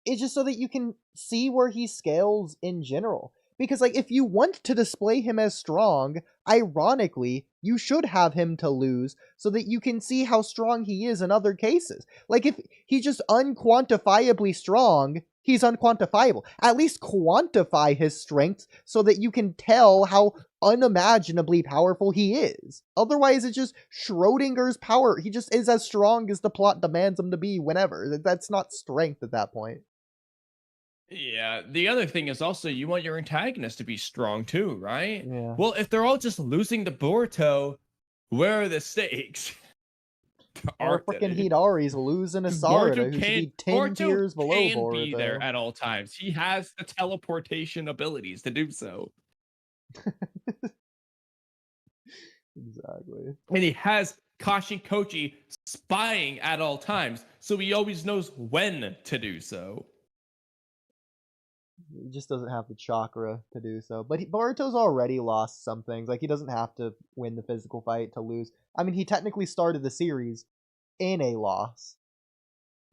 is just so that you can see where he scales in general. Because, like, if you want to display him as strong, ironically, you should have him to lose so that you can see how strong he is in other cases. Like, if he's just unquantifiably strong, he's unquantifiable. At least quantify his strength so that you can tell how unimaginably powerful he is. Otherwise, it's just Schrodinger's power. He just is as strong as the plot demands him to be whenever. That's not strength at that point. Yeah, the other thing is also you want your antagonist to be strong too, right? Yeah. Well, if they're all just losing to Boruto, where are the stakes? Or freaking Hidari's losing a 'Cause Sarada, who should be 10 Boruto tiers below can Boruto. be there at all times. He has the teleportation abilities to do so. Exactly. And he has Kashi Kochi spying at all times, so he always knows when to do so. He just doesn't have the chakra to do so. But Boruto's already lost some things. Like, he doesn't have to win the physical fight to lose. I mean, he technically started the series in a loss.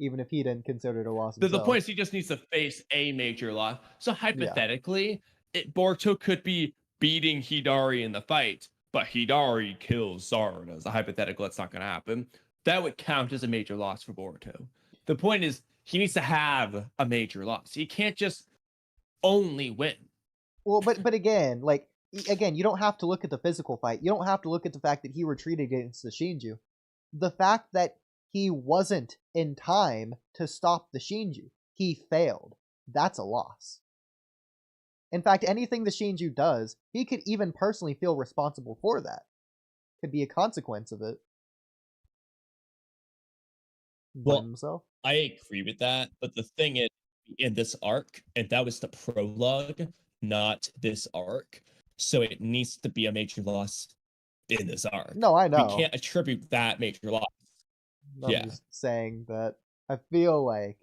Even if he didn't consider it a loss himself. The point is he just needs to face a major loss. So hypothetically, Boruto could be beating Hidari in the fight, but Hidari kills Sarada. As a hypothetical, that's not going to happen. That would count as a major loss for Boruto. The point is he needs to have a major loss. He can't just only win. Well, but again, you don't have to look at the physical fight. You don't have to look at the fact that he retreated against the Shinju. The fact that he wasn't in time to stop the Shinju. He failed. That's a loss. In fact, anything the Shinju does, he could even personally feel responsible for that. Could be a consequence of it. Well, himself. I agree with that, but the thing is, in this arc, and that was the prologue, not this arc, so it needs to be a major loss in this arc. No, I know. We can't attribute that major loss. I'm just saying that I feel like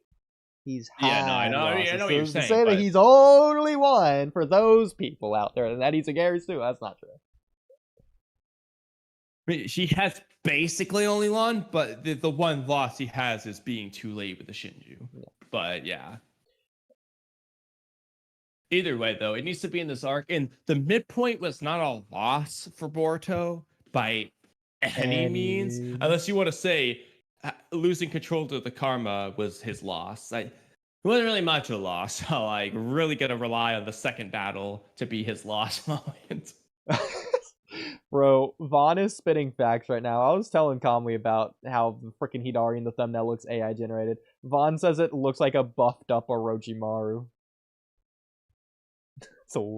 he's had I know what you're to saying. say that he's only one for those people out there, and that he's a Gary Stu, that's not true. She has basically only one, but the one loss he has is being too late with the Shinju. Yeah. But yeah. Either way, though, it needs to be in this arc. And the midpoint was not a loss for Boruto by any means, unless you want to say losing control to the karma was his loss. It wasn't really much of a loss. So, like, really gonna rely on the second battle to be his loss moment. Bro, Vaughn is spitting facts right now. I was telling Kamui about how the freaking Hidari in the thumbnail looks AI generated. Vaughn says it looks like a buffed up Orochimaru.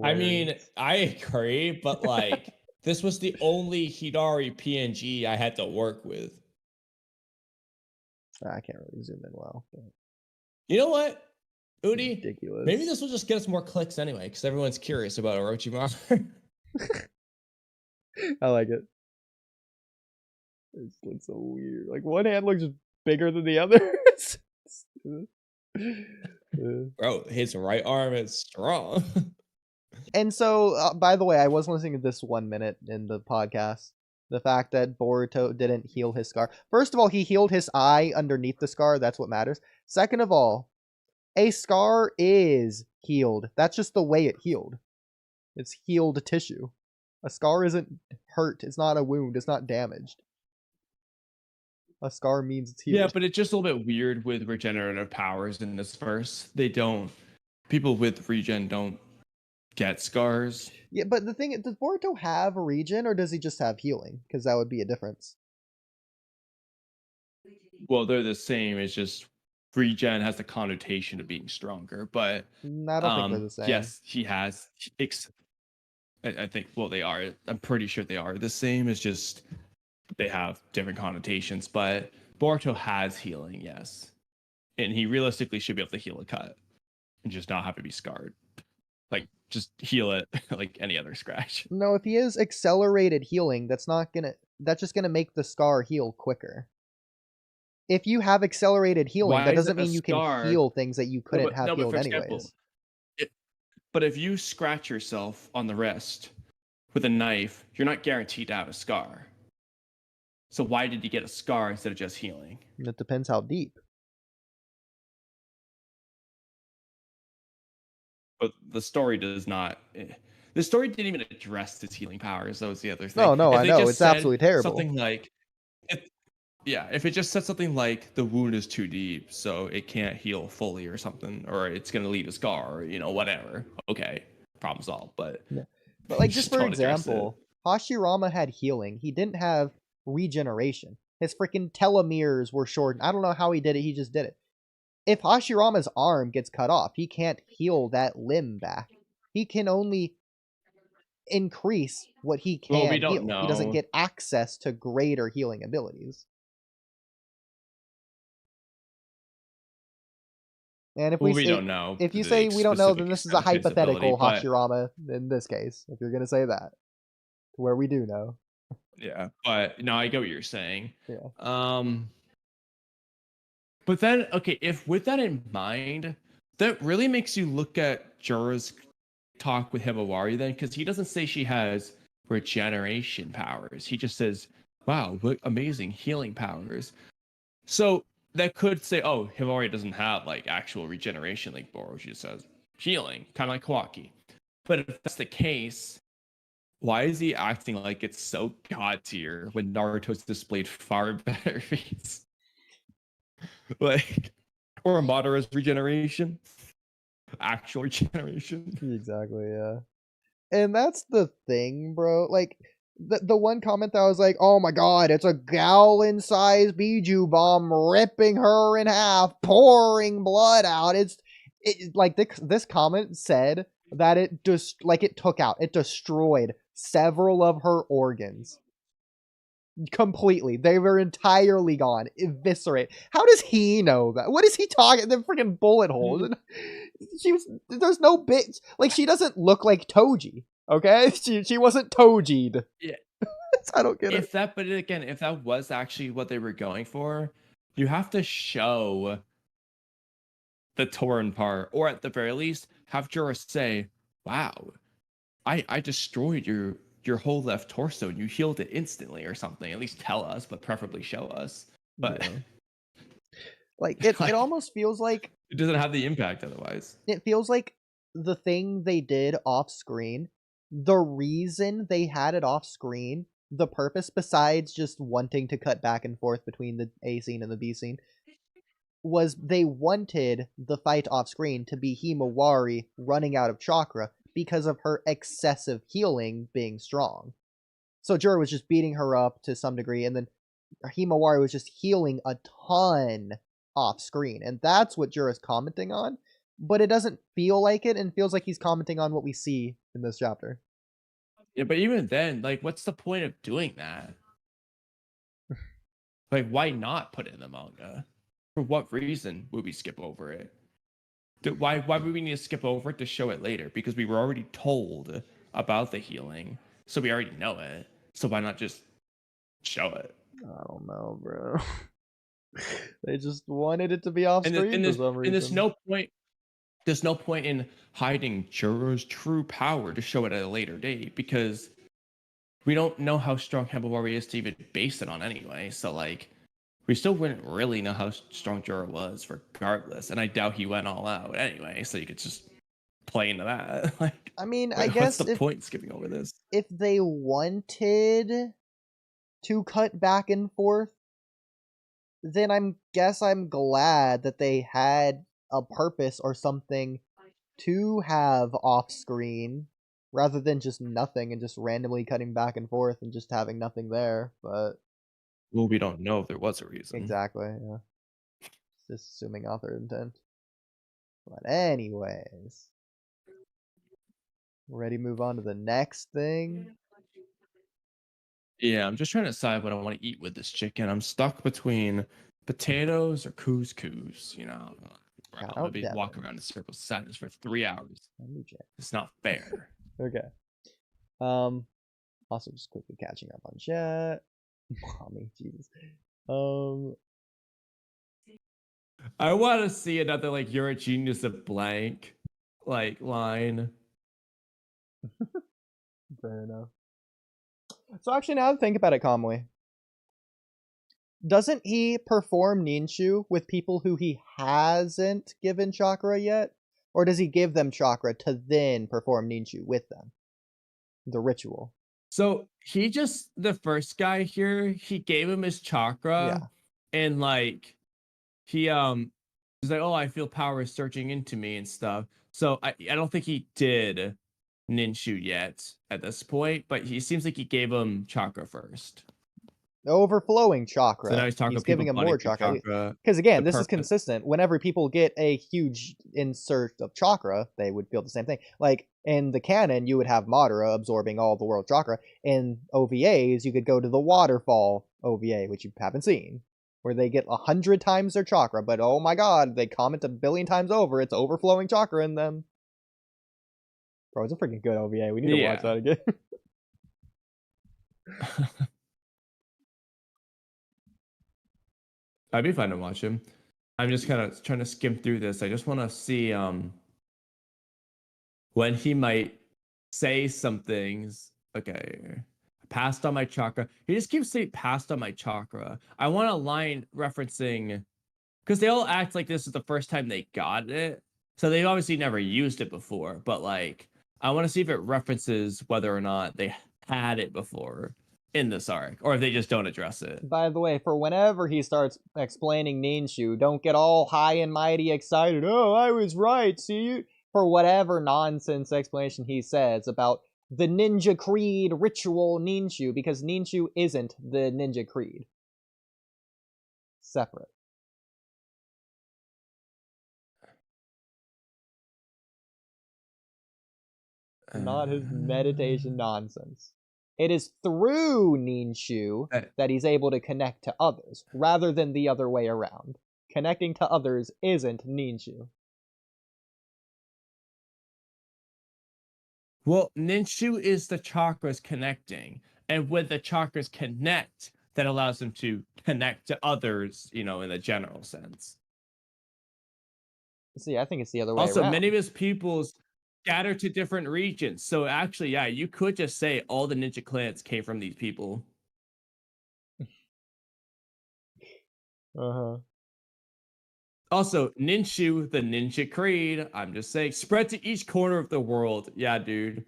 I mean, I agree, but like, this was the only Hidari PNG I had to work with. I can't really zoom in well. You know what, Oodie? Ridiculous. Maybe this will just get us more clicks anyway, because everyone's curious about Orochimaru. I like it. It looks so weird. Like, one hand looks bigger than the other. It's Bro, his right arm is strong. And so, by the way, I was listening to this 1 minute in the podcast. The fact that Boruto didn't heal his scar. First of all, he healed his eye underneath the scar. That's what matters. Second of all, a scar is healed. That's just the way it healed. It's healed tissue. A scar isn't hurt. It's not a wound. It's not damaged. A scar means it's healed. Yeah, but it's just a little bit weird with regenerative powers in this verse. People with regen don't get scars. Yeah, but the thing is, does Boruto have a regen or does he just have healing? Because that would be a difference. Well, they're the same. It's just regen has the connotation of being stronger. But I don't think they're the same. yes, he has. I think. Well, they are. I'm pretty sure they are the same. It's just they have different connotations. But Boruto has healing, yes, and he realistically should be able to heal a cut and just not have to be scarred. Like, just heal it like any other scratch. No, if he is accelerated healing, that's just gonna make the scar heal quicker. If you have accelerated healing, Why that is doesn't it a mean you scar? can heal things that you couldn't have but healed for example, anyways. But if you scratch yourself on the wrist with a knife, you're not guaranteed to have a scar. So why did you get a scar instead of just healing? It depends how deep. But the story does not. The story didn't even address his healing powers. That was the other thing. No, If I they know just it's said absolutely terrible. Something like, if it just said something like the wound is too deep, so it can't heal fully or something, or it's gonna leave a scar, or whatever. Okay, problem solved. But like just for don't address example, Hashirama had healing. He didn't have regeneration. His freaking telomeres were shortened. I don't know how he did it. He just did it. If Hashirama's arm gets cut off, he can't heal that limb back. He can only increase what he can Well, we don't heal. know. He doesn't get access to greater healing abilities. And if we don't know. If you the say we don't know, specific then this is a extent of his hypothetical ability, but- Hashirama in this case, if you're going to say that. Where we do know. Yeah, but no, I get what you're saying. Yeah. But then, okay, if with that in mind, that really makes you look at Jorah's talk with Himawari then, because he doesn't say she has regeneration powers. He just says, wow, what amazing healing powers. So that could say, oh, Himawari doesn't have like actual regeneration like Boruto. She just says healing, kind of like Kawaki. But if that's the case, why is he acting like it's so god tier when Naruto's displayed far better feats? Like, or Madara's regeneration, actual regeneration. Exactly, yeah. And that's the thing, bro. Like, the one comment that I was like, oh my god, it's a gallon-sized Biju bomb ripping her in half, pouring blood out. Like this comment said that it destroyed several of her organs. Completely. They were entirely gone. Eviscerate. How does he know that? What is he talking? The freaking bullet holes. There's no bit. Like, she doesn't look like Toji. Okay? She wasn't Toji'd. Yeah. I don't get it. But again, if that was actually what they were going for, you have to show the torn part, or at the very least, have Jorah say, wow, I destroyed your whole left torso and you healed it instantly or something. At least tell us, but preferably show us. But yeah. Like it almost feels like it doesn't have the impact otherwise. It feels like the thing they did off screen, the reason they had it off screen, the purpose besides just wanting to cut back and forth between the A scene and the B scene, was they wanted the fight off screen to be Himawari running out of chakra because of her excessive healing being strong. So Jorah was just beating her up to some degree, and then Himawari was just healing a ton off screen. And that's what Jorah's commenting on, but it doesn't feel like it, and feels like he's commenting on what we see in this chapter. Yeah, but even then, like, what's the point of doing that? Like, why not put it in the manga? For what reason would we skip over it? Why would we need to skip over it to show it later? Because we were already told about the healing, so we already know it. So why not just show it? I don't know, bro. They just wanted it to be off And screen for some reason. there's no point. There's no point in hiding Jiro's true power to show it at a later date because we don't know how strong Himawari is to even base it on anyway. So like, we still wouldn't really know how strong Jiro was regardless. And I doubt he went all out anyway. So you could just play into that. Like, I mean, I what's guess the point skipping over this? if they wanted to cut back and forth, then I'm glad that they had a purpose or something to have off screen rather than just nothing and just randomly cutting back and forth and just having nothing there. But Well, we don't know if there was a reason. exactly, yeah. Just assuming author intent. But anyways, ready to move on to the next thing? Yeah, I'm just trying to decide what I want to eat with this chicken. I'm stuck between potatoes or couscous, you know. Shout I'll out be Devin. walking around in circles of sadness for 3 hours. Let me check. It's not fair. Okay. Also just quickly catching up on chat. Mommy, Jesus. I want to see another like "You're a genius" of blank like line. Fair enough. So actually, now that I think about it, Kamui, doesn't he perform Ninshu with people who he hasn't given chakra yet? Or does he give them chakra to then perform Ninshu with them? The ritual. So he just the first guy here. He gave him his chakra, and like he's like, "Oh, I feel power is surging into me and stuff." So I don't think he did Ninshu yet at this point, but he seems like he gave him chakra first. Overflowing chakra. So now he's talking He's giving him more chakra. chakra. Because again, the this is purpose. consistent. Whenever people get a huge insert of chakra, they would feel the same thing. Like in the canon, you would have Madara absorbing all the world chakra. In OVAs, you could go to the waterfall OVA, which you haven't seen, where they get 100 times their chakra. But oh my god, they comment a billion times over. It's overflowing chakra in them. Bro, it's a freaking good OVA. We need to watch that again. I'd be fun to watch him. I'm just kind of trying to skim through this. I just want to see when he might say some things. Okay, passed on my chakra. He just keeps saying passed on my chakra. I want a line referencing because they all act like this is the first time they got it, so they've obviously never used it before. But like, I want to see if it references whether or not they had it before in this arc, or if they just don't address it. By the way, for whenever he starts explaining Ninshu, don't get all high and mighty excited. Oh, I was right, see? For whatever nonsense explanation he says about the Ninja Creed ritual Ninshu, because Ninshu isn't the Ninja Creed. Separate. Not his meditation nonsense. It is through Ninshu that he's able to connect to others, rather than the other way around. Connecting to others isn't Ninshu. Well, Ninshu is the chakras connecting, and when the chakras connect, that allows them to connect to others, you know, in a general sense. See, I think it's the other way Also, around. many of his pupils scatter to different regions. So actually, yeah, you could just say all the ninja clans came from these people. Uh-huh. Also, Ninshu, the Ninja Creed, I'm just saying, spread to each corner of the world. Yeah, dude.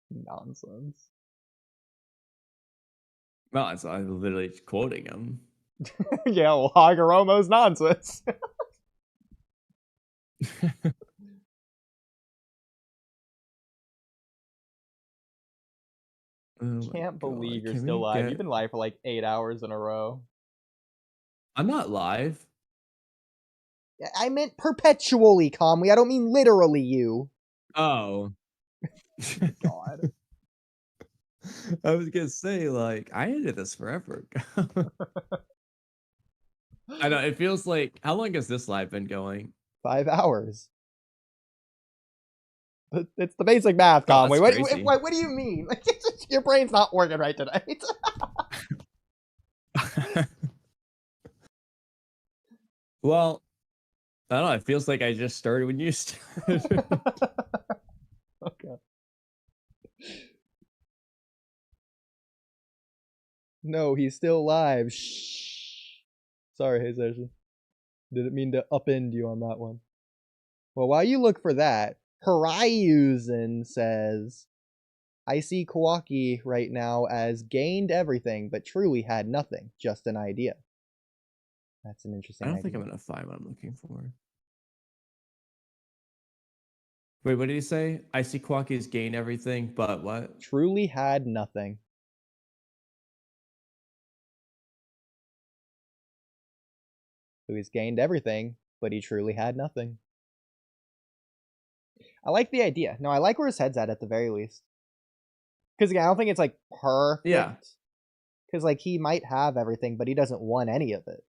Nonsense. Well, I'm literally quoting him. Yeah, well, Hagoromo's nonsense. Oh Can't my believe God. you're still live. You've been live for like 8 hours in a row. I'm not live. I meant perpetually, Kamui. I don't mean literally you. Oh. God. I was gonna say, like, I ended this forever ago. I know, it feels like, how long has this live been going? 5 hours. It's the basic math, Oh, Kamui. that's What, crazy. what do you mean? Your brain's not working right tonight. Well, I don't know. It feels like I just started when you started. Okay. No, he's still alive. Shh. Sorry, hey Session. Didn't mean to upend you on that one. Well, while you look for that, Horizon says, I see Kawaki right now as gained everything, but truly had nothing, just an idea. That's an interesting I don't idea. think I'm gonna find what I'm looking for. Wait, what did he say? I see Kwaki's gained everything, but what? Truly had nothing. So he's gained everything, but he truly had nothing. I like the idea. No, I like where his head's at the very least. Because again, I don't think it's like perfect. Yeah. Because like he might have everything, but he doesn't want any of it.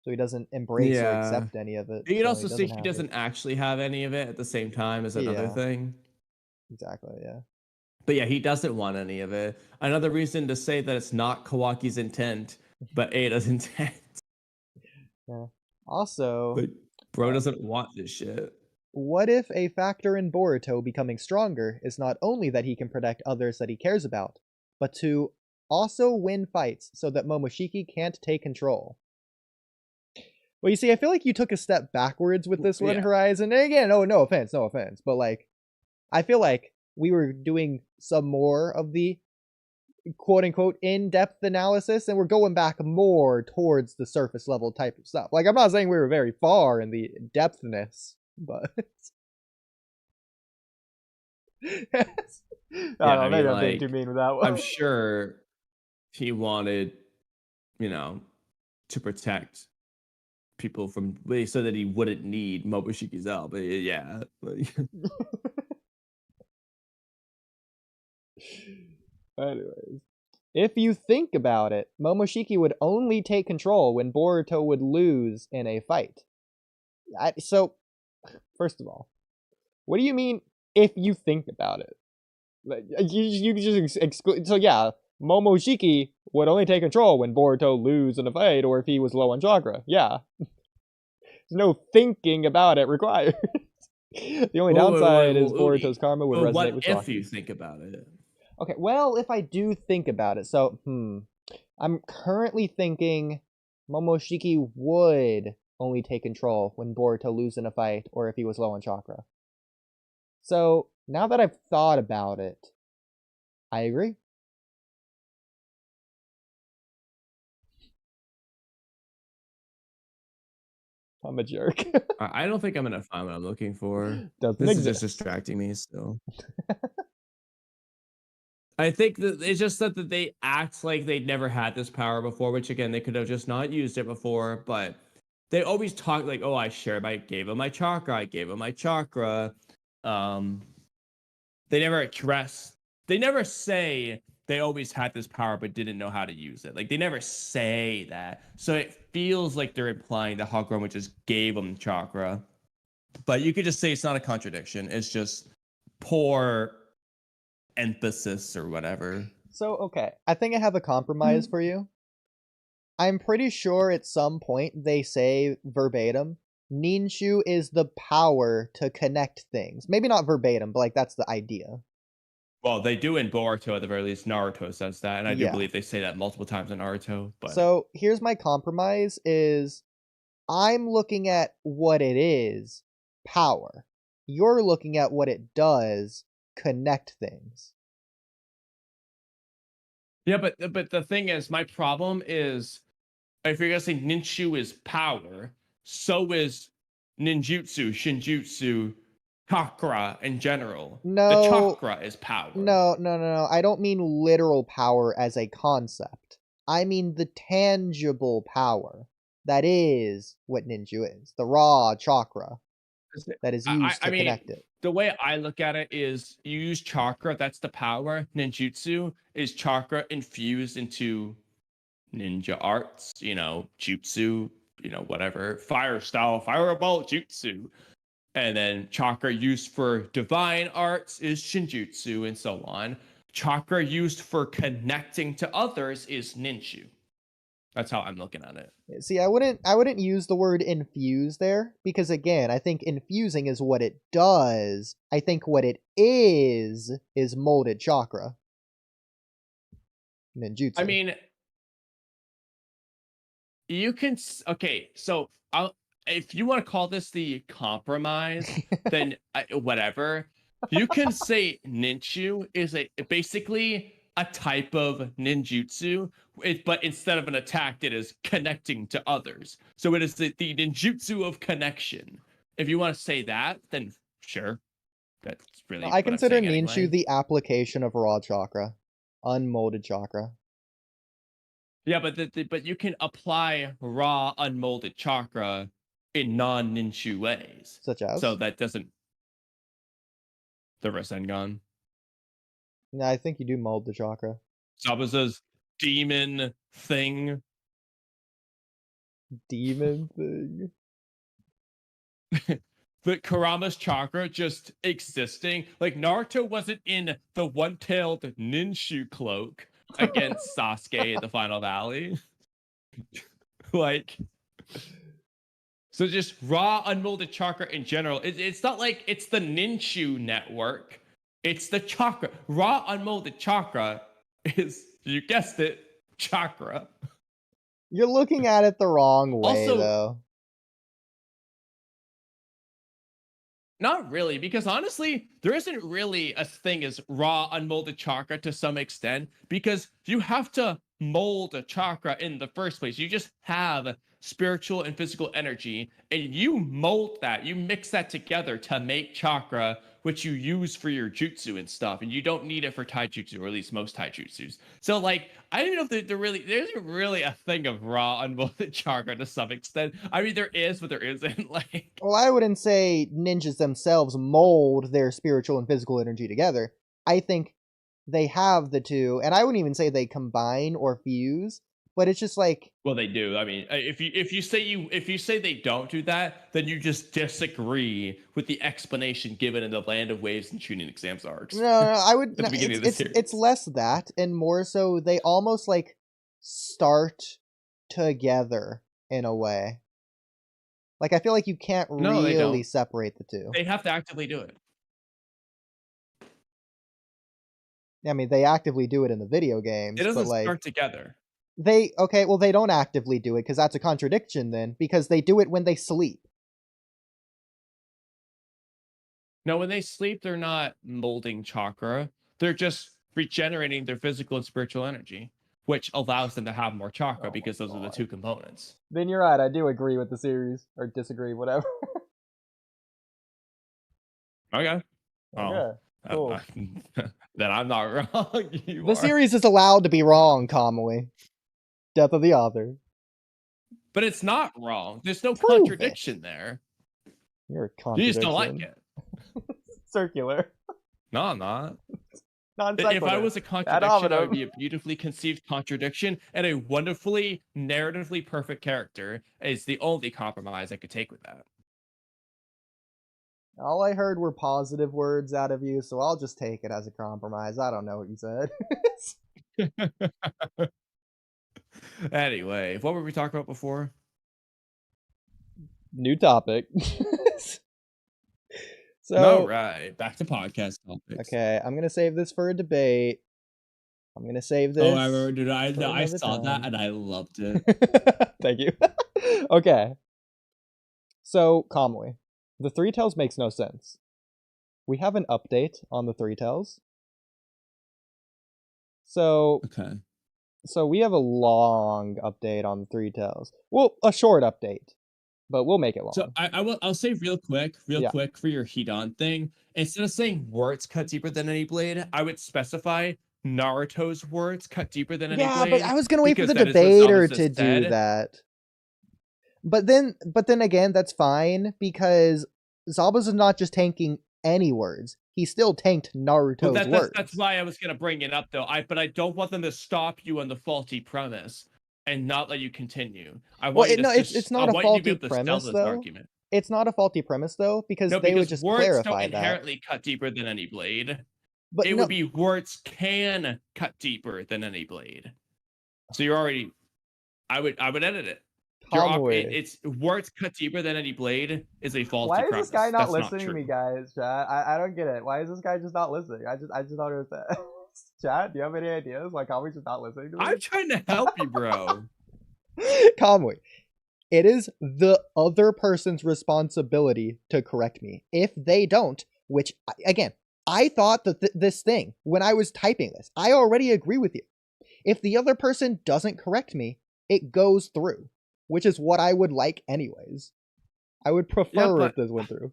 So he doesn't embrace or Yeah. accept any of it. You can so also see he have it. doesn't actually have any of it at the same time as another Yeah. thing. Exactly, yeah. But yeah, he doesn't want any of it. Another reason to say that it's not Kawaki's intent, but Ada's intent. Yeah. Also, But bro doesn't want this shit. what if a factor in Boruto becoming stronger is not only that he can protect others that he cares about, but to also win fights so that Momoshiki can't take control? Well, you see, I feel like you took a step backwards with this one, Yeah. Horizon. And again, no offense. But like, I feel like we were doing some more of the quote-unquote in-depth analysis, and we're going back more towards the surface level type of stuff. Like, I'm not saying we were very far in the depthness, but I don't know, maybe I'm being too mean with that one. I'm sure he wanted, to protect people from so that he wouldn't need Mobushiki's help. But yeah. Anyways, if you think about it, Momoshiki would only take control when Boruto would lose in a fight. So, first of all, what do you mean if you think about it? You just exclude. So yeah, Momoshiki would only take control when Boruto lose in a fight or if he was low on chakra. Yeah. There's no thinking about it required. The only downside is Boruto's karma would resonate what with if Saki. you think about it? Okay, well, if I do think about it, so, I'm currently thinking Momoshiki would only take control when Boruto loses in a fight or if he was low on chakra. So, now that I've thought about it, I agree. I'm a jerk. I don't think I'm gonna find what I'm looking for. Doesn't This is exist. just distracting me still. I think that it's just that they act like they'd never had this power before, which again, they could have just not used it before, but they always talk like, oh, I gave him my chakra, I gave him my chakra. They never say they always had this power but didn't know how to use it. Like they never say that. So it feels like they're implying that Hagoromo just gave him chakra. But you could just say it's not a contradiction. It's just poor emphasis or whatever. So, okay, I think I have a compromise for you. I'm pretty sure at some point they say verbatim, Ninshu is the power to connect things. Maybe not verbatim, but like that's the idea. Well, they do in Boruto at the very least. Naruto says that, and I do believe they say that multiple times in Naruto. But so here's my compromise: is I'm looking at what it is, power. You're looking at what it does, connect things. yeah, but the thing is, my problem is, if you're gonna say Ninshu is power, so is ninjutsu, shinjutsu, chakra in general. No, the chakra is power. No. I don't mean literal power as a concept. I mean the tangible power. That is what ninju is. The raw chakra that is used to connect it. The way I look at it is you use chakra, that's the power. Ninjutsu is chakra infused into ninja arts, jutsu, whatever. Fire style, fireball jutsu. And then chakra used for divine arts is shinjutsu and so on. Chakra used for connecting to others is ninju. That's how I'm looking at it. See, I wouldn't use the word infuse there, because again, I think infusing is what it does. I think what it is molded chakra. Ninjutsu. I mean, you can okay, so if you want to call this the compromise, then whatever. You can say ninju is basically a type of ninjutsu, but instead of an attack, it is connecting to others. So it is the ninjutsu of connection. If you want to say that, then sure. That's really. I consider ninju anyway. the application of raw chakra, unmolded chakra. Yeah, but you can apply raw unmolded chakra in non-ninju ways. Such as? So that doesn't. The Rasengan. No, I think you do mold the chakra. Zabuza's demon thing. Demon thing. But Kurama's chakra just existing. Like, Naruto wasn't in the one-tailed Ninshu cloak against Sasuke in the Final Valley. Like, so just raw unmolded chakra in general. It's not like it's the Ninshu network. It's the chakra. Raw unmolded chakra is, you guessed it, chakra. You're looking at it the wrong way, Also, though. Not really, because honestly, there isn't really a thing as raw unmolded chakra to some extent, because you have to mold a chakra in the first place. You just have spiritual and physical energy, and you mold that, you mix that together to make chakra, which you use for your jutsu and stuff, and you don't need it for taijutsu, or at least most taijutsus. So, like, I don't know if there isn't really a thing of raw unmolded chakra to some extent. I mean, there is, but there isn't. Like, Well, I wouldn't say ninjas themselves mold their spiritual and physical energy together. I think they have the two, and I wouldn't even say they combine or fuse, but it's just like, well, they do. I mean, if you say they don't do that, then you just disagree with the explanation given in the Land of Waves and Chunin exams arcs. no, I would. At the No, beginning of the it's series. less that, and more so they almost like start together in a way. Like, I feel like you can't No, they really don't. separate the two. They have to actively do it. I mean, they actively do it in the video games, It doesn't but like start together. they don't actively do it, because that's a contradiction then, because they do it when they sleep. No, when they sleep, they're not molding chakra. They're just regenerating their physical and spiritual energy, which allows them to have more chakra, because those are the two components. Then you're right, I do agree with the series, or disagree, whatever. Okay. Okay, cool. Then I'm not wrong. You The are. series is allowed to be wrong, Kamui. Death of the author. But it's not wrong. There's no Prove contradiction there. You're a You contradiction. just don't like it. Circular. No, I'm not. Non If I sequitur. was a contradiction, I hominem. would be a beautifully conceived contradiction, and a wonderfully narratively perfect character is the only compromise I could take with that. All I heard were positive words out of you, so I'll just take it as a compromise. I don't know what you said. Anyway, what were we talking about before? New topic. So, All right, back to podcast topics. okay, I'm gonna save this for a debate. I'm gonna save this. Oh, I remember, dude. I for another saw that time. and I loved it. Thank you. Okay. So, Kamui, the Three Tails makes no sense. We have an update on the Three Tails. So, Okay. we have a long update on the Three Tails. Well, a short update, but we'll make it long. So I'll say real quick for your Hidan thing. Instead of saying words cut deeper than any blade, I would specify Naruto's words cut deeper than any yeah, blade. but I was gonna wait for because the that is what debater Zabuza to do said. that. But then again, that's fine, because Zabuza's not just tanking any words. He still tanked Naruto's Well, words. that's why I was gonna bring it up, though. But I don't want them to stop you on the faulty premise and not let you continue. I want you to it's not I a want you to be faulty able to sell premise, this though. argument. It's not a faulty premise though, because No, they would because just words clarify don't that. inherently cut deeper than any blade. But It no, would be words can cut deeper than any blade. So you're already. I would edit it. Kamui. It's words cut deeper than any blade is a faulty Why is premise. this guy not That's listening to true. me, guys? Chat, I don't get it. Why is this guy just not listening? I just don't understand. Chat, do you have any ideas why Kamui's just not listening to me? I'm trying to help you, bro. Kamui, it is the other person's responsibility to correct me. If they don't, which again, I thought that this thing when I was typing this, I already agree with you. If the other person doesn't correct me, it goes through, which is what I would like anyways. I would prefer if this went through.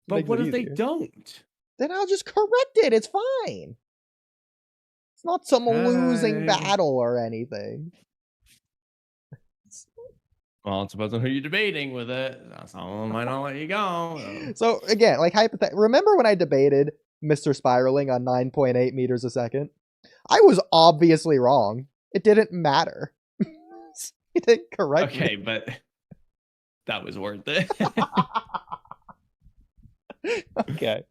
But Makes what it if they easier. don't? Then I'll just correct it. It's fine. It's not some losing Hi. battle or anything. Well, it depends on who you're debating with it. Someone might not let you go. So again, like remember when I debated Mr. Spiraling on 9.8 meters a second? I was obviously wrong. It didn't matter. He didn't correct Okay, me. but that was worth it. Okay.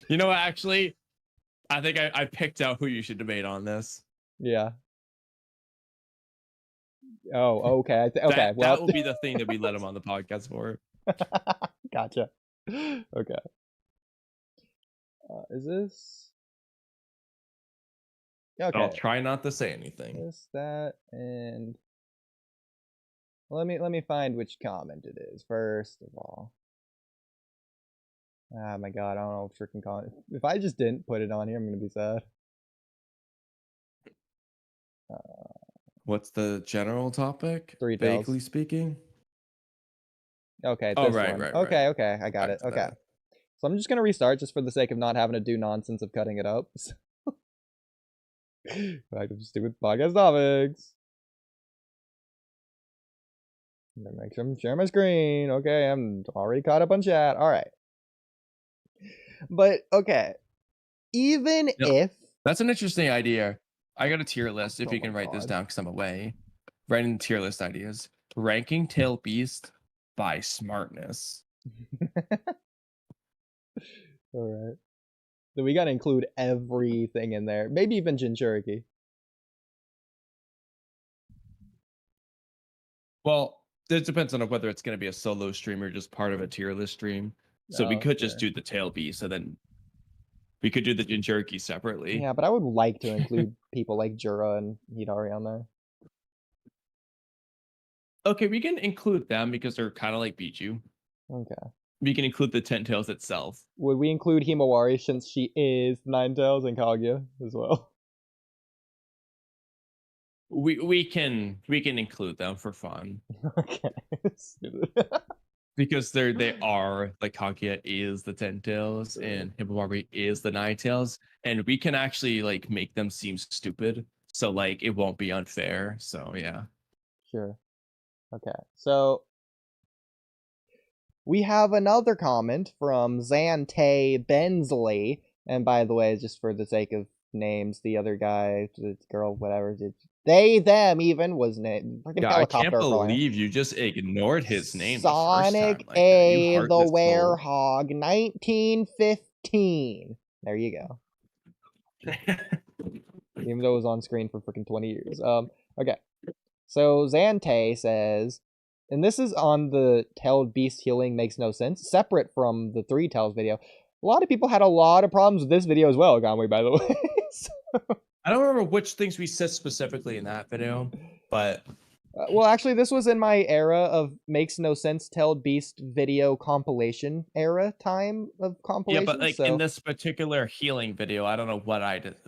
You know what? Actually, I think I picked out who you should debate on this. Yeah. Oh, okay. Okay. Well, that will be the thing that we let him on the podcast for. Gotcha. Okay. Is this? Okay. I'll try not to say anything. This, that, and let me find which comment it is first of all. Oh my god, I don't know freaking comment. If I just didn't put it on here, I'm gonna be sad. What's the general topic? Three tails. Vaguely speaking. Okay. Oh, this right, one. right, Okay, right. okay, I got Back it. to Okay. that. So I'm just gonna restart just for the sake of not having to do nonsense of cutting it up. Back to stupid podcast topics. Make sure I'm sharing my screen. Okay, I'm already caught up on chat. All right. But okay, even if That's an interesting idea. I got a tier list if Oh you can my write this God. down because I'm away. Writing tier list ideas. Ranking Tail Beast by smartness. all right, then we gotta include everything in there. Maybe even Jinchuriki. Well, it depends on whether it's going to be a solo stream or just part of a tier list stream. So we Oh, could just sure. do the Tail Beast, and then we could do the Jinchuriki separately. Yeah, but I would like to include people like Jura and Hidari on there. Okay, we can include them because they're kind of like Bijou. Okay. We can include the Ten Tails itself. Would we include Himawari since she is Nine Tails and Kaguya as well? We can include them for fun Okay. because they are like Kaguya is the Ten Tails and Himawari is the Nine Tails, and we can actually like make them seem stupid, so like it won't be unfair. So yeah. Sure. Okay. So we have another comment from Zante Bensley, and by the way, just for the sake of names, the other guy, the girl, whatever, they, them, even was named. Yeah, I can't believe you just ignored his name. Sonic the first time like A, that. the Werehog, 1915. There you go. Even though it was on screen for freaking 20 years. Okay. So Zante says, and this is on the Tailed Beast healing makes no sense, separate from the Three Tails video. A lot of people had a lot of problems with this video as well, Kamui, by the way. So, I don't remember which things we said specifically in that video, but well, actually, this was in my era of makes no sense Tailed Beast video compilation era time of compilation. yeah, but like so, in this particular healing video, I don't know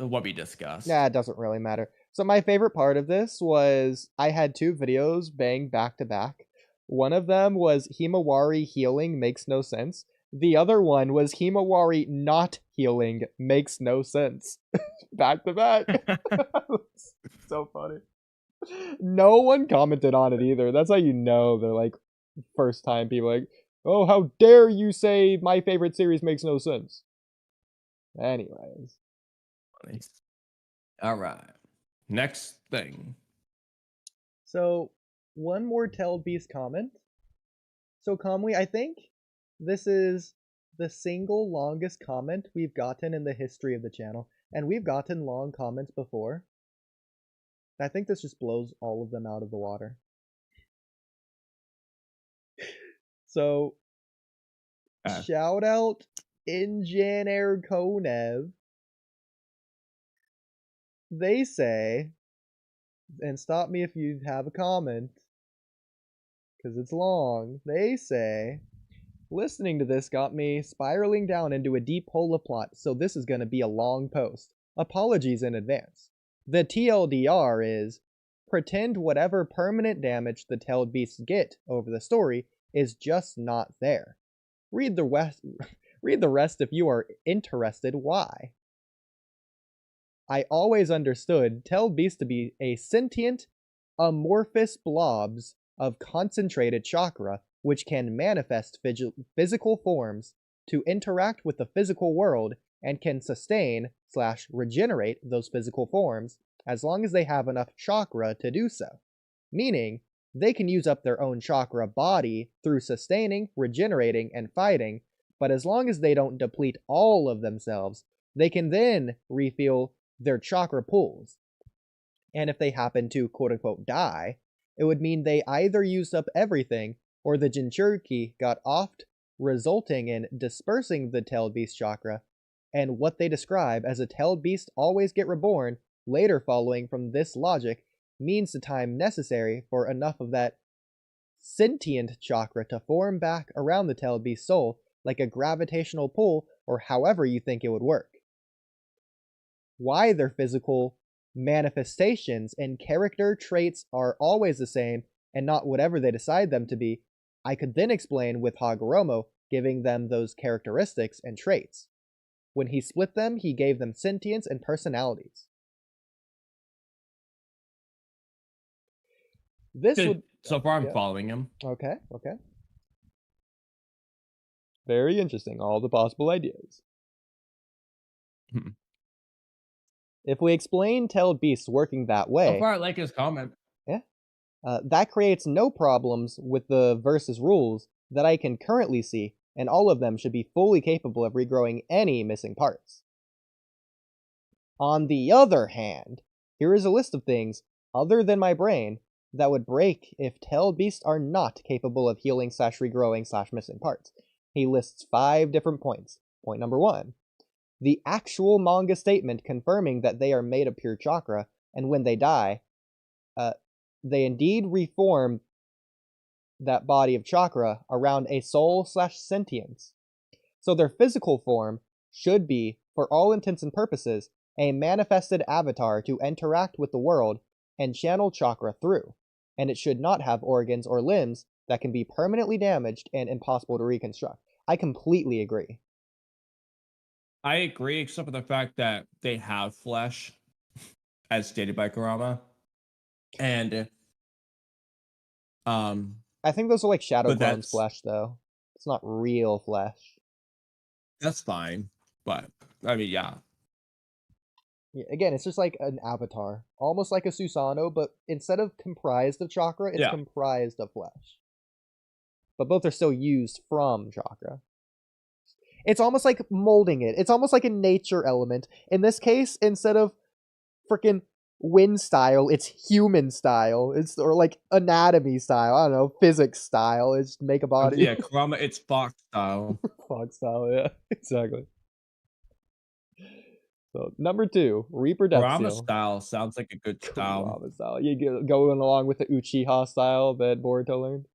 what we discussed. Nah, it doesn't really matter. So my favorite part of this was I had two videos bang back to back. One of them was Himawari healing makes no sense. The other one was Himawari not healing makes no sense. Back to back. So funny. No one commented on it either. That's how you know they're like first time people like, oh, how dare you say my favorite series makes no sense. Anyways. All right. Next thing. So, one more Tailed Beast comment. So Kamui, I think this is the single longest comment we've gotten in the history of the channel. And we've gotten long comments before. I think this just blows all of them out of the water. So, shout out Injaner Konev. They say, and stop me if you have a comment, because it's long. They say, listening to this got me spiraling down into a deep hole of plot, so this is going to be a long post. Apologies in advance. The TLDR is, pretend whatever permanent damage the tailed beasts get over the story is just not there. Read the rest if you are interested why. I always understood tailed beasts to be a sentient, amorphous blobs of concentrated chakra which can manifest physical forms to interact with the physical world and can sustain/regenerate those physical forms as long as they have enough chakra to do so. Meaning, they can use up their own chakra body through sustaining, regenerating, and fighting, but as long as they don't deplete all of themselves, they can then refill their chakra pools. And if they happen to quote-unquote die, it would mean they either used up everything or the Jinchuriki got offed, resulting in dispersing the tailed beast chakra, and what they describe as a tailed beast always get reborn, later following from this logic, means the time necessary for enough of that sentient chakra to form back around the tailed beast's soul, like a gravitational pull, or however you think it would work. Why their physical manifestations and character traits are always the same and not whatever they decide them to be, I could then explain with Hagoromo giving them those characteristics and traits. When he split them, he gave them sentience and personalities. This Good. would... So far, I'm yeah. following him. Okay. Very interesting, all the possible ideas. If we explain tailed beasts working that way... So far, I like his comment. Yeah. That creates no problems with the versus rules that I can currently see, and all of them should be fully capable of regrowing any missing parts. On the other hand, here is a list of things, other than my brain, that would break if tailed beasts are not capable of healing/regrowing/missing parts. He lists 5 different points. Point number 1. The actual manga statement confirming that they are made of pure chakra, and when they die, they indeed reform that body of chakra around a soul/sentience. So their physical form should be, for all intents and purposes, a manifested avatar to interact with the world and channel chakra through, and it should not have organs or limbs that can be permanently damaged and impossible to reconstruct. I completely agree. I agree, except for the fact that they have flesh, as stated by Kurama. And I think those are like Shadow But Clone's that's- flesh, though. It's not real flesh. that's fine. But I mean, yeah. Yeah, again, it's just like an avatar. Almost like a Susanoo, but instead of comprised of chakra, it's Yeah. comprised of flesh. But both are still used from chakra. It's almost like molding it. It's almost like a nature element. In this case, instead of freaking wind style, it's human style. Or like anatomy style. I don't know, physics style. It's make a body. Yeah, Kurama, it's Fox style. Fox style, yeah, exactly. So number 2, Reaper Death Kurama Seal. style sounds like a good style. Kurama style. You going along with the Uchiha style that Boruto learned.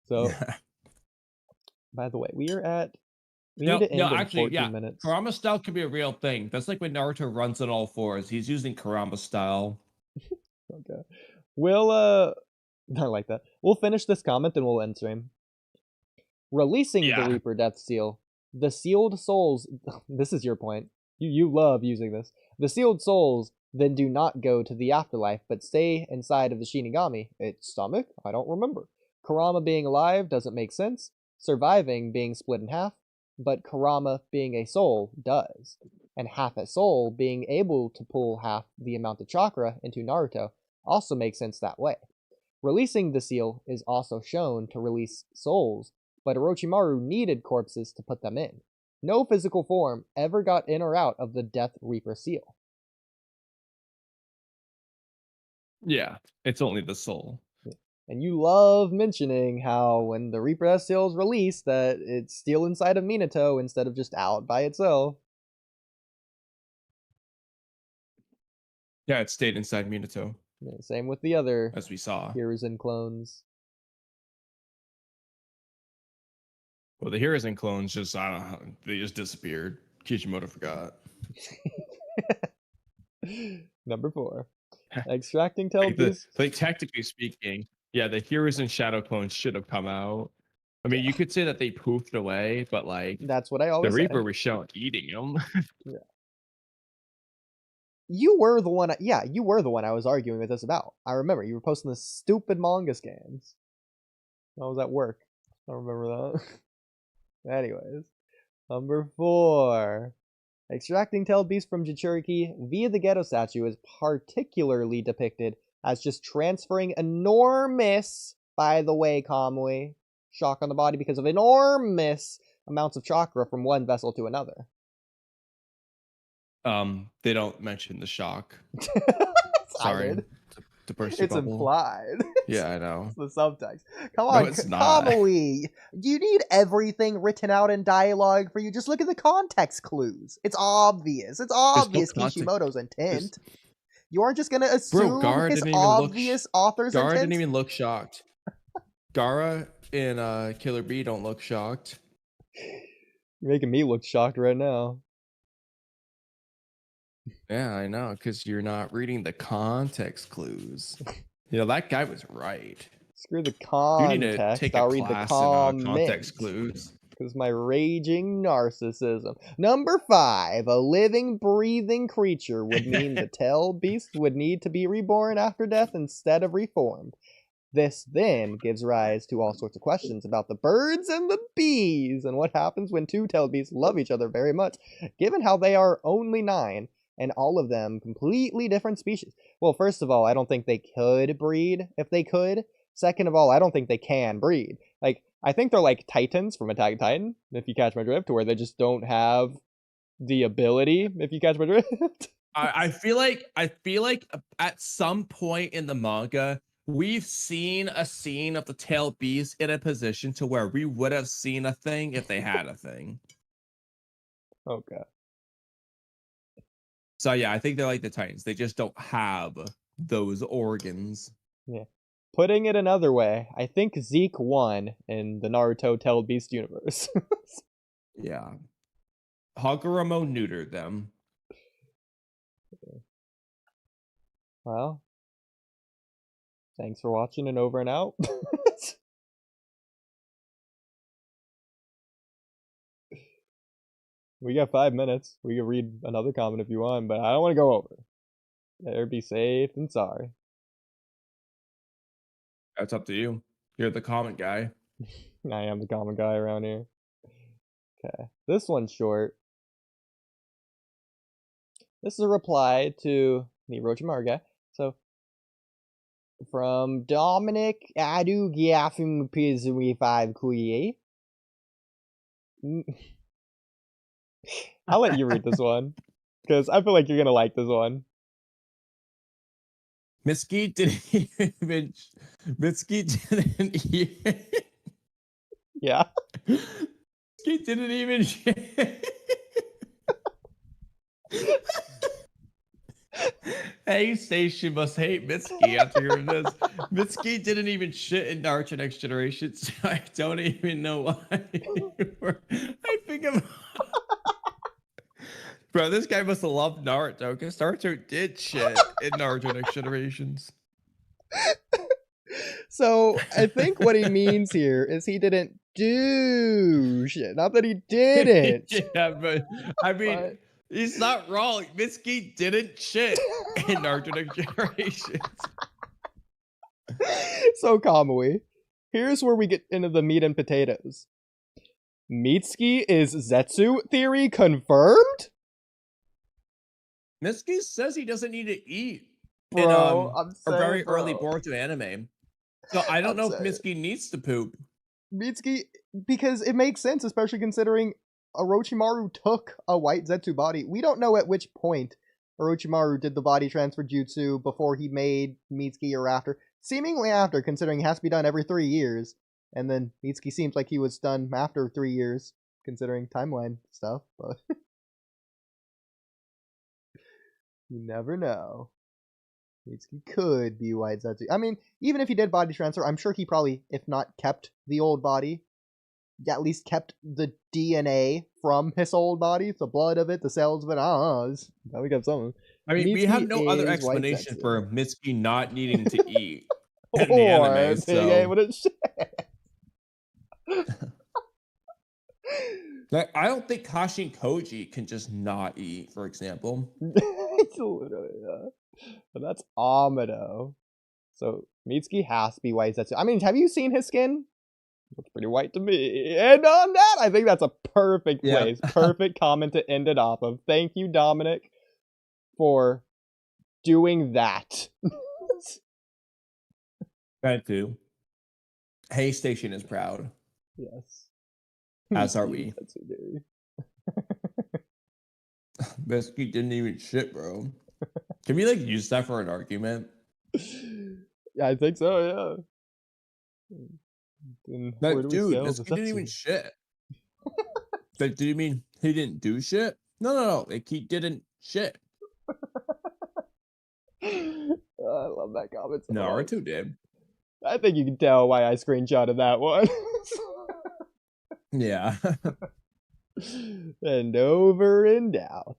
So, by the way, we are at... We need to end in 14 minutes. Kurama style could be a real thing. That's like when Naruto runs on all fours. He's using Kurama style. Okay. We'll, not like that. We'll finish this comment and we'll end stream. Releasing the Reaper Death Seal. The sealed souls... This is your point. You love using this. The sealed souls then do not go to the afterlife, but stay inside of the Shinigami. Its stomach? I don't remember. Kurama being alive doesn't make sense. Surviving being split in half. But Kurama being a soul does. And half a soul being able to pull half the amount of chakra into Naruto also makes sense that way. Releasing the seal is also shown to release souls, but Orochimaru needed corpses to put them in. No physical form ever got in or out of the Death Reaper seal. Yeah, it's only the soul. And you love mentioning how when the Reaper Death seal is released, that it's still inside of Minato instead of just out by itself. Yeah, it stayed inside Minato, Yeah, same with the other as we saw. Hiruzen clones. Well, the Hiruzen clones just, I don't know, they just disappeared. Kishimoto forgot. Number 4. Extracting tail beasts. Like, technically speaking, yeah, the Hiruzen shadow clones should have come out. I mean, you could say that they poofed away, but like, That's what I the always say. Reaper was shown eating them. Yeah. You were the one. Yeah, you were the one I was arguing with this about. I remember you were posting the stupid manga scans. I was at work. I remember that. Anyways, number 4. Extracting tailed beasts from Jinchuriki via the ghetto statue is particularly depicted as just transferring enormous, by the way, Kamui, shock on the body because of enormous amounts of chakra from one vessel to another. They don't mention the shock. I Sorry did. to burst your It's bubble. implied. Yeah, I know. It's the subtext. Come on, it's not. Kamui. Do you need everything written out in dialogue for you? Just look at the context clues. It's obvious. It's obvious Kishimoto's intent. You aren't just gonna assume his obvious author's Gaara intent. didn't even look shocked. Gaara and Killer Bee don't look shocked. You're making me look shocked right now. Yeah, I know, because you're not reading the context clues. You know, that guy was right. Screw the You context. need to take I'll a read the class comments. in context clues. Because my raging narcissism. Number 5. A living, breathing creature would mean the tail beast would need to be reborn after death instead of reformed. This then gives rise to all sorts of questions about the birds and the bees and what happens when two tailed beasts love each other very much, given how they are only 9 and all of them completely different species. Well, first of all, I don't think they could breed if they could. Second of all, I don't think they can breed. Like, I think they're like Titans from Attack on Titan, if you catch my drift, where they just don't have the ability, if you catch my drift. I feel like at some point in the manga, we've seen a scene of the tailed beast in a position to where we would have seen a thing if they had a thing. Okay. So yeah, I think they're like the Titans. They just don't have those organs. Yeah. Putting it another way, I think Zeke won in the Naruto tailed beast universe. Yeah. Hagoromo neutered them. Well, thanks for watching and over and out. We got 5 minutes. We can read another comment if you want, but I don't want to go over. Better be safe than sorry. That's up to you. You're the comment guy. I am the common guy around here. Okay. This one's short. This is a reply to the Orochimaru guy. So, from Dominic Adu Giafim Pizui 5 Kuye. I'll let you read this one, because I feel like you're going to like this one. Mitsuki didn't even. Mitsuki didn't even. Yeah. Mitsuki didn't even. Hey, Station must hate Mitsuki after hearing this. Mitsuki didn't even shit in Naruto Next Generation, so I don't even know why. I think I'm. Bro, this guy must have loved Naruto, because Naruto did shit in Naruto Next Generations. So, I think what he means here is he didn't do shit. Not that he didn't. Yeah, but I mean, But- he's not wrong. Mitsuki didn't shit in Naruto Next Generations. So, Kamui, here's where we get into the meat and potatoes. Mitsuki is Zetsu theory confirmed? Mitsuki says he doesn't need to eat Bro, I'm a saying, very bro. early Boruto anime. So I don't know if I'm saying. Mitsuki needs to poop. Mitsuki, because it makes sense, especially considering Orochimaru took a white Zetsu body. We don't know at which point Orochimaru did the body transfer jutsu, before he made Mitsuki or after. Seemingly after, considering it has to be done every 3 years. And then Mitsuki seems like he was done after 3 years, considering timeline stuff, but you never know. Mitsuki could be white Zetsu. I mean, even if he did body transfer, I'm sure he probably, if not kept the old body, at least kept the DNA from his old body, the blood of it, the cells of it. I don't know. Now we got something. I mean, we have no other Mitsuki is white explanation Zetsu. for Mitsuki not needing to eat in the Or anime. being So able to shit. like, I don't think Kashin Koji can just not eat, for example. It's literally, yeah. But that's Amado. So Mitsuki has to be white Zetsu. I mean, have you seen his skin? Looks pretty white to me. And on that, I think that's a perfect Yeah. place. Perfect comment to end it off of. Thank you, Dominic, for doing that. That too. Hay Station is proud, Yes. as are we. Zetsu theory. Mitsuki didn't even shit, bro. Can we like use that for an argument? Yeah, I think so, yeah. Then where Like, do we dude, scale the Mitsuki didn't even Zetsu? shit. Like, do you mean he didn't do shit? No. Like, he didn't shit. I love that comment so much. Naruto did. I think you can tell why I screenshotted that one. Yeah. And over and out.